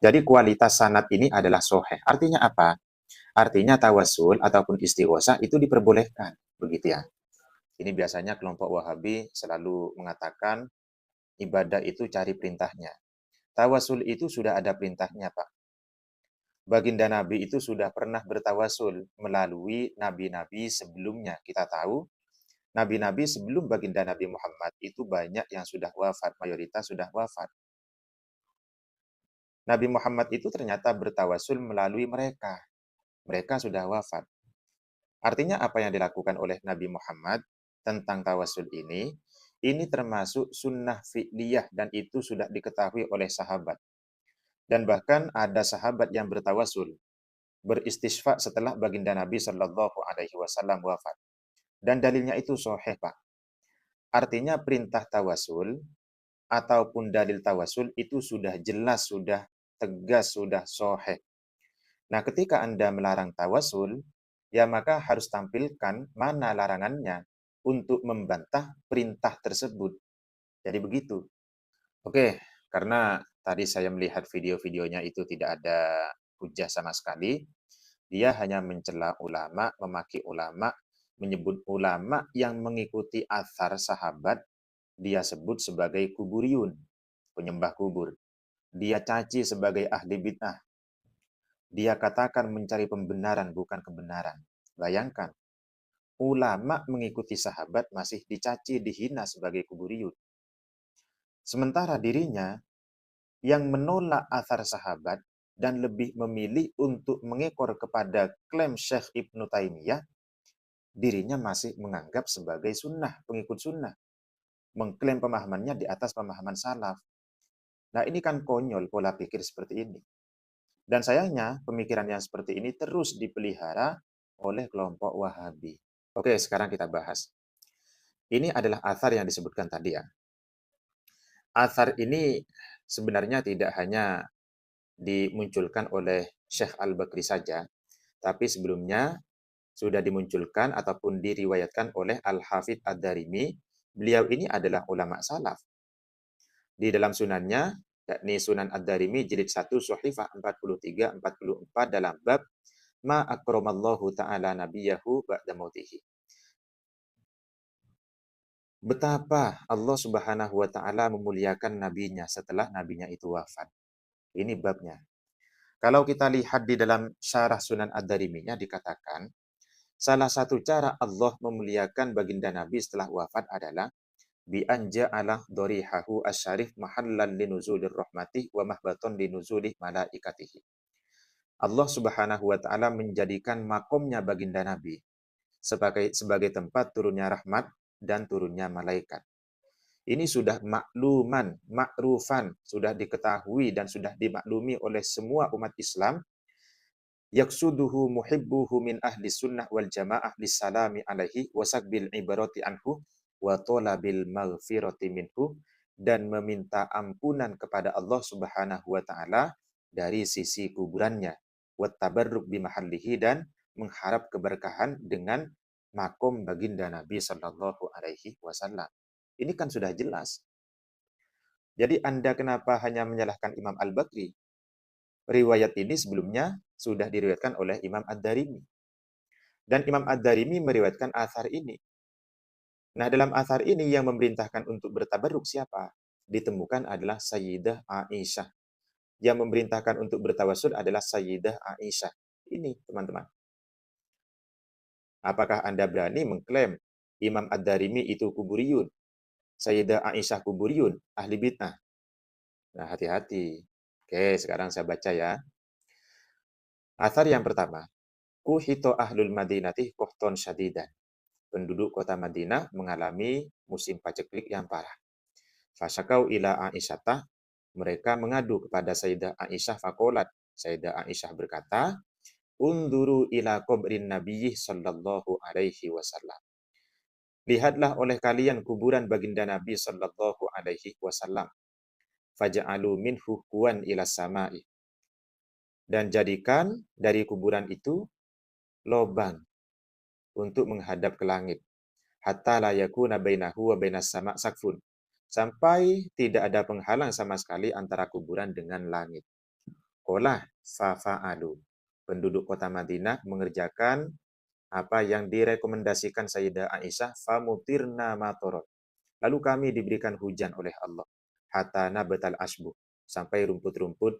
Speaker 1: Jadi kualitas sanad ini adalah soheh. Artinya apa? Artinya tawasul ataupun istighosah itu diperbolehkan. Begitu ya. Ini biasanya kelompok Wahabi selalu mengatakan ibadah itu cari perintahnya. Tawasul itu sudah ada perintahnya, Pak. Baginda Nabi itu sudah pernah bertawasul melalui nabi-nabi sebelumnya. Kita tahu, nabi-nabi sebelum baginda Nabi Muhammad itu banyak yang sudah wafat, mayoritas sudah wafat. Nabi Muhammad itu ternyata bertawasul melalui mereka. Mereka sudah wafat. Artinya apa yang dilakukan oleh Nabi Muhammad tentang tawasul ini termasuk sunnah fi'liyah dan itu sudah diketahui oleh sahabat. Dan bahkan ada sahabat yang bertawasul, beristisfa setelah baginda Nabi Shallallahu Alaihi Wasallam wafat. Dan dalilnya itu sahih, Pak. Artinya perintah tawasul ataupun dalil tawasul itu sudah jelas, sudah tegas, sudah sahih. Nah, ketika Anda melarang tawasul, ya maka harus tampilkan mana larangannya untuk membantah perintah tersebut. Jadi begitu. Oke, karena tadi saya melihat video-videonya itu tidak ada hujah sama sekali. Dia hanya mencela ulama, memaki ulama, menyebut ulama yang mengikuti athar sahabat, dia sebut sebagai kuburiyun, penyembah kubur. Dia caci sebagai ahli bid'ah. Dia katakan mencari pembenaran bukan kebenaran. Bayangkan, ulama mengikuti sahabat masih dicaci, dihina sebagai kuburiyun. Sementara dirinya yang menolak athar sahabat dan lebih memilih untuk mengekor kepada klaim Syekh Ibnu Taimiyah, dirinya masih menganggap sebagai sunnah, pengikut sunnah. Mengklaim pemahamannya di atas pemahaman salaf. Nah, ini kan konyol pola pikir seperti ini. Dan sayangnya pemikiran yang seperti ini terus dipelihara oleh kelompok Wahabi. Oke, sekarang kita bahas. Ini adalah athar yang disebutkan tadi ya. Athar ini sebenarnya tidak hanya dimunculkan oleh Syekh Al-Bakri saja, tapi sebelumnya sudah dimunculkan ataupun diriwayatkan oleh Al-Hafidh Ad-Darimi. Beliau ini adalah ulama salaf. Di dalam sunannya, yakni Sunan Ad-Darimi jilid 1 Sahifah 43-44 dalam bab Ma akramallahu ta'ala nabiyahu ba'da mautihi. Betapa Allah Subhanahu wa Ta'ala memuliakan nabinya setelah nabinya itu wafat. Ini babnya. Kalau kita lihat di dalam syarah Sunan Ad-Dariminya dikatakan, salah satu cara Allah memuliakan baginda Nabi setelah wafat adalah bi anja'ala dorihahu asyarif mahallan linuzulir rahmatih wa mahbaton linuzulih malaikatihi. Allah Subhanahu wa Ta'ala menjadikan makomnya baginda Nabi sebagai tempat turunnya rahmat dan turunnya malaikat. Ini sudah makrufan, sudah diketahui dan sudah dimaklumi oleh semua umat Islam. Yaksuduhu muhibbuhu min ahli sunnah wal jamaah lissalami alaihi wasakbil ibarati anhu wa tolabil maghfirati minhu, dan meminta ampunan kepada Allah Subhanahu wa taala dari sisi kuburannya, wa tabarruk bimahallihi, dan mengharap keberkahan dengan makom baginda Nabi sallallahu alaihi wasallam. Ini kan sudah jelas. Jadi Anda kenapa hanya menyalahkan Imam Al-Bakri? Riwayat ini sebelumnya sudah diriwayatkan oleh Imam Ad-Darimi. Dan Imam Ad-Darimi meriwayatkan athar ini. Nah, dalam athar ini yang memerintahkan untuk bertabarruk siapa? Ditemukan adalah Sayyidah Aisyah. Yang memerintahkan untuk bertawasul adalah Sayyidah Aisyah. Ini, teman-teman. Apakah Anda berani mengklaim Imam Ad-Darimi itu kuburiyun? Sayyidah Aisyah kuburiyun, ahli bid'ah. Nah, hati-hati. Oke, sekarang saya baca ya. Athar yang pertama. Kuhito ahlul madinati kohton syadidan. Penduduk kota Madinah mengalami musim paceklik yang parah. Fasyakau ila Aisyata. Mereka mengadu kepada Sayyidah Aisyah fakolat. Sayyidah Aisyah berkata, Unduru ila kubrin nabiyyi sallallahu alaihi wasallam. Lihatlah oleh kalian kuburan baginda Nabi sallallahu alaihi wasallam. Faja'alu minhu kuwan ila sama'i. Dan jadikan dari kuburan itu lobang untuk menghadap ke langit. Hatta la yakuna bainahu wa bainas sama' sakfun. Sampai tidak ada penghalang sama sekali antara kuburan dengan langit. Qala fa'alu. Penduduk kota Madinah mengerjakan apa yang direkomendasikan Sayyidah Aisyah, famutirna matorot. Lalu kami diberikan hujan oleh Allah. Hatta nabatal asbu. Sampai rumput-rumput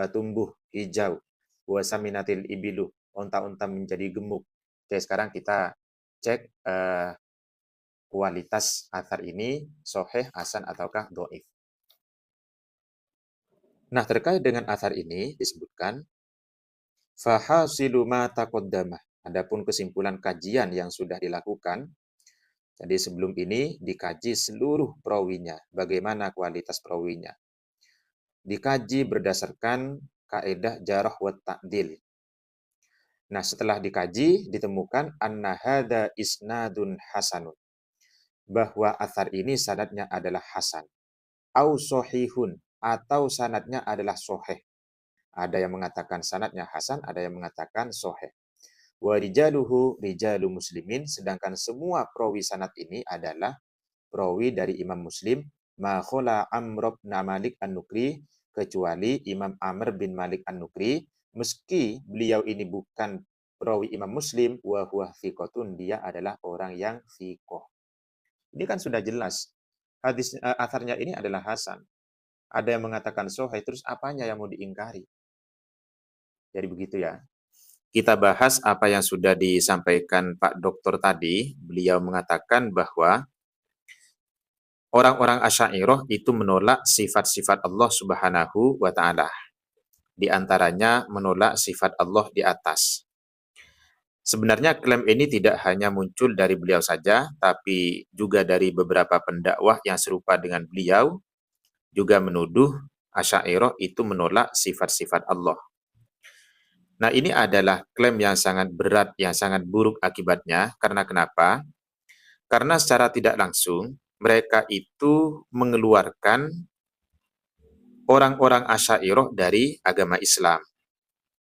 Speaker 1: tumbuh hijau. Wasaminatil ibilu. Onta-onta menjadi gemuk. Oke, sekarang kita cek kualitas athar ini, sahih, hasan, ataukah dhaif. Nah, terkait dengan athar ini disebutkan, fahasilu ma taqaddama. Adapun kesimpulan kajian yang sudah dilakukan, jadi sebelum ini dikaji seluruh perawinya, bagaimana kualitas perawinya. Dikaji berdasarkan kaidah jarh wa ta'dil. Nah, setelah dikaji ditemukan anna hadza isnadun hasanun. Bahwa athar ini sanadnya adalah hasan. Au sahihun, atau sanadnya adalah sahih. Ada yang mengatakan sanadnya hasan, ada yang mengatakan sahih. Wa rijaluhu rijalu muslimin, sedangkan semua perawi sanad ini adalah perawi dari Imam Muslim, ma khala Amr bin Malik An-Nukri, kecuali Imam Amr bin Malik An-Nukri, meski beliau ini bukan perawi Imam Muslim, wa huwa thiqatun, dia adalah orang yang thiqah. Ini kan sudah jelas. Hadis atharnya ini adalah hasan. Ada yang mengatakan sahih, terus apanya yang mau diingkari? Jadi begitu ya. Kita bahas apa yang sudah disampaikan Pak Doktor tadi. Beliau mengatakan bahwa orang-orang Asy'ariyah itu menolak sifat-sifat Allah Subhanahu wa taala. Di antaranya menolak sifat Allah di atas. Sebenarnya klaim ini tidak hanya muncul dari beliau saja, tapi juga dari beberapa pendakwah yang serupa dengan beliau, juga menuduh Asy'ariyah itu menolak sifat-sifat Allah. Nah, ini adalah klaim yang sangat berat, yang sangat buruk akibatnya. Karena kenapa? Karena secara tidak langsung, mereka itu mengeluarkan orang-orang Asy'ariyah dari agama Islam.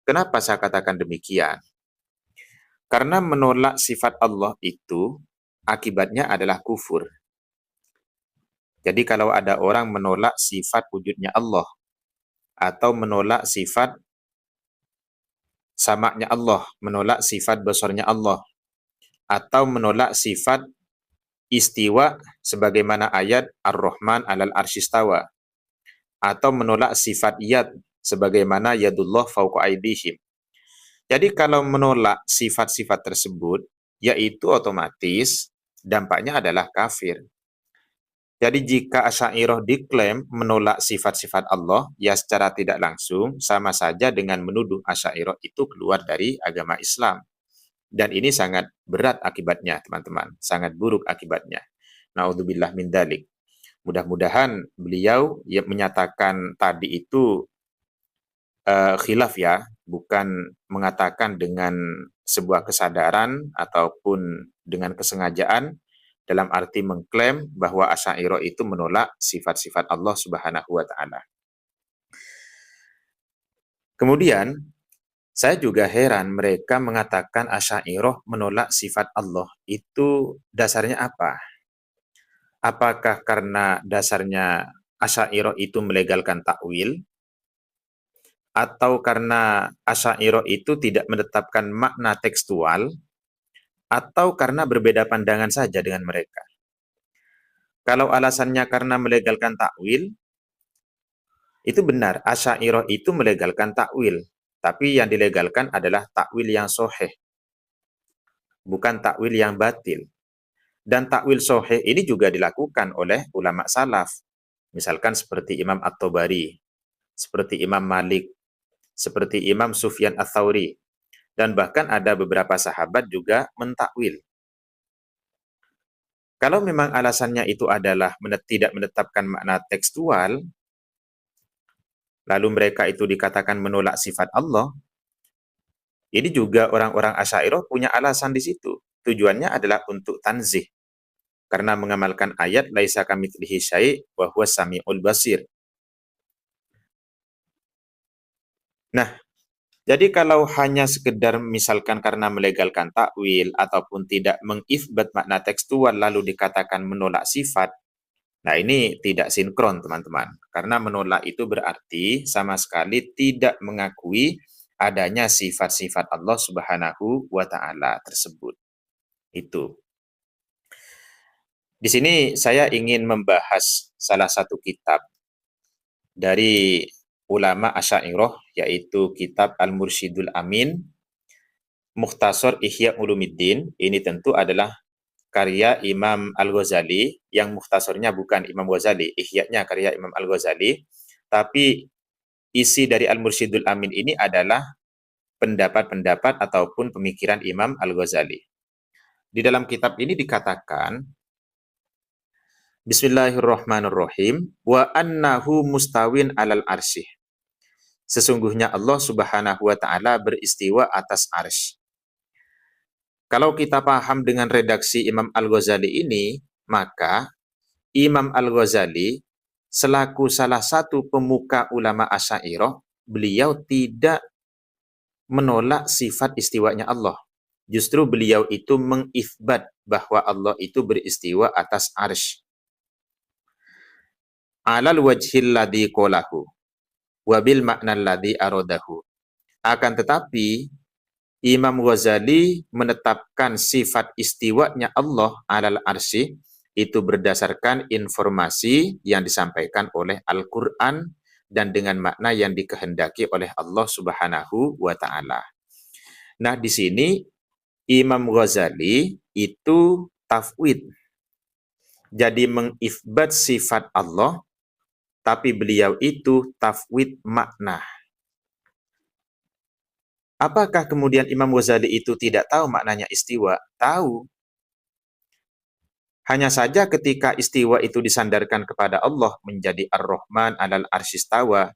Speaker 1: Kenapa saya katakan demikian? Karena menolak sifat Allah itu, akibatnya adalah kufur. Jadi kalau ada orang menolak sifat wujudnya Allah, atau menolak sifat samaknya Allah, menolak sifat besarnya Allah, atau menolak sifat istiwa sebagaimana ayat Ar-Rahman 'alal arsyistawa, atau menolak sifat yad sebagaimana yadullah fawqa aydihim. Jadi kalau menolak sifat-sifat tersebut, yaitu otomatis dampaknya adalah kafir. Jadi jika Asy'ariyah diklaim menolak sifat-sifat Allah, ya secara tidak langsung sama saja dengan menuduh Asy'ariyah itu keluar dari agama Islam. Dan ini sangat berat akibatnya, teman-teman. Sangat buruk akibatnya. Naudzubillah min dzalik. Mudah-mudahan beliau yang menyatakan tadi itu khilaf ya, bukan mengatakan dengan sebuah kesadaran ataupun dengan kesengajaan dalam arti mengklaim bahwa Asy'ariyah itu menolak sifat-sifat Allah Subhanahu wa taala. Kemudian saya juga heran mereka mengatakan Asy'ariyah menolak sifat Allah. Itu dasarnya apa? Apakah karena dasarnya Asy'ariyah itu melegalkan takwil, atau karena Asy'ariyah itu tidak menetapkan makna tekstual, atau karena berbeda pandangan saja dengan mereka? Kalau alasannya karena melegalkan takwil, itu benar, Asy'ariyah itu melegalkan takwil, tapi yang dilegalkan adalah takwil yang sahih, bukan takwil yang batil. Dan takwil sahih ini juga dilakukan oleh ulama salaf, misalkan seperti Imam At-Tabari, seperti Imam Malik, seperti Imam Sufyan Ats-Tsauri, dan bahkan ada beberapa sahabat juga mentakwil. Kalau memang alasannya itu adalah tidak menetapkan makna tekstual, lalu mereka itu dikatakan menolak sifat Allah, ini juga orang-orang Asy'ariyah punya alasan di situ. Tujuannya adalah untuk tanzih, karena mengamalkan ayat laisa kamitslihi syai' wa huwas samiul basir. Nah, jadi kalau hanya sekedar misalkan karena melegalkan takwil ataupun tidak mengitsbat makna tekstual lalu dikatakan menolak sifat, nah ini tidak sinkron teman-teman. Karena menolak itu berarti sama sekali tidak mengakui adanya sifat-sifat Allah Subhanahu wa taala tersebut. Itu. Di sini saya ingin membahas salah satu kitab dari ulama Asy'ariyah, yaitu kitab Al-Mursyidul Amin, Mukhtasar Ihya Ulumuddin. Ini tentu adalah karya Imam Al-Ghazali, yang mukhtasarnya bukan Imam Ghazali, Ihya-nya karya Imam Al-Ghazali, tapi isi dari Al-Mursyidul Amin ini adalah pendapat-pendapat ataupun pemikiran Imam Al-Ghazali. Di dalam kitab ini dikatakan, Bismillahirrahmanirrahim, wa annahu mustawin alal arsyih. Sesungguhnya Allah Subhanahu wa taala beristiwa atas arsy. Kalau kita paham dengan redaksi Imam Al-Ghazali ini, maka Imam Al-Ghazali selaku salah satu pemuka ulama Asy'ariyah, beliau tidak menolak sifat istiwanya Allah. Justru beliau itu mengitsbat bahwa Allah itu beristiwa atas arsy. Alal wajhil ladzi qalahu wa bil ma'nal ladzi aradahu. Akan tetapi Imam Ghazali menetapkan sifat istiwanya Allah alal arsy itu berdasarkan informasi yang disampaikan oleh Al-Qur'an dan dengan makna yang dikehendaki oleh Allah Subhanahu wa taala. Nah, di sini Imam Ghazali itu tafwid. Jadi mengitsbat sifat Allah, tapi beliau itu tafwid makna. Apakah kemudian Imam Ghazali itu tidak tahu maknanya istiwa? Tahu. Hanya saja ketika istiwa itu disandarkan kepada Allah menjadi Ar-Rahman 'alal arsy istawa,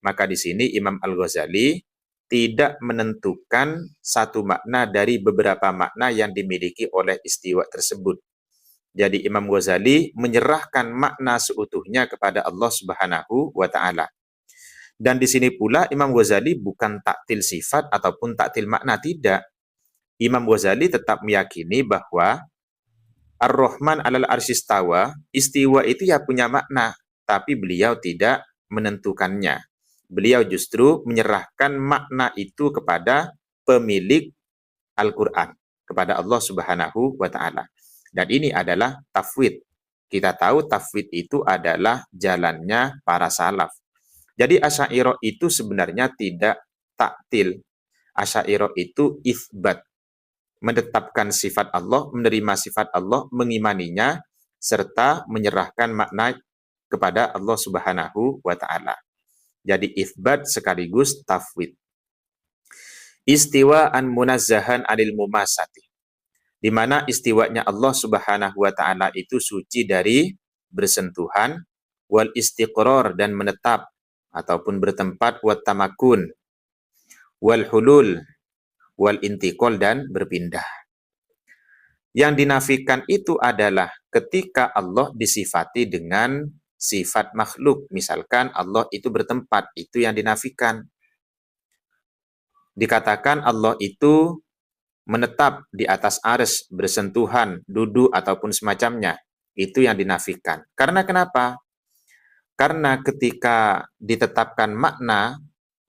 Speaker 1: maka di sini Imam Al-Ghazali tidak menentukan satu makna dari beberapa makna yang dimiliki oleh istiwa tersebut. Jadi Imam Ghazali menyerahkan makna seutuhnya kepada Allah Subhanahu wa taala. Dan di sini pula Imam Ghazali bukan taktil sifat ataupun taktil makna, tidak. Imam Ghazali tetap meyakini bahwa Ar-Rahman 'alal arsy istawa, istiwa itu ya punya makna, tapi beliau tidak menentukannya. Beliau justru menyerahkan makna itu kepada pemilik Al-Qur'an, kepada Allah Subhanahu wa taala. Dan ini adalah tafwid. Kita tahu tafwid itu adalah jalannya para salaf. Jadi Asy'ariyah itu sebenarnya tidak taktil. Asy'ariyah itu itsbat, menetapkan sifat Allah, menerima sifat Allah, mengimaninya, serta menyerahkan makna kepada Allah Subhanahu wa taala. Jadi itsbat sekaligus tafwid. istiwaan munazzahan anil mumasati, di mana istiwanya Allah Subhanahu wa taala itu suci dari bersentuhan, wal istiqrar dan menetap ataupun bertempat, wat tamakun, wal hulul, wal intiqal dan berpindah. Yang dinafikan itu adalah ketika Allah disifati dengan sifat makhluk, misalkan Allah itu bertempat, itu yang dinafikan. Dikatakan Allah itu menetap di atas arsy, bersentuhan, duduk ataupun semacamnya, itu yang dinafikan. Karena kenapa? Karena ketika ditetapkan makna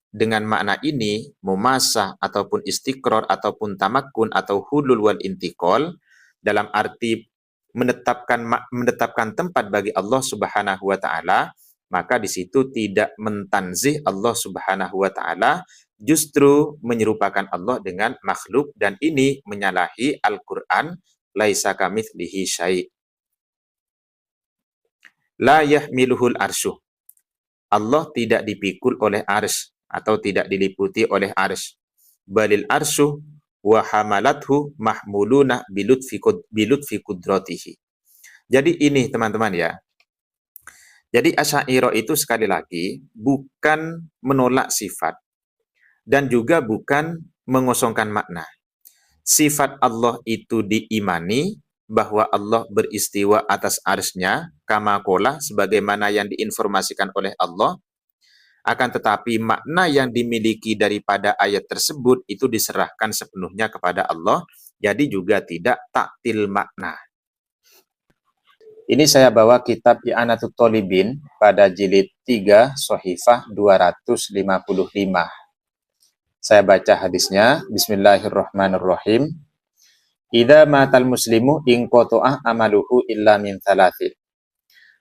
Speaker 1: dengan makna ini, mumasah ataupun istiqrar ataupun tamakun atau hulul wal intiqal, dalam arti menetapkan tempat bagi Allah Subhanahu wa taala, maka di situ tidak mentanzih Allah Subhanahu wa taala, justru menyerupakan Allah dengan makhluk, dan ini menyalahi Al-Qur'an, laisa kamitslihi syai'. La yahmiluhul arsy. Allah tidak dipikul oleh arsy atau tidak diliputi oleh arsy. Balil arsy wa hamalathu mahmuluna bilutfi qudratihi. Jadi ini teman-teman ya. Jadi Asy'ariyah itu sekali lagi bukan menolak sifat dan juga bukan mengosongkan makna. Sifat Allah itu diimani, bahwa Allah beristiwa atas arsy-Nya kama qala, sebagaimana yang diinformasikan oleh Allah. Akan tetapi makna yang dimiliki daripada ayat tersebut itu diserahkan sepenuhnya kepada Allah, jadi juga tidak taktil makna. Ini saya bawa kitab I'anatut Thalibin pada jilid 3 Shahifah 255. Saya baca hadisnya. Bismillahirrahmanirrahim. Idza matal muslimu in qata'a amaluhu illa min thalathin.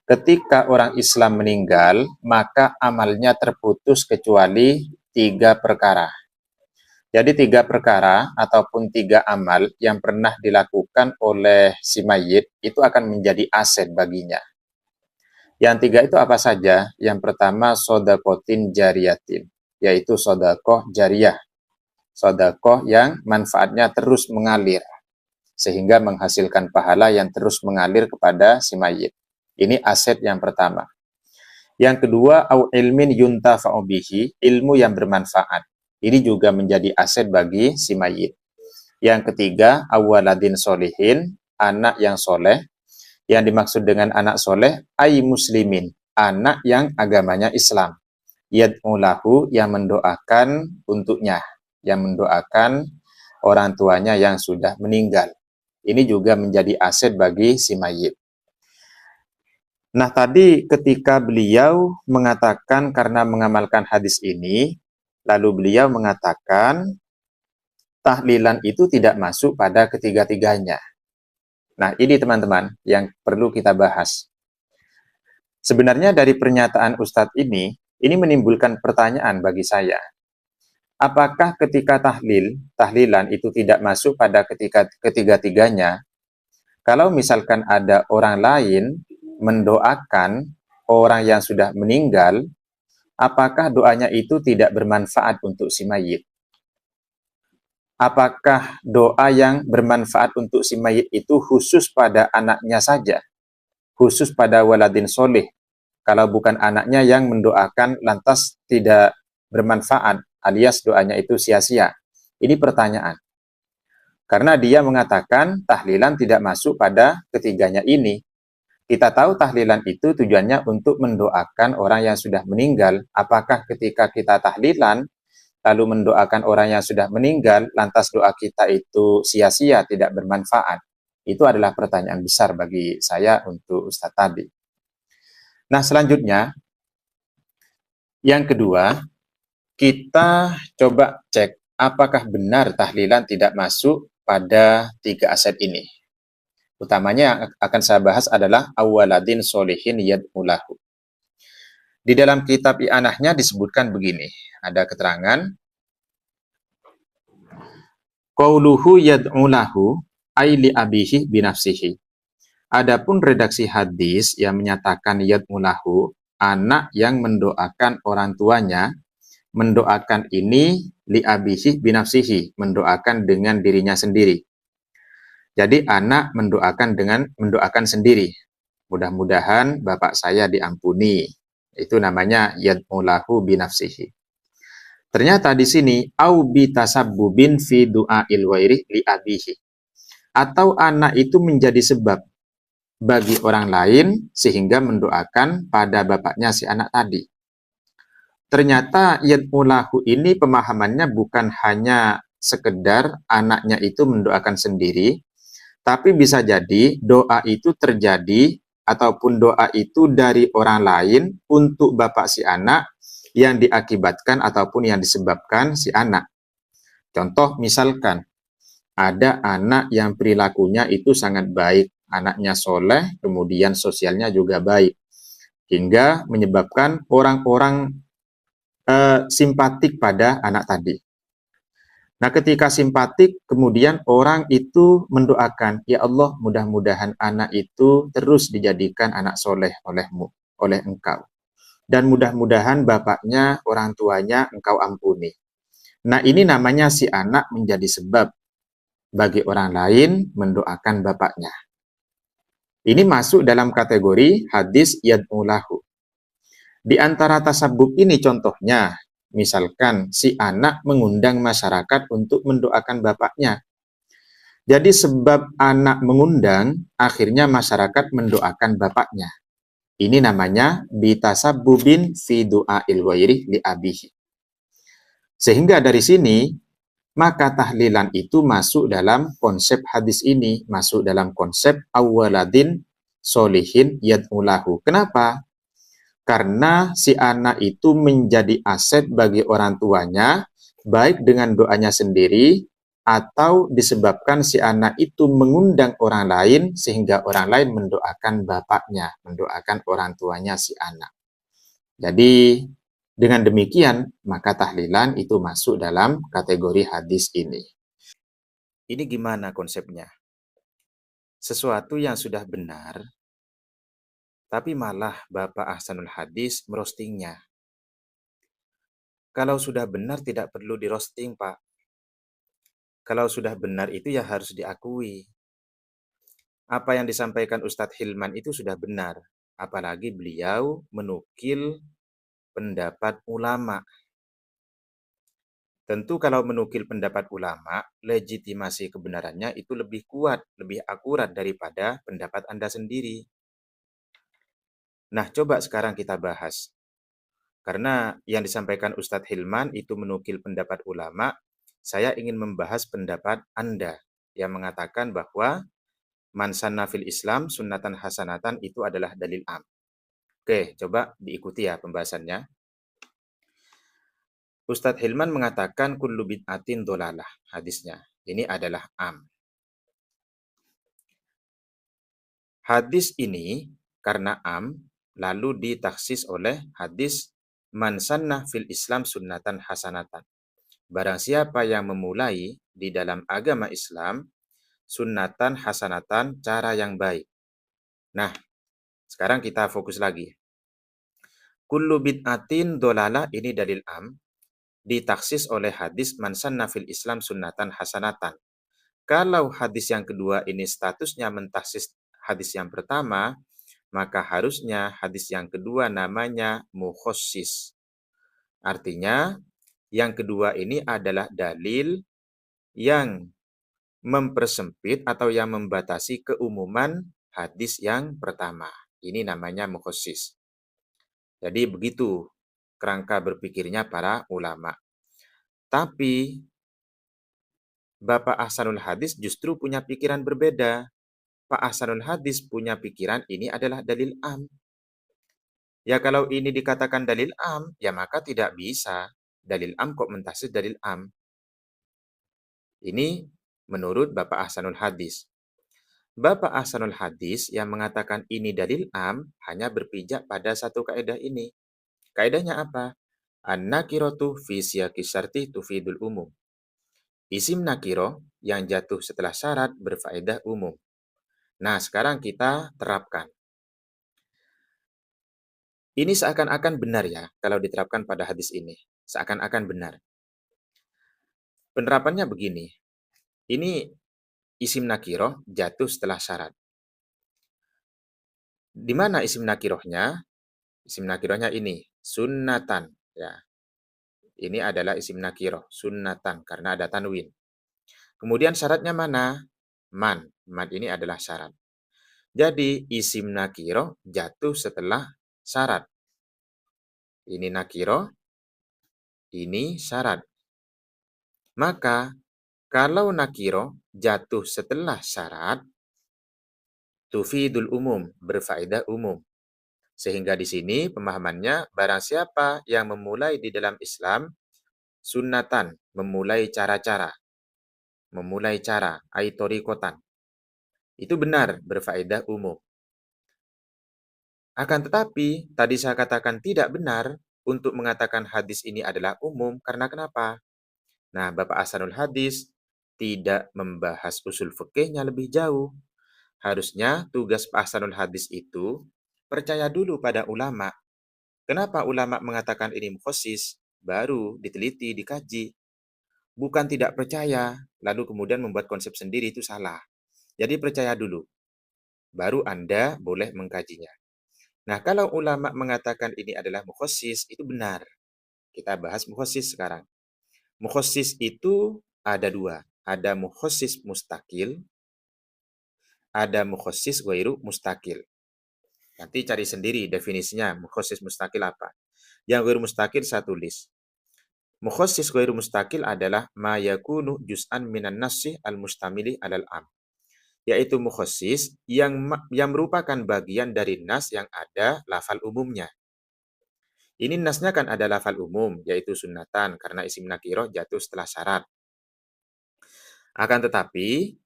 Speaker 1: Ketika orang Islam meninggal, maka amalnya terputus kecuali 3 perkara. Jadi 3 perkara ataupun 3 amal yang pernah dilakukan oleh si mayit itu akan menjadi aset baginya. Yang 3 itu apa saja? Yang pertama shadaqatin jariyatin, yaitu sedekah jariyah. Sedekah yang manfaatnya terus mengalir sehingga menghasilkan pahala yang terus mengalir kepada si mayit. Ini aset yang pertama. Yang kedua, au ilmin yuntafa'u bihi, ilmu yang bermanfaat. Ini juga menjadi aset bagi si mayit. Yang ketiga, awaladin solihin, anak yang soleh. Yang dimaksud dengan anak soleh, ay muslimin, anak yang agamanya Islam. Yad'ulahu, yang mendoakan untuknya, yang mendoakan orang tuanya yang sudah meninggal. Ini juga menjadi aset bagi si mayit. Nah, tadi ketika beliau mengatakan karena mengamalkan hadis ini, lalu beliau mengatakan tahlilan itu tidak masuk pada ketiga-tiganya. Nah, ini teman-teman yang perlu kita bahas. Sebenarnya dari pernyataan Ustadz ini menimbulkan pertanyaan bagi saya. Apakah ketika tahlilan itu tidak masuk pada ketiga-tiganya? Kalau misalkan ada orang lain mendoakan orang yang sudah meninggal, apakah doanya itu tidak bermanfaat untuk si mayit? Apakah doa yang bermanfaat untuk si mayit itu khusus pada anaknya saja? Khusus pada waladin soleh? Kalau bukan anaknya yang mendoakan lantas tidak bermanfaat, alias doanya itu sia-sia? Ini pertanyaan. Karena dia mengatakan tahlilan tidak masuk pada ketiganya ini. Kita tahu tahlilan itu tujuannya untuk mendoakan orang yang sudah meninggal. Apakah ketika kita tahlilan, lalu mendoakan orang yang sudah meninggal, lantas doa kita itu sia-sia, tidak bermanfaat? Itu adalah pertanyaan besar bagi saya untuk Ustadz tadi. Nah, selanjutnya, yang kedua, kita coba cek apakah benar tahlilan tidak masuk pada 3 aset ini. Utamanya yang akan saya bahas adalah awaladin solihin yad'ulahu. Di dalam kitab I'anahnya disebutkan begini, ada keterangan qauluhu yad'ulahu ay li abihi binafsihi. Adapun redaksi hadis yang menyatakan yad'ulahu, anak yang mendoakan orang tuanya, mendoakan ini li abihi binafsihi, mendoakan dengan dirinya sendiri. Jadi anak mendoakan sendiri. Mudah-mudahan bapak saya diampuni. Itu namanya yad'ulahu binafsihi. Ternyata di sini au bi tasabbubin fi du'ail wairi li abihi. Atau anak itu menjadi sebab bagi orang lain sehingga mendoakan pada bapaknya si anak tadi. Ternyata yad'ulahu ini pemahamannya bukan hanya sekedar anaknya itu mendoakan sendiri, tapi bisa jadi doa itu terjadi ataupun doa itu dari orang lain untuk bapak si anak yang diakibatkan ataupun yang disebabkan si anak. Contoh misalkan ada anak yang perilakunya itu sangat baik, anaknya soleh, kemudian sosialnya juga baik, hingga menyebabkan orang-orang simpatik pada anak tadi. Nah, ketika simpatik, kemudian orang itu mendoakan, ya Allah, mudah-mudahan anak itu terus dijadikan anak soleh olehmu, oleh engkau. Dan mudah-mudahan bapaknya, orang tuanya engkau ampuni. Nah, ini namanya si anak menjadi sebab bagi orang lain mendoakan bapaknya. Ini masuk dalam kategori hadis yad'ulahu. Di antara tasabub ini contohnya, misalkan si anak mengundang masyarakat untuk mendoakan bapaknya. Jadi sebab anak mengundang, akhirnya masyarakat mendoakan bapaknya. Ini namanya bitasabbubin fi du'ail wairi li abihi. Sehingga dari sini, maka tahlilan itu masuk dalam konsep hadis ini, masuk dalam konsep awwaladin solihin yad'ulahu. Kenapa? Karena si anak itu menjadi aset bagi orang tuanya, baik dengan doanya sendiri, atau disebabkan si anak itu mengundang orang lain, sehingga orang lain mendoakan bapaknya, mendoakan orang tuanya si anak. Jadi, dengan demikian, maka tahlilan itu masuk dalam kategori hadis ini. Ini gimana konsepnya? Sesuatu yang sudah benar, tapi malah Bapak Ahsanul Hadis merostingnya. Kalau sudah benar tidak perlu dirosting, Pak. Kalau sudah benar itu ya harus diakui. Apa yang disampaikan Ustadz Hilman itu sudah benar. Apalagi beliau menukil pendapat ulama. Tentu kalau menukil pendapat ulama, legitimasi kebenarannya itu lebih kuat, lebih akurat daripada pendapat Anda sendiri. Nah, coba sekarang kita bahas. Karena yang disampaikan Ustadz Hilman itu menukil pendapat ulama, saya ingin membahas pendapat Anda yang mengatakan bahwa man sanna fil Islam sunnatan hasanatan itu adalah dalil am. Oke, coba diikuti ya pembahasannya. Ustadz Hilman mengatakan kullu bid'atin dolalah hadisnya. Ini adalah am. Hadis ini karena am lalu ditaksis oleh hadis man sanna fil Islam sunnatan hasanatan. Barang siapa yang memulai di dalam agama Islam sunnatan hasanatan, cara yang baik. Nah, sekarang kita fokus lagi. Kullu bid'atin dolalah ini dalil am, ditaksis oleh hadis man sanna fil Islam sunnatan hasanatan. Kalau hadis yang kedua ini statusnya mentaksis hadis yang pertama, maka harusnya hadis yang kedua namanya mukhossis. Artinya, yang kedua ini adalah dalil yang mempersempit atau yang membatasi keumuman hadis yang pertama. Ini namanya mukhossis. Jadi begitu kerangka berpikirnya para ulama. Tapi Bapak Ahsanul Hadis justru punya pikiran berbeda. Pak Ahsanul Hadis punya pikiran ini adalah dalil am. Ya kalau ini dikatakan dalil am, ya maka tidak bisa. Dalil am kok mentaksis dalil am. Ini menurut Bapak Ahsanul Hadis. Bapak Ahsanul Hadis yang mengatakan ini dalil am hanya berpijak pada satu kaidah ini. Kaidahnya apa? An-nakiratu fi siyaqi syarti tufidul umum. Isim nakiro yang jatuh setelah syarat berfaedah umum. Nah, sekarang kita terapkan. Ini seakan-akan benar ya kalau diterapkan pada hadis ini. seakan-akan benar. Penerapannya begini, ini isim nakiroh jatuh setelah syarat. Di mana isim nakirohnya? Isim nakirohnya ini, sunnatan. Ya, ini adalah isim nakiroh, sunnatan, karena ada tanwin. Kemudian syaratnya mana? Man. Man ini adalah syarat. Jadi isim nakiroh jatuh setelah syarat. Ini nakiroh, ini syarat. Maka kalau nakiroh jatuh setelah syarat, tufidul umum, berfaedah umum. Sehingga di sini pemahamannya, barang siapa yang memulai di dalam Islam sunnatan, memulai cara-cara, aitorikotan. Itu benar, berfaedah umum. Akan tetapi, tadi saya katakan tidak benar untuk mengatakan hadis ini adalah umum, karena kenapa? Nah, Bapak Ahsanul Hadis tidak membahas usul fikihnya lebih jauh. Harusnya tugas Pak Ahsanul Hadis itu percaya dulu pada ulama. Kenapa ulama mengatakan ini mukhasis? Baru diteliti, dikaji. Bukan tidak percaya, lalu kemudian membuat konsep sendiri, itu salah. Jadi percaya dulu, baru Anda boleh mengkajinya. Nah, kalau ulama mengatakan ini adalah mukhasis, itu benar. Kita bahas mukhasis sekarang. Mukhasis itu ada dua. Ada mukhasis mustakil, ada mukhasis ghairu mustakil. Nanti cari sendiri definisinya mukhasis mustakil apa. Yang ghairu mustakil saya tulis. Mukhasis ghairu mustakil adalah ma yakunu juz'an minan nasih al-mustamili alal am. Yaitu mukhasis yang merupakan bagian dari nas yang ada lafal umumnya. Ini nasnya kan ada lafal umum, yaitu sunnatan, karena isim nakiroh jatuh setelah syarat. Akan tetapi,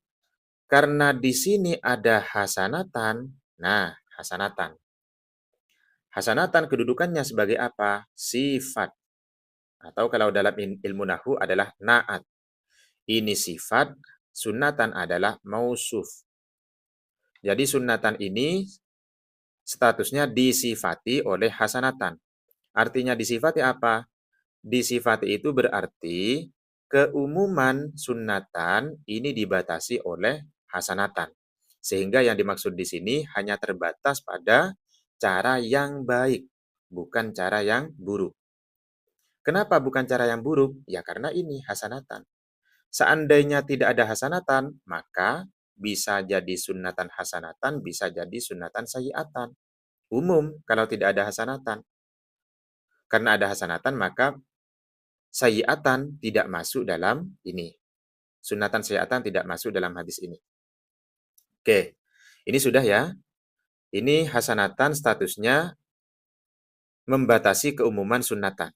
Speaker 1: karena di sini ada hasanatan, nah, hasanatan. Hasanatan kedudukannya sebagai apa? Sifat. Atau kalau dalam ilmu nahwu adalah na'at. Ini sifat, sunnatan adalah mausuf. Jadi sunnatan ini statusnya disifati oleh hasanatan. Artinya disifati apa? Disifati itu berarti keumuman sunnatan ini dibatasi oleh hasanatan. Sehingga yang dimaksud di sini hanya terbatas pada cara yang baik, bukan cara yang buruk. Kenapa bukan cara yang buruk? Ya karena ini hasanatan. Seandainya tidak ada hasanatan, maka bisa jadi sunnatan hasanatan, bisa jadi sunnatan sayyiatan. Umum kalau tidak ada hasanatan. Karena ada hasanatan, maka sayyiatan tidak masuk dalam ini. Sunnatan sayyiatan tidak masuk dalam hadis ini. Oke, ini sudah ya. Ini hasanatan statusnya membatasi keumuman sunnatan.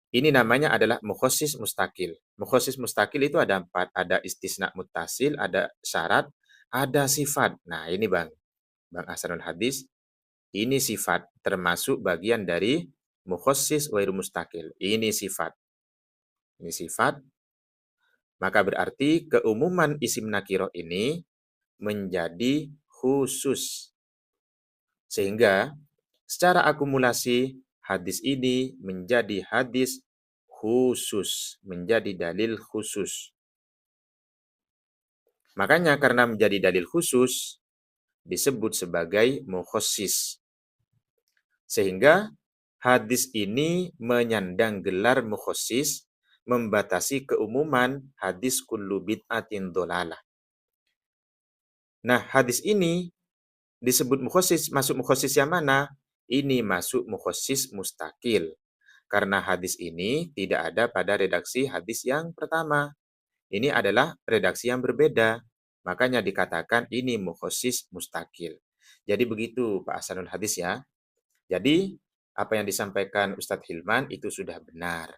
Speaker 1: Ini namanya adalah mukhasis mustakil. Mukhasis mustakil itu ada 4. Ada istisna muttasil, ada syarat, ada sifat. Nah ini Bang Ahsanul Hadis. Ini sifat, termasuk bagian dari mukhasis ghairu mustakil. Ini sifat. Ini sifat. Maka berarti keumuman isim nakiroh ini menjadi khusus. Sehingga secara akumulasi hadis ini menjadi hadis khusus, menjadi dalil khusus. Makanya karena menjadi dalil khusus disebut sebagai mukhasis. Sehingga hadis ini menyandang gelar mukhasis, membatasi keumuman hadis kullu bid'atin dholalah. Nah, hadis ini disebut mukhasis, masuk mukhasis yang mana? Ini masuk mukhasis mustakil. Karena hadis ini tidak ada pada redaksi hadis yang pertama. Ini adalah redaksi yang berbeda. Makanya dikatakan ini mukhasis mustakil. Jadi begitu Pak Ahsanul Hadis ya. Jadi apa yang disampaikan Ustadz Hilman itu sudah benar.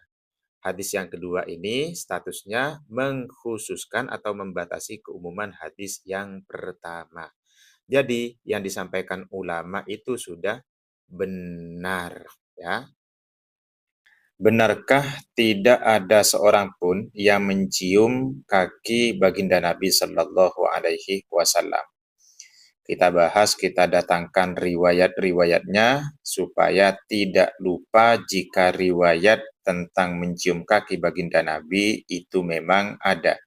Speaker 1: Hadis yang kedua ini statusnya mengkhususkan atau membatasi keumuman hadis yang pertama. Jadi yang disampaikan ulama itu sudah benar ya. Benarkah tidak ada seorang pun yang mencium kaki baginda Nabi Shallallahu Alaihi Wasallam? Kita bahas, kita datangkan riwayat-riwayatnya supaya tidak lupa jika riwayat tentang mencium kaki baginda Nabi itu memang ada.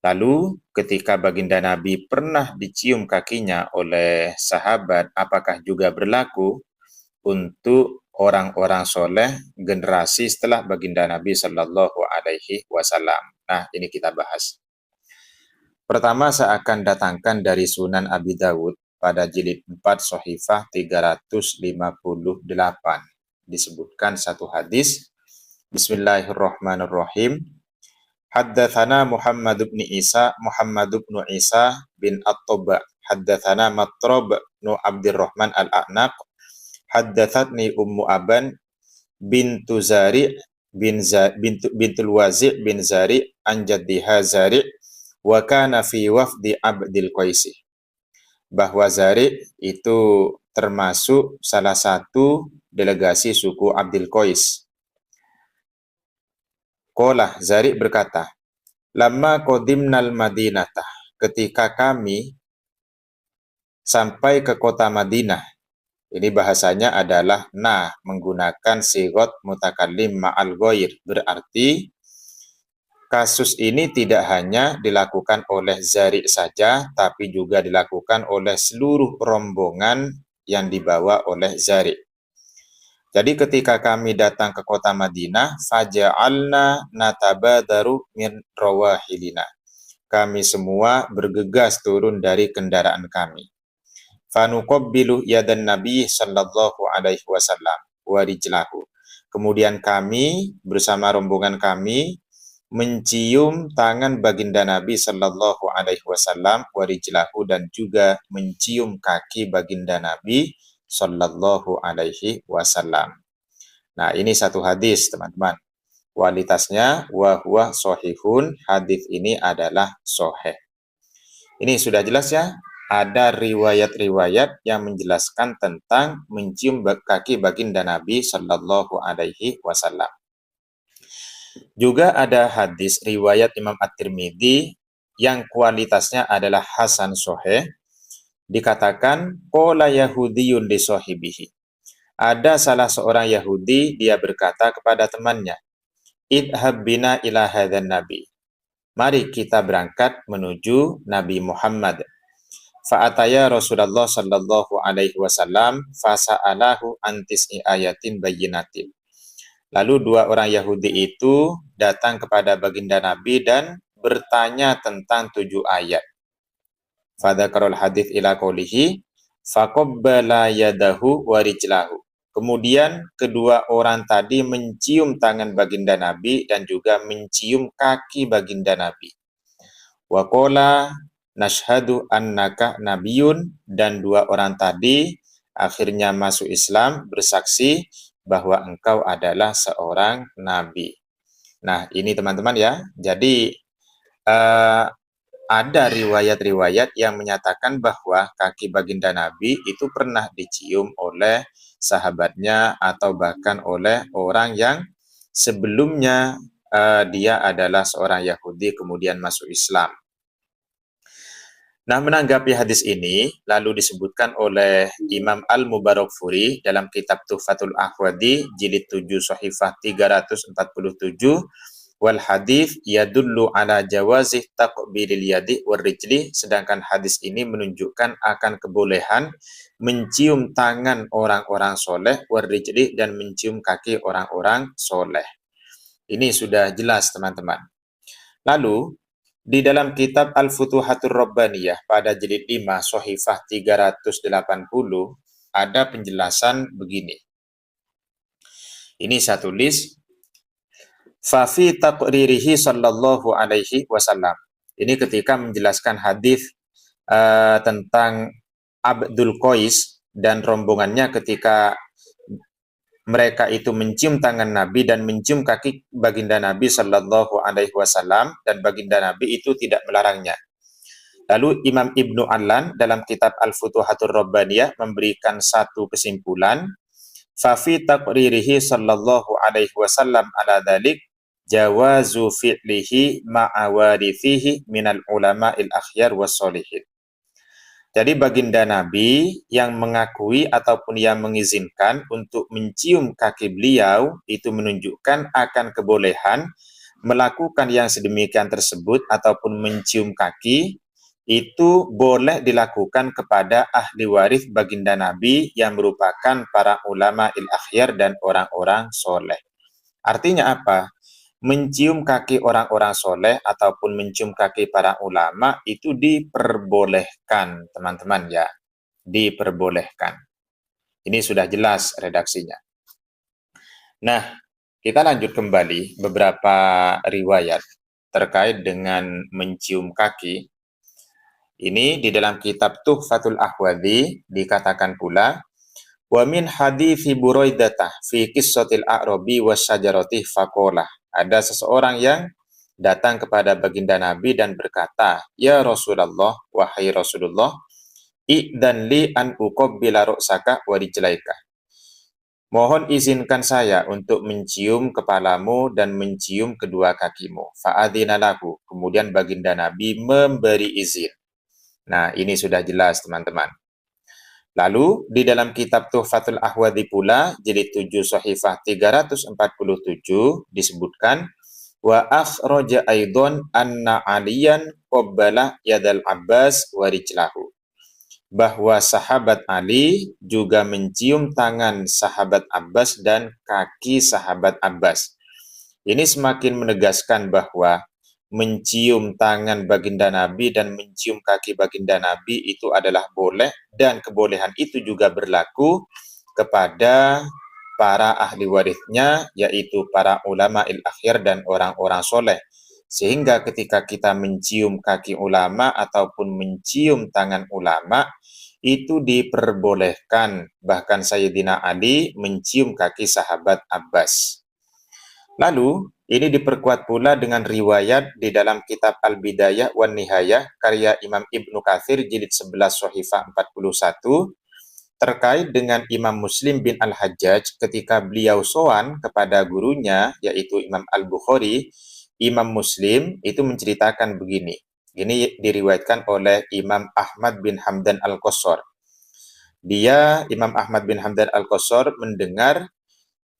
Speaker 1: Lalu ketika baginda Nabi pernah dicium kakinya oleh sahabat, apakah juga berlaku untuk orang-orang soleh generasi setelah baginda Nabi Shallallahu Alaihi Wasallam? Nah, ini kita bahas. Pertama, saya akan datangkan dari Sunan Abi Dawud pada jilid 4 Sohifah 358. Disebutkan satu hadis. Bismillahirrahmanirrahim. Haddatsana Muhammad bin Isa bin At-Toba. Haddatsana Matrob bin Abdurrahman Al-A'naq. Haddatsatni Ummu Aban bintu Zari bintul Wazi' bin Zari an jaddiha Zari wa kana fi wafdi Abdil Qaisi, bahwa Zari itu termasuk salah satu delegasi suku Abdil Qais. Qala, Zari berkata, lamma qadimnal Madinatah, ketika kami sampai ke kota Madinah. Ini bahasanya adalah menggunakan sigot mutakallim ma'al ghair, berarti kasus ini tidak hanya dilakukan oleh Zari saja, tapi juga dilakukan oleh seluruh rombongan yang dibawa oleh Zari. Jadi ketika kami datang ke kota Madinah, faja'alna natabadaru min rawahilina. Kami semua bergegas turun dari kendaraan kami. Fanuqabbilu yadan Nabi sallallahu alaihi wasallam wa rijlahu. Kemudian kami bersama rombongan kami mencium tangan baginda Nabi Shallallahu Alaihi Wasallam warijlahu, dan juga mencium kaki baginda Nabi Shallallahu Alaihi Wasallam. Nah, ini satu hadis, teman-teman. Kualitasnya huwa sohihun, hadis ini adalah soheh. Ini sudah jelas ya. Ada riwayat-riwayat yang menjelaskan tentang mencium kaki baginda Nabi Shallallahu Alaihi Wasallam. Juga ada hadis riwayat Imam At-Tirmidzi yang kualitasnya adalah hasan soheh. Dikatakan, qala yahudiyun li sahibihi. Ada salah seorang Yahudi, dia berkata kepada temannya, idhab bina ila hadzan nabi. Mari kita berangkat menuju Nabi Muhammad. Fa'ataya Rasulullah sallallahu alaihi wasallam fasa'alahu an tis'i ayatin bayyinatin. Lalu dua orang Yahudi itu datang kepada baginda Nabi dan bertanya tentang 7 ayat. Fadzakarul hadits ila qoulihi faqabbala yadahu wa rijlahu. Kemudian kedua orang tadi mencium tangan baginda Nabi dan juga mencium kaki baginda Nabi. Wa qala nashhadu annaka nabiyyun, dan dua orang tadi akhirnya masuk Islam, bersaksi bahwa engkau adalah seorang nabi. Nah, ini teman-teman ya. Jadi ada riwayat-riwayat yang menyatakan bahwa kaki baginda Nabi itu pernah dicium oleh sahabatnya atau bahkan oleh orang yang sebelumnya dia adalah seorang Yahudi kemudian masuk Islam. Nah, menanggapi hadis ini, lalu disebutkan oleh Imam Al-Mubarakfuri dalam kitab Tuhfatul Ahwadi, jilid 7, Sohifah 347, wal hadis yadullu ala jawazih taqbilil yadi war rijli, sedangkan hadis ini menunjukkan akan kebolehan mencium tangan orang-orang soleh, war rijli, dan mencium kaki orang-orang soleh. Ini sudah jelas, teman-teman. Lalu, di dalam kitab Al-Futuhatur Rabbaniyah pada jilid 5 Sohifah 380 ada penjelasan begini. Ini saya tulis, Fafi taqririhi sallallahu alaihi wasallam. Ini ketika menjelaskan hadis tentang Abdul Qais dan rombongannya ketika mereka itu mencium tangan Nabi dan mencium kaki baginda Nabi Shallallahu Alaihi Wasallam, dan baginda Nabi itu tidak melarangnya. Lalu Imam Ibnu Allan dalam kitab Al-Futuhatur Rabbaniyah memberikan satu kesimpulan, fafi taqririhi Shallallahu Alaihi Wasallam ala dzalik jawazu fi'lihi ma'awarithihi minal ulama'il akhyar was solihin. Jadi baginda Nabi yang mengakui ataupun yang mengizinkan untuk mencium kaki beliau itu menunjukkan akan kebolehan melakukan yang sedemikian tersebut ataupun mencium kaki itu boleh dilakukan kepada ahli waris baginda Nabi yang merupakan para ulama il-akhyar dan orang-orang soleh. Artinya apa? Mencium kaki orang-orang soleh ataupun mencium kaki para ulama itu diperbolehkan, teman-teman ya. Diperbolehkan. Ini sudah jelas redaksinya. Nah, kita lanjut kembali beberapa riwayat terkait dengan mencium kaki. Ini di dalam kitab Tuhfatul Ahwadhi dikatakan pula, wa min hadithi Buraidah fi qissatil a'rabi wasyajarati faqala. Ada seseorang yang datang kepada baginda Nabi dan berkata, "Ya Rasulullah, wahai Rasulullah, i'dan li an uqabbila ru'saka wa rijlaika." Mohon izinkan saya untuk mencium kepalamu dan mencium kedua kakimu. Fa'adzina lahu. Kemudian baginda Nabi memberi izin. Nah, ini sudah jelas, teman-teman. Lalu di dalam kitab Tuhfatul Ahwadhi pula jilid 7 Sahifah 347 disebutkan wa akhraja aidon anna aliyan qabbala yadal Abbas wa rijlahu, bahwa sahabat Ali juga mencium tangan sahabat Abbas dan kaki sahabat Abbas. Ini semakin menegaskan bahwa mencium tangan baginda Nabi dan mencium kaki baginda Nabi itu adalah boleh, dan kebolehan itu juga berlaku kepada para ahli warisnya, yaitu para ulama il-akhyar dan orang-orang soleh. Sehingga ketika kita mencium kaki ulama ataupun mencium tangan ulama, itu diperbolehkan. Bahkan Sayyidina Ali mencium kaki sahabat Abbas. Lalu, ini diperkuat pula dengan riwayat di dalam kitab Al-Bidayah wan Nihayah karya Imam Ibnu Katsir jilid 11 Sahifah 41 terkait dengan Imam Muslim bin Al-Hajjaj ketika beliau sowan kepada gurunya yaitu Imam Al-Bukhari. Imam Muslim itu menceritakan begini. Ini diriwayatkan oleh Imam Ahmad bin Hamdan Al-Qassar. Imam Ahmad bin Hamdan Al-Qassar mendengar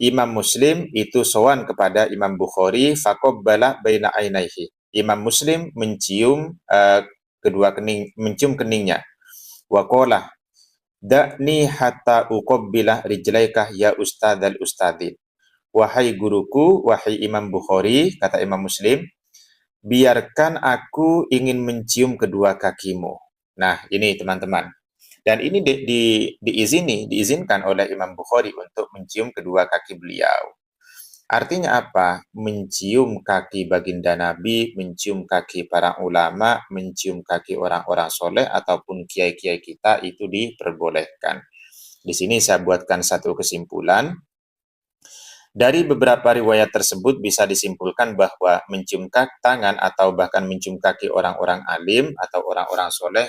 Speaker 1: Imam Muslim itu sowan kepada Imam Bukhari faqabbala baina ainaihi. Imam Muslim mencium mencium keningnya. Wa qala da'ni hatta uqabbila rijlaika ya ustadzal ustadzin. Wahai guruku, wahai Imam Bukhari, kata Imam Muslim, biarkan aku ingin mencium kedua kakimu. Nah, ini teman-teman. Dan ini diizinkan oleh Imam Bukhari untuk mencium kedua kaki beliau. Artinya apa? Mencium kaki baginda Nabi, mencium kaki para ulama, mencium kaki orang-orang soleh ataupun kiai-kiai kita itu diperbolehkan. Di sini saya buatkan satu kesimpulan. Dari beberapa riwayat tersebut bisa disimpulkan bahwa mencium kaki tangan atau bahkan mencium kaki orang-orang alim atau orang-orang soleh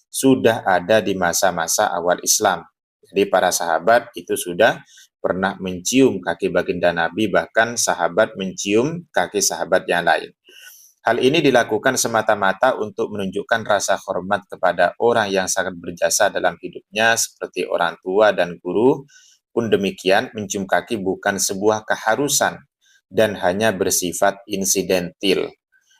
Speaker 1: sudah ada di masa-masa awal Islam. Jadi para sahabat itu sudah pernah mencium kaki baginda Nabi, bahkan sahabat mencium kaki sahabat yang lain. Hal ini dilakukan semata-mata untuk menunjukkan rasa hormat kepada orang yang sangat berjasa dalam hidupnya seperti orang tua dan guru. Pun demikian, mencium kaki bukan sebuah keharusan dan hanya bersifat insidentil.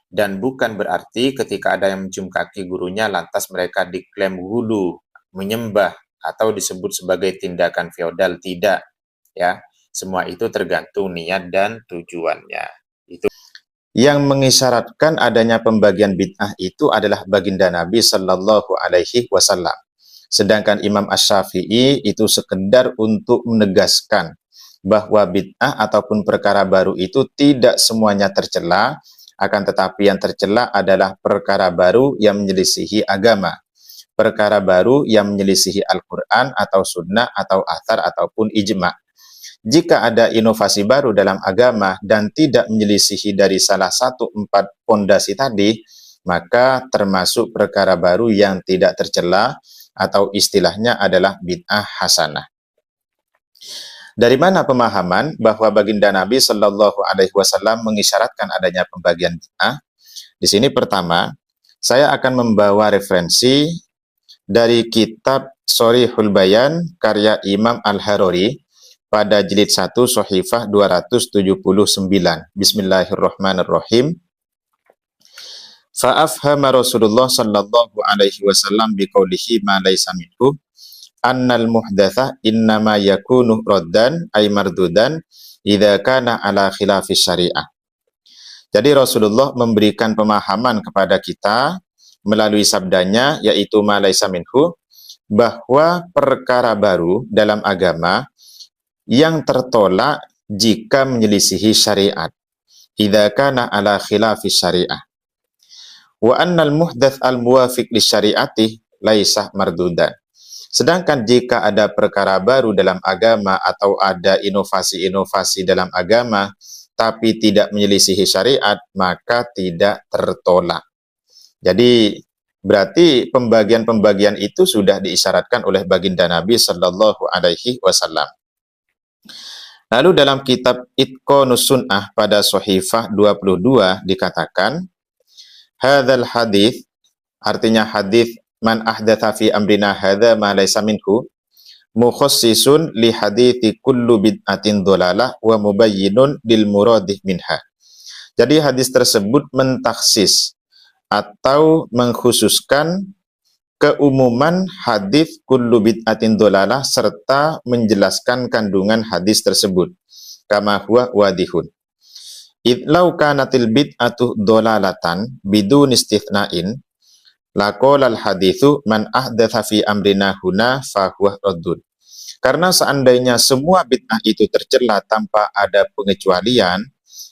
Speaker 1: Dan bukan berarti ketika ada yang mencium kaki gurunya lantas mereka diklaim gulu, menyembah, atau disebut sebagai tindakan feodal. Tidak, ya. Semua itu tergantung niat dan tujuannya. Itu yang mengisyaratkan adanya pembagian bid'ah itu adalah baginda Nabi Shallallahu Alaihi Wasallam. Sedangkan Imam Asy-Syafi'i itu sekedar untuk menegaskan bahwa bid'ah ataupun perkara baru itu tidak semuanya tercela. Akan tetapi yang tercela adalah perkara baru yang menyelisihi agama, perkara baru yang menyelisihi Al-Quran atau Sunnah atau athar ataupun ijma'. Jika ada inovasi baru dalam agama dan tidak menyelisihi dari salah satu 4 pondasi tadi, maka termasuk perkara baru yang tidak tercela atau istilahnya adalah bid'ah hasanah. Dari mana pemahaman bahwa baginda Nabi Shallallahu Alaihi Wasallam mengisyaratkan adanya pembagian bid'ah? Di sini pertama, saya akan membawa referensi dari kitab Shorihul Bayan karya Imam Al-Harori pada jilid 1 Shahifah 279. Bismillahirrahmanirrahim. Fa'afhama Rasulullah sallallahu alaihi wasallam biqaulihi ma laysa minhu annal muhdatsa innama yakunu raddan ay mardudan idza kana ala khilafis syariah. Jadi Rasulullah memberikan pemahaman kepada kita melalui sabdanya, yaitu ma laysa minhu, bahwa perkara baru dalam agama yang tertolak jika menyelisihi syariat, idza kana ala khilafis syariah. Wa annal muhdats al muwafiq li syariati laisa mardudan. Sedangkan jika ada perkara baru dalam agama atau ada inovasi-inovasi dalam agama tapi tidak menyelisihi syariat, maka tidak tertolak. Jadi berarti pembagian-pembagian itu sudah diisyaratkan oleh baginda Nabi Sallallahu Alaihi Wasallam. Lalu dalam kitab Itqanus Sunnah pada Shahifah 22 dikatakan, hadzal hadits, artinya hadits man ahdatsa fi amrina hadza ma laysa minhu, mukhassisun li hadithi kullu bid'atin dhalalah wa mubayyinun lil muradih minha. Jadi hadis tersebut mentaksis atau mengkhususkan keumuman hadis kullu bid'atin dhalalah serta menjelaskan kandungan hadis tersebut. Kama huwa wadihun. Idlau kanatil bid'atu dhalalatan bidun istithna'in laqala al haditsu man ahdatsa fi amrina huna fa huwa raddun. Karena seandainya semua bid'ah itu tercela tanpa ada pengecualian,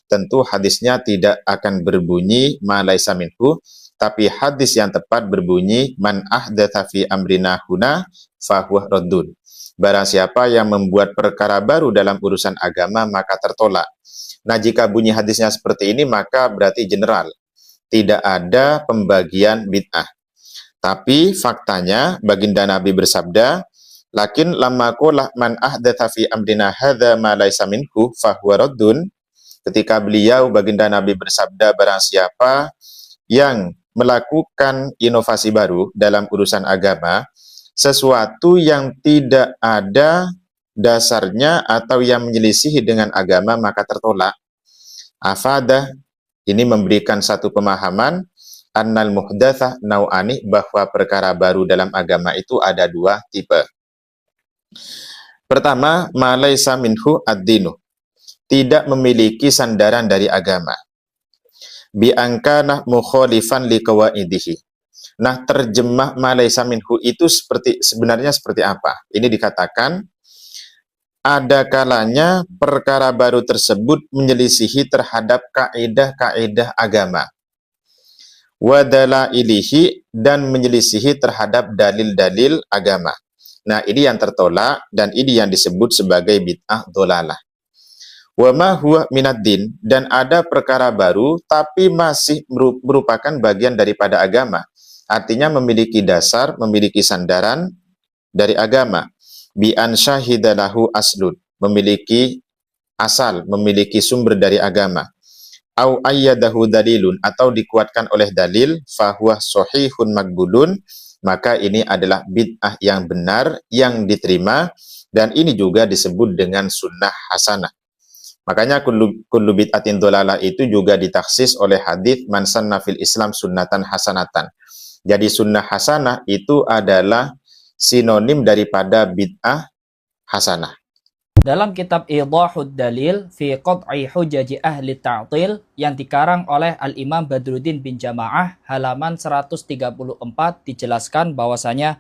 Speaker 1: tentu hadisnya tidak akan berbunyi ma laysa minhu, tapi hadis yang tepat berbunyi man ahdatsa fi amrina huna fa huwa raddun. Barang siapa yang membuat perkara baru dalam urusan agama maka tertolak. Nah, jika bunyi hadisnya seperti ini maka berarti general, tidak ada pembagian bid'ah. Tapi faktanya baginda Nabi bersabda, lakin lamma qala man ahdatsa fi amrina hadza ma laysa minhu fa huwa raddun. Ketika beliau baginda Nabi bersabda, barang siapa yang melakukan inovasi baru dalam urusan agama, sesuatu yang tidak ada dasarnya atau yang menyelisihi dengan agama maka tertolak. Afada, ini memberikan satu pemahaman, annal muhdatsah nau'ani, bahwa perkara baru dalam agama itu ada dua tipe. Pertama, ma laysa minhu ad-dinu, tidak memiliki sandaran dari agama. Bi angkana mukhalifan li qawaidihi. Nah, terjemah ma laysa minhu itu sebenarnya seperti apa? Ini dikatakan ada kalanya perkara baru tersebut menyelisihi terhadap kaidah-kaidah agama. Wa dalailihi, dan menyelisihi terhadap dalil-dalil agama. Nah, ini yang tertolak dan ini yang disebut sebagai bid'ah dhalalah. Wa ma huwa minaddin, dan ada perkara baru tapi masih merupakan bagian daripada agama. Artinya memiliki dasar, memiliki sandaran dari agama. Bi an syahidalahu aslun, memiliki asal, memiliki sumber dari agama. Au ayyadahu dalilun, atau dikuatkan oleh dalil, fahuwa sahihun magbulun, maka ini adalah bid'ah yang benar, yang diterima, dan ini juga disebut dengan sunnah hasanah. Makanya kullu bid'atin dhalalah itu juga ditaksis oleh hadis man sanna fil Islam sunnatan hasanatan. Jadi sunnah hasanah itu adalah sinonim daripada bid'ah hasanah.
Speaker 4: Dalam kitab Idahud Dalil fi Qad'i Hujaji Ahli Ta'til yang dikarang oleh Al-Imam Badruddin bin Jamaah halaman 134 dijelaskan bahwasanya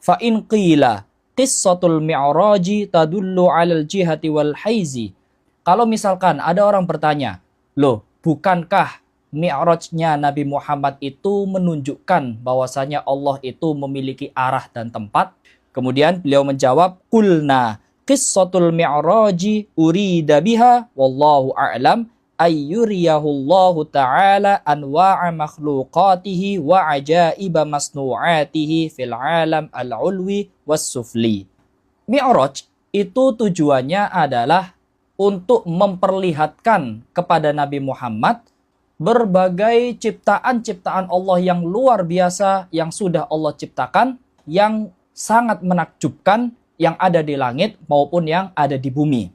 Speaker 4: fa in qila qissatul mi'raji tadullu 'alal jihati wal haizi. Kalau misalkan ada orang bertanya, "Loh, bukankah Mi'rajnya Nabi Muhammad itu menunjukkan bahwasanya Allah itu memiliki arah dan tempat?" Kemudian beliau menjawab, "Qulna qissatul mi'raji urida biha wallahu a'lam ayyuriyahullahu ta'ala anwa'a makhluqatihi wa ajaiba masnu'atihi fil alam al-ulwi was-sufli." Mi'raj itu tujuannya adalah untuk memperlihatkan kepada Nabi Muhammad berbagai ciptaan-ciptaan Allah yang luar biasa yang sudah Allah ciptakan yang sangat menakjubkan yang ada di langit maupun yang ada di bumi.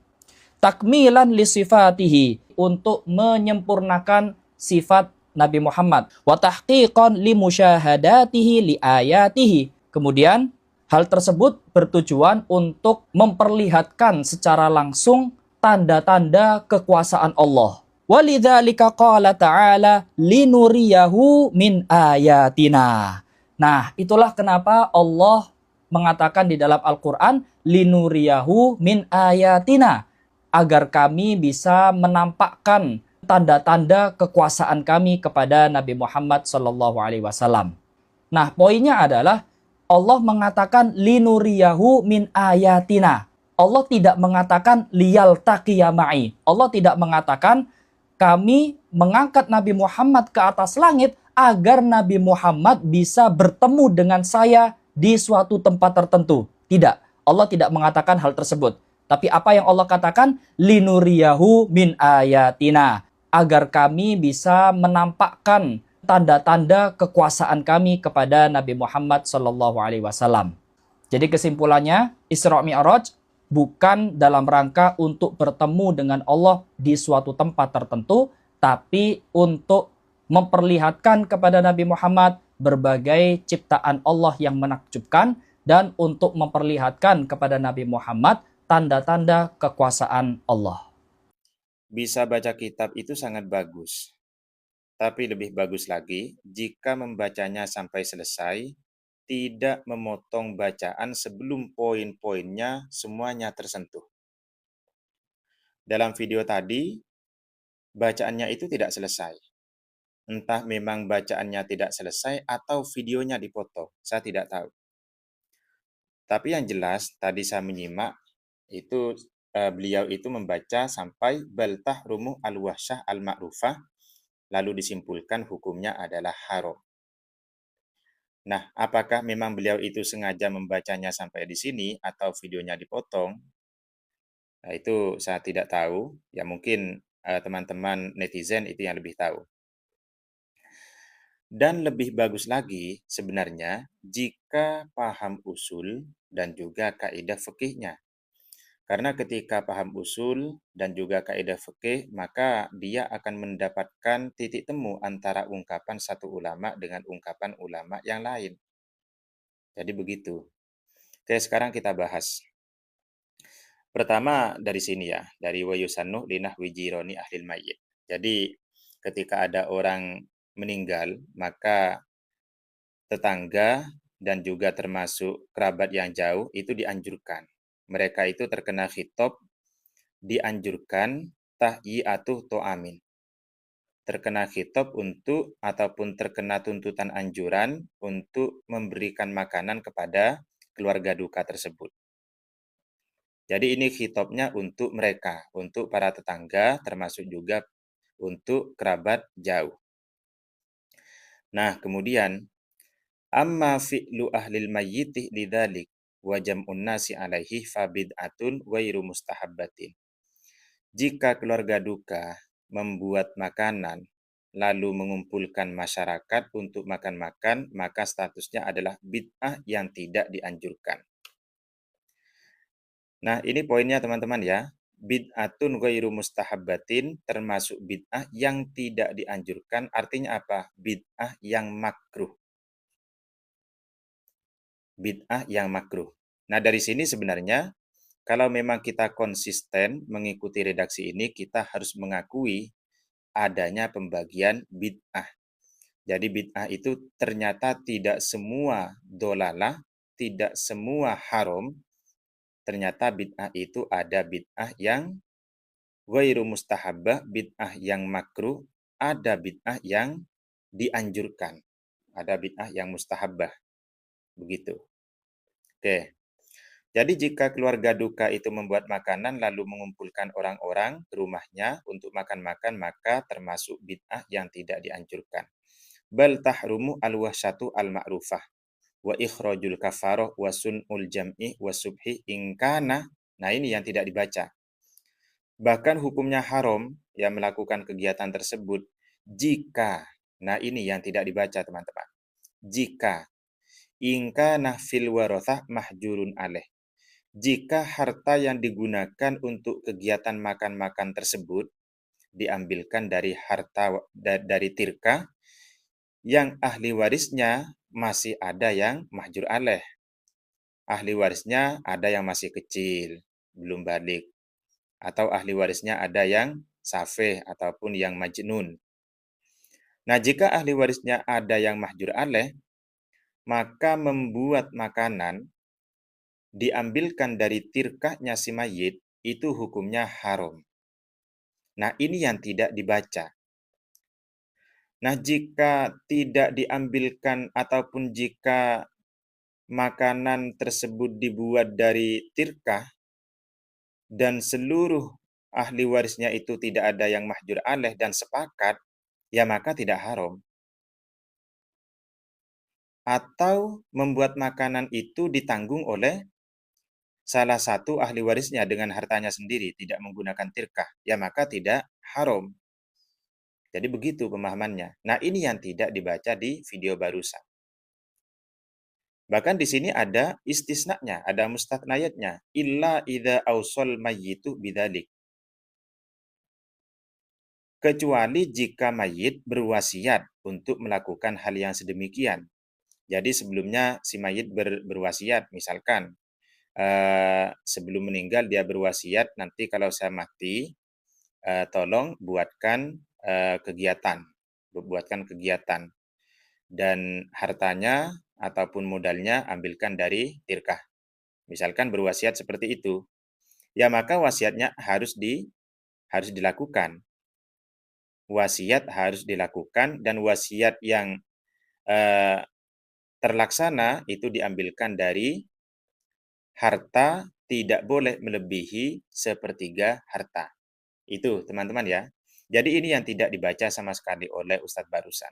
Speaker 4: Takmilan li sifatihi, untuk menyempurnakan sifat Nabi Muhammad. Wa tahqiqan li musyahadatihi li ayatihi. Kemudian hal tersebut bertujuan untuk memperlihatkan secara langsung tanda-tanda kekuasaan Allah. Walidzalika qala ta'ala linuriyahu min ayatina. Nah, itulah kenapa Allah mengatakan di dalam Al-Quran, linuriyahu min ayatina, agar kami bisa menampakkan tanda-tanda kekuasaan kami kepada Nabi Muhammad SAW. Nah, poinnya adalah Allah mengatakan linuriyahu min ayatina. Allah tidak mengatakan liyal taqiyama'i. Allah tidak mengatakan kami mengangkat Nabi Muhammad ke atas langit agar Nabi Muhammad bisa bertemu dengan saya di suatu tempat tertentu. Tidak, Allah tidak mengatakan hal tersebut. Tapi apa yang Allah katakan? Linuriyahu min ayatina, agar kami bisa menampakkan tanda-tanda kekuasaan kami kepada Nabi Muhammad SAW. Jadi kesimpulannya, Isra Mi'raj bukan dalam rangka untuk bertemu dengan Allah di suatu tempat tertentu, tapi untuk memperlihatkan kepada Nabi Muhammad berbagai ciptaan Allah yang menakjubkan dan untuk memperlihatkan kepada Nabi Muhammad tanda-tanda kekuasaan Allah.
Speaker 1: Bisa baca kitab itu sangat bagus. Tapi lebih bagus lagi jika membacanya sampai selesai, tidak memotong bacaan sebelum poin-poinnya semuanya tersentuh. Dalam video tadi, bacaannya itu tidak selesai. Entah memang bacaannya tidak selesai atau videonya dipotong, saya tidak tahu. Tapi yang jelas, tadi saya menyimak, itu beliau itu membaca sampai baltah rumuh al-wahsyah al-ma'rufah, lalu disimpulkan hukumnya adalah haram. Nah, apakah memang beliau itu sengaja membacanya sampai di sini atau videonya dipotong? Nah, itu saya tidak tahu. Ya mungkin teman-teman netizen itu yang lebih tahu. Dan lebih bagus lagi sebenarnya jika paham usul dan juga kaidah fikihnya. Karena ketika paham usul dan juga kaidah fikih, maka dia akan mendapatkan titik temu antara ungkapan satu ulama dengan ungkapan ulama yang lain. Jadi begitu. Oke, sekarang kita bahas. Pertama dari sini ya, dari wa yusannu linahwi jironi ahlil mayyit. Jadi ketika ada orang meninggal, maka tetangga dan juga termasuk kerabat yang jauh itu dianjurkan. Mereka itu terkena khitab, dianjurkan tahyiyatuh to'amin. Terkena khitab untuk ataupun terkena tuntutan anjuran untuk memberikan makanan kepada keluarga duka tersebut. Jadi ini khitabnya untuk mereka, untuk para tetangga, termasuk juga untuk kerabat jauh. Nah, kemudian amma fi'lu ahlil mayyitih lidzalik wa jam'un nasi alaihi fa bid'atun ghairu mustahabbatin. Jika keluarga duka membuat makanan lalu mengumpulkan masyarakat untuk makan-makan, maka statusnya adalah bid'ah yang tidak dianjurkan. Nah, ini poinnya teman-teman ya. Bid'atun ghairu mustahabbatin termasuk bid'ah yang tidak dianjurkan. Artinya apa? Bid'ah yang makruh. Bid'ah yang makruh. Nah, dari sini sebenarnya kalau memang kita konsisten mengikuti redaksi ini, kita harus mengakui adanya pembagian bid'ah. Jadi bid'ah itu ternyata tidak semua dolalah, tidak semua haram. Ternyata bid'ah itu ada bid'ah yang ghairu mustahabbah, bid'ah yang makruh, ada bid'ah yang dianjurkan. Ada bid'ah yang mustahabbah. Begitu. Oke. Jadi jika keluarga duka itu membuat makanan lalu mengumpulkan orang-orang ke rumahnya untuk makan-makan, maka termasuk bid'ah yang tidak dianjurkan. Bal tahrumu al-wahsyatu al-ma'rufah wa ikhrajul kafarah wa sun'ul jam'i wa subhi ingkana. Nah, ini yang tidak dibaca. Bahkan hukumnya haram yang melakukan kegiatan tersebut jika, nah ini yang tidak dibaca teman-teman. Jika ingkana fil warathah mahjurun alaih. Jika harta yang digunakan untuk kegiatan makan-makan tersebut diambilkan dari dari tirkah yang ahli warisnya masih ada yang mahjur alaih. Ahli warisnya ada yang masih kecil, belum balik. Atau ahli warisnya ada yang safeh ataupun yang majnun. Nah, jika ahli warisnya ada yang mahjur alaih, maka membuat makanan diambilkan dari tirkahnya si mayit itu hukumnya haram. Nah, ini yang tidak dibaca. Nah, jika tidak diambilkan ataupun jika makanan tersebut dibuat dari tirkah dan seluruh ahli warisnya itu tidak ada yang mahjur alaih dan sepakat, ya maka tidak haram. Atau membuat makanan itu ditanggung oleh salah satu ahli warisnya dengan hartanya sendiri, tidak menggunakan tirkah, ya maka tidak haram. Jadi begitu pemahamannya. Nah, ini yang tidak dibaca di video barusan. Bahkan di sini ada istisnanya, ada mustatnayatnya. Illa idza ausal mayyitu bidzalik. Kecuali jika mayit berwasiat untuk melakukan hal yang sedemikian. Jadi sebelumnya si mayit berwasiat, misalkan sebelum meninggal dia berwasiat, nanti kalau saya mati, tolong buatkan kegiatan, dan hartanya ataupun modalnya ambilkan dari tirkah. Misalkan berwasiat seperti itu, ya maka wasiatnya harus dilakukan. Wasiat harus dilakukan dan wasiat yang terlaksana itu diambilkan dari harta, tidak boleh melebihi sepertiga harta. Itu teman-teman ya. Jadi ini yang tidak dibaca sama sekali oleh Ustadz barusan.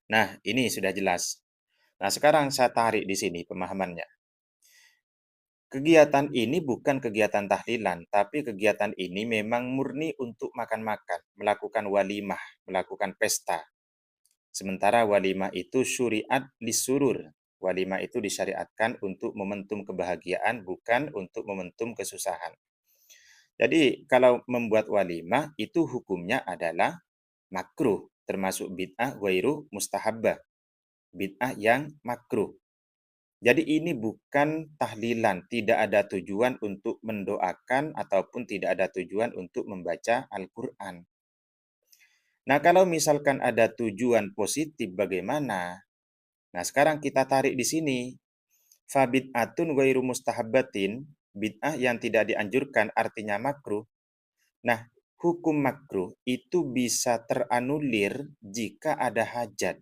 Speaker 1: Nah, ini sudah jelas. Nah, sekarang saya tarik di sini pemahamannya. Kegiatan ini bukan kegiatan tahlilan, tapi kegiatan ini memang murni untuk makan-makan, melakukan walimah, melakukan pesta. Sementara walimah itu syuriat lisurur. Walimah itu disyariatkan untuk momentum kebahagiaan, bukan untuk momentum kesusahan. Jadi kalau membuat walimah itu hukumnya adalah makruh, termasuk bid'ah ghairu mustahabbah. Bid'ah yang makruh. Jadi ini bukan tahlilan, tidak ada tujuan untuk mendoakan ataupun tidak ada tujuan untuk membaca Al-Quran. Nah, kalau misalkan ada tujuan positif bagaimana? Nah, sekarang kita tarik di sini. Fabid'atun ghairu mustahabbatin, bid'ah yang tidak dianjurkan artinya makruh. Nah, hukum makruh itu bisa teranulir jika ada hajat.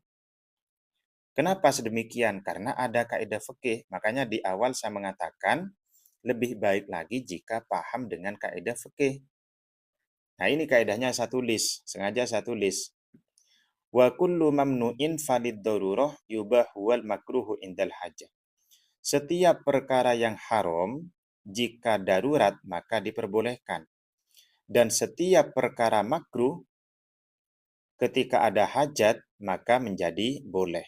Speaker 1: Kenapa sedemikian? Karena ada kaidah fikih. Makanya di awal saya mengatakan lebih baik lagi jika paham dengan kaidah fikih. Nah, ini kaidahnya saya tulis, sengaja saya tulis. Wa kullu mamnu'in falid darurah yubahu wal makruhu indal hajat. Setiap perkara yang haram jika darurat maka diperbolehkan. Dan setiap perkara makruh ketika ada hajat maka menjadi boleh.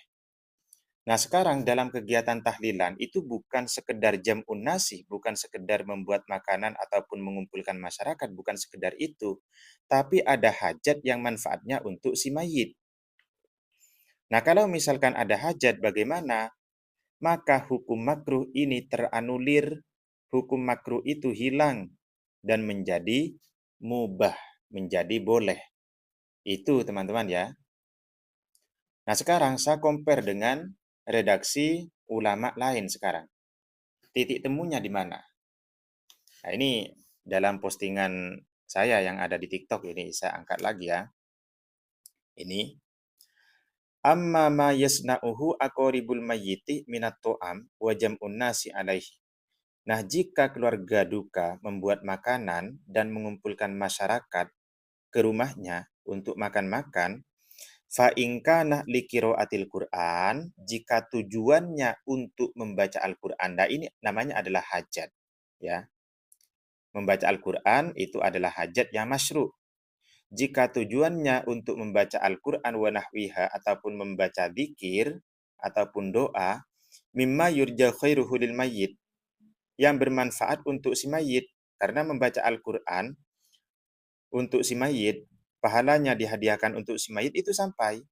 Speaker 1: Nah, sekarang dalam kegiatan tahlilan itu bukan sekedar jam'un nasi, bukan sekedar membuat makanan ataupun mengumpulkan masyarakat, bukan sekedar itu. Tapi ada hajat yang manfaatnya untuk si mayit. Nah, kalau misalkan ada hajat bagaimana? Maka hukum makruh ini teranulir, hukum makruh itu hilang dan menjadi mubah, menjadi boleh. Itu teman-teman ya. Nah, sekarang saya compare dengan redaksi ulama lain sekarang. Titik temunya di mana? Nah, ini dalam postingan saya yang ada di TikTok ini, saya angkat lagi ya. Ini. Amma ma yasna'uhu aqribul mayyiti minat to'am wa jam'un nasi alaihi. Nah, jika keluarga duka membuat makanan dan mengumpulkan masyarakat ke rumahnya untuk makan-makan, fa in kana liqiraatil Qur'an, jika tujuannya untuk membaca Al-Qur'an. Nah, ini namanya adalah hajat, ya. Membaca Al-Qur'an itu adalah hajat yang masyru'. Jika tujuannya untuk membaca Al-Qur'an wa nahwiha ataupun membaca dzikir, ataupun doa mimma yurja khairuhu lil mayyit, yang bermanfaat untuk si mayit. Karena membaca Al-Quran untuk si mayit, pahalanya dihadiahkan untuk si mayit itu sampai.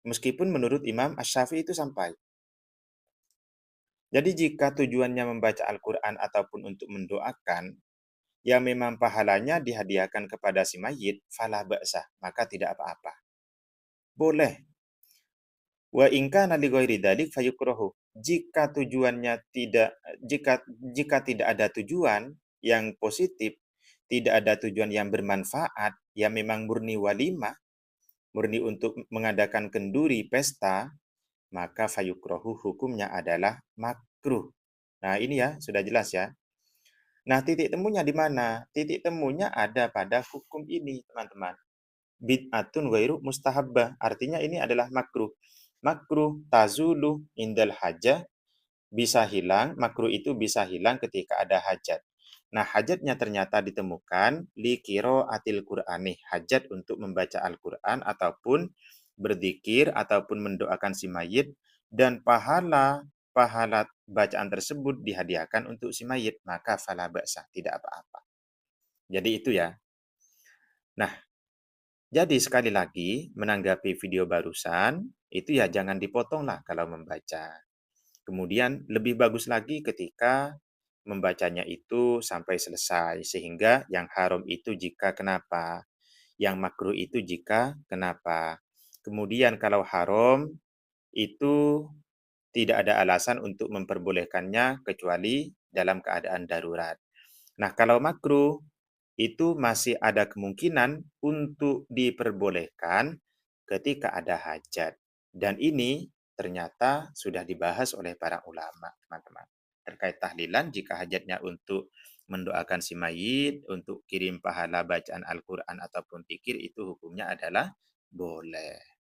Speaker 1: Meskipun menurut Imam Asy-Syafi'i itu sampai. Jadi jika tujuannya membaca Al-Quran ataupun untuk mendoakan, yang memang pahalanya dihadiahkan kepada si mayit, fala ba'sah, maka tidak apa-apa. Boleh. Wa in kana li ghairi dzalik fayukrahu. Jika tujuannya jika tidak ada tujuan yang positif, tidak ada tujuan yang bermanfaat, yang memang murni walimah, murni untuk mengadakan kenduri pesta, maka fayukrahu hukumnya adalah makruh. Nah, ini ya sudah jelas ya. Nah, titik temunya di mana? Titik temunya ada pada hukum ini, teman-teman. Bid'atun ghairu mustahabbah. Artinya ini adalah makruh. Makruh tazulu indal hajah, bisa hilang, makruh itu bisa hilang ketika ada hajat. Nah, hajatnya ternyata ditemukan li qiraatil Qur'ani, hajat untuk membaca Al-Qur'an ataupun berzikir ataupun mendoakan si mayit, dan pahala bacaan tersebut dihadiahkan untuk si mayit, maka fala ba'sa, tidak apa-apa. Jadi itu ya. Nah, jadi sekali lagi menanggapi video barusan, itu ya jangan dipotong lah kalau membaca. Kemudian lebih bagus lagi ketika membacanya itu sampai selesai, sehingga yang haram itu jika kenapa, yang makruh itu jika kenapa. Kemudian kalau haram itu tidak ada alasan untuk memperbolehkannya kecuali dalam keadaan darurat. Nah, kalau makruh itu masih ada kemungkinan untuk diperbolehkan ketika ada hajat. Dan ini ternyata sudah dibahas oleh para ulama, teman-teman. Terkait tahlilan jika hajatnya untuk mendoakan si mayit, untuk kirim pahala bacaan Al-Quran ataupun zikir, itu hukumnya adalah boleh.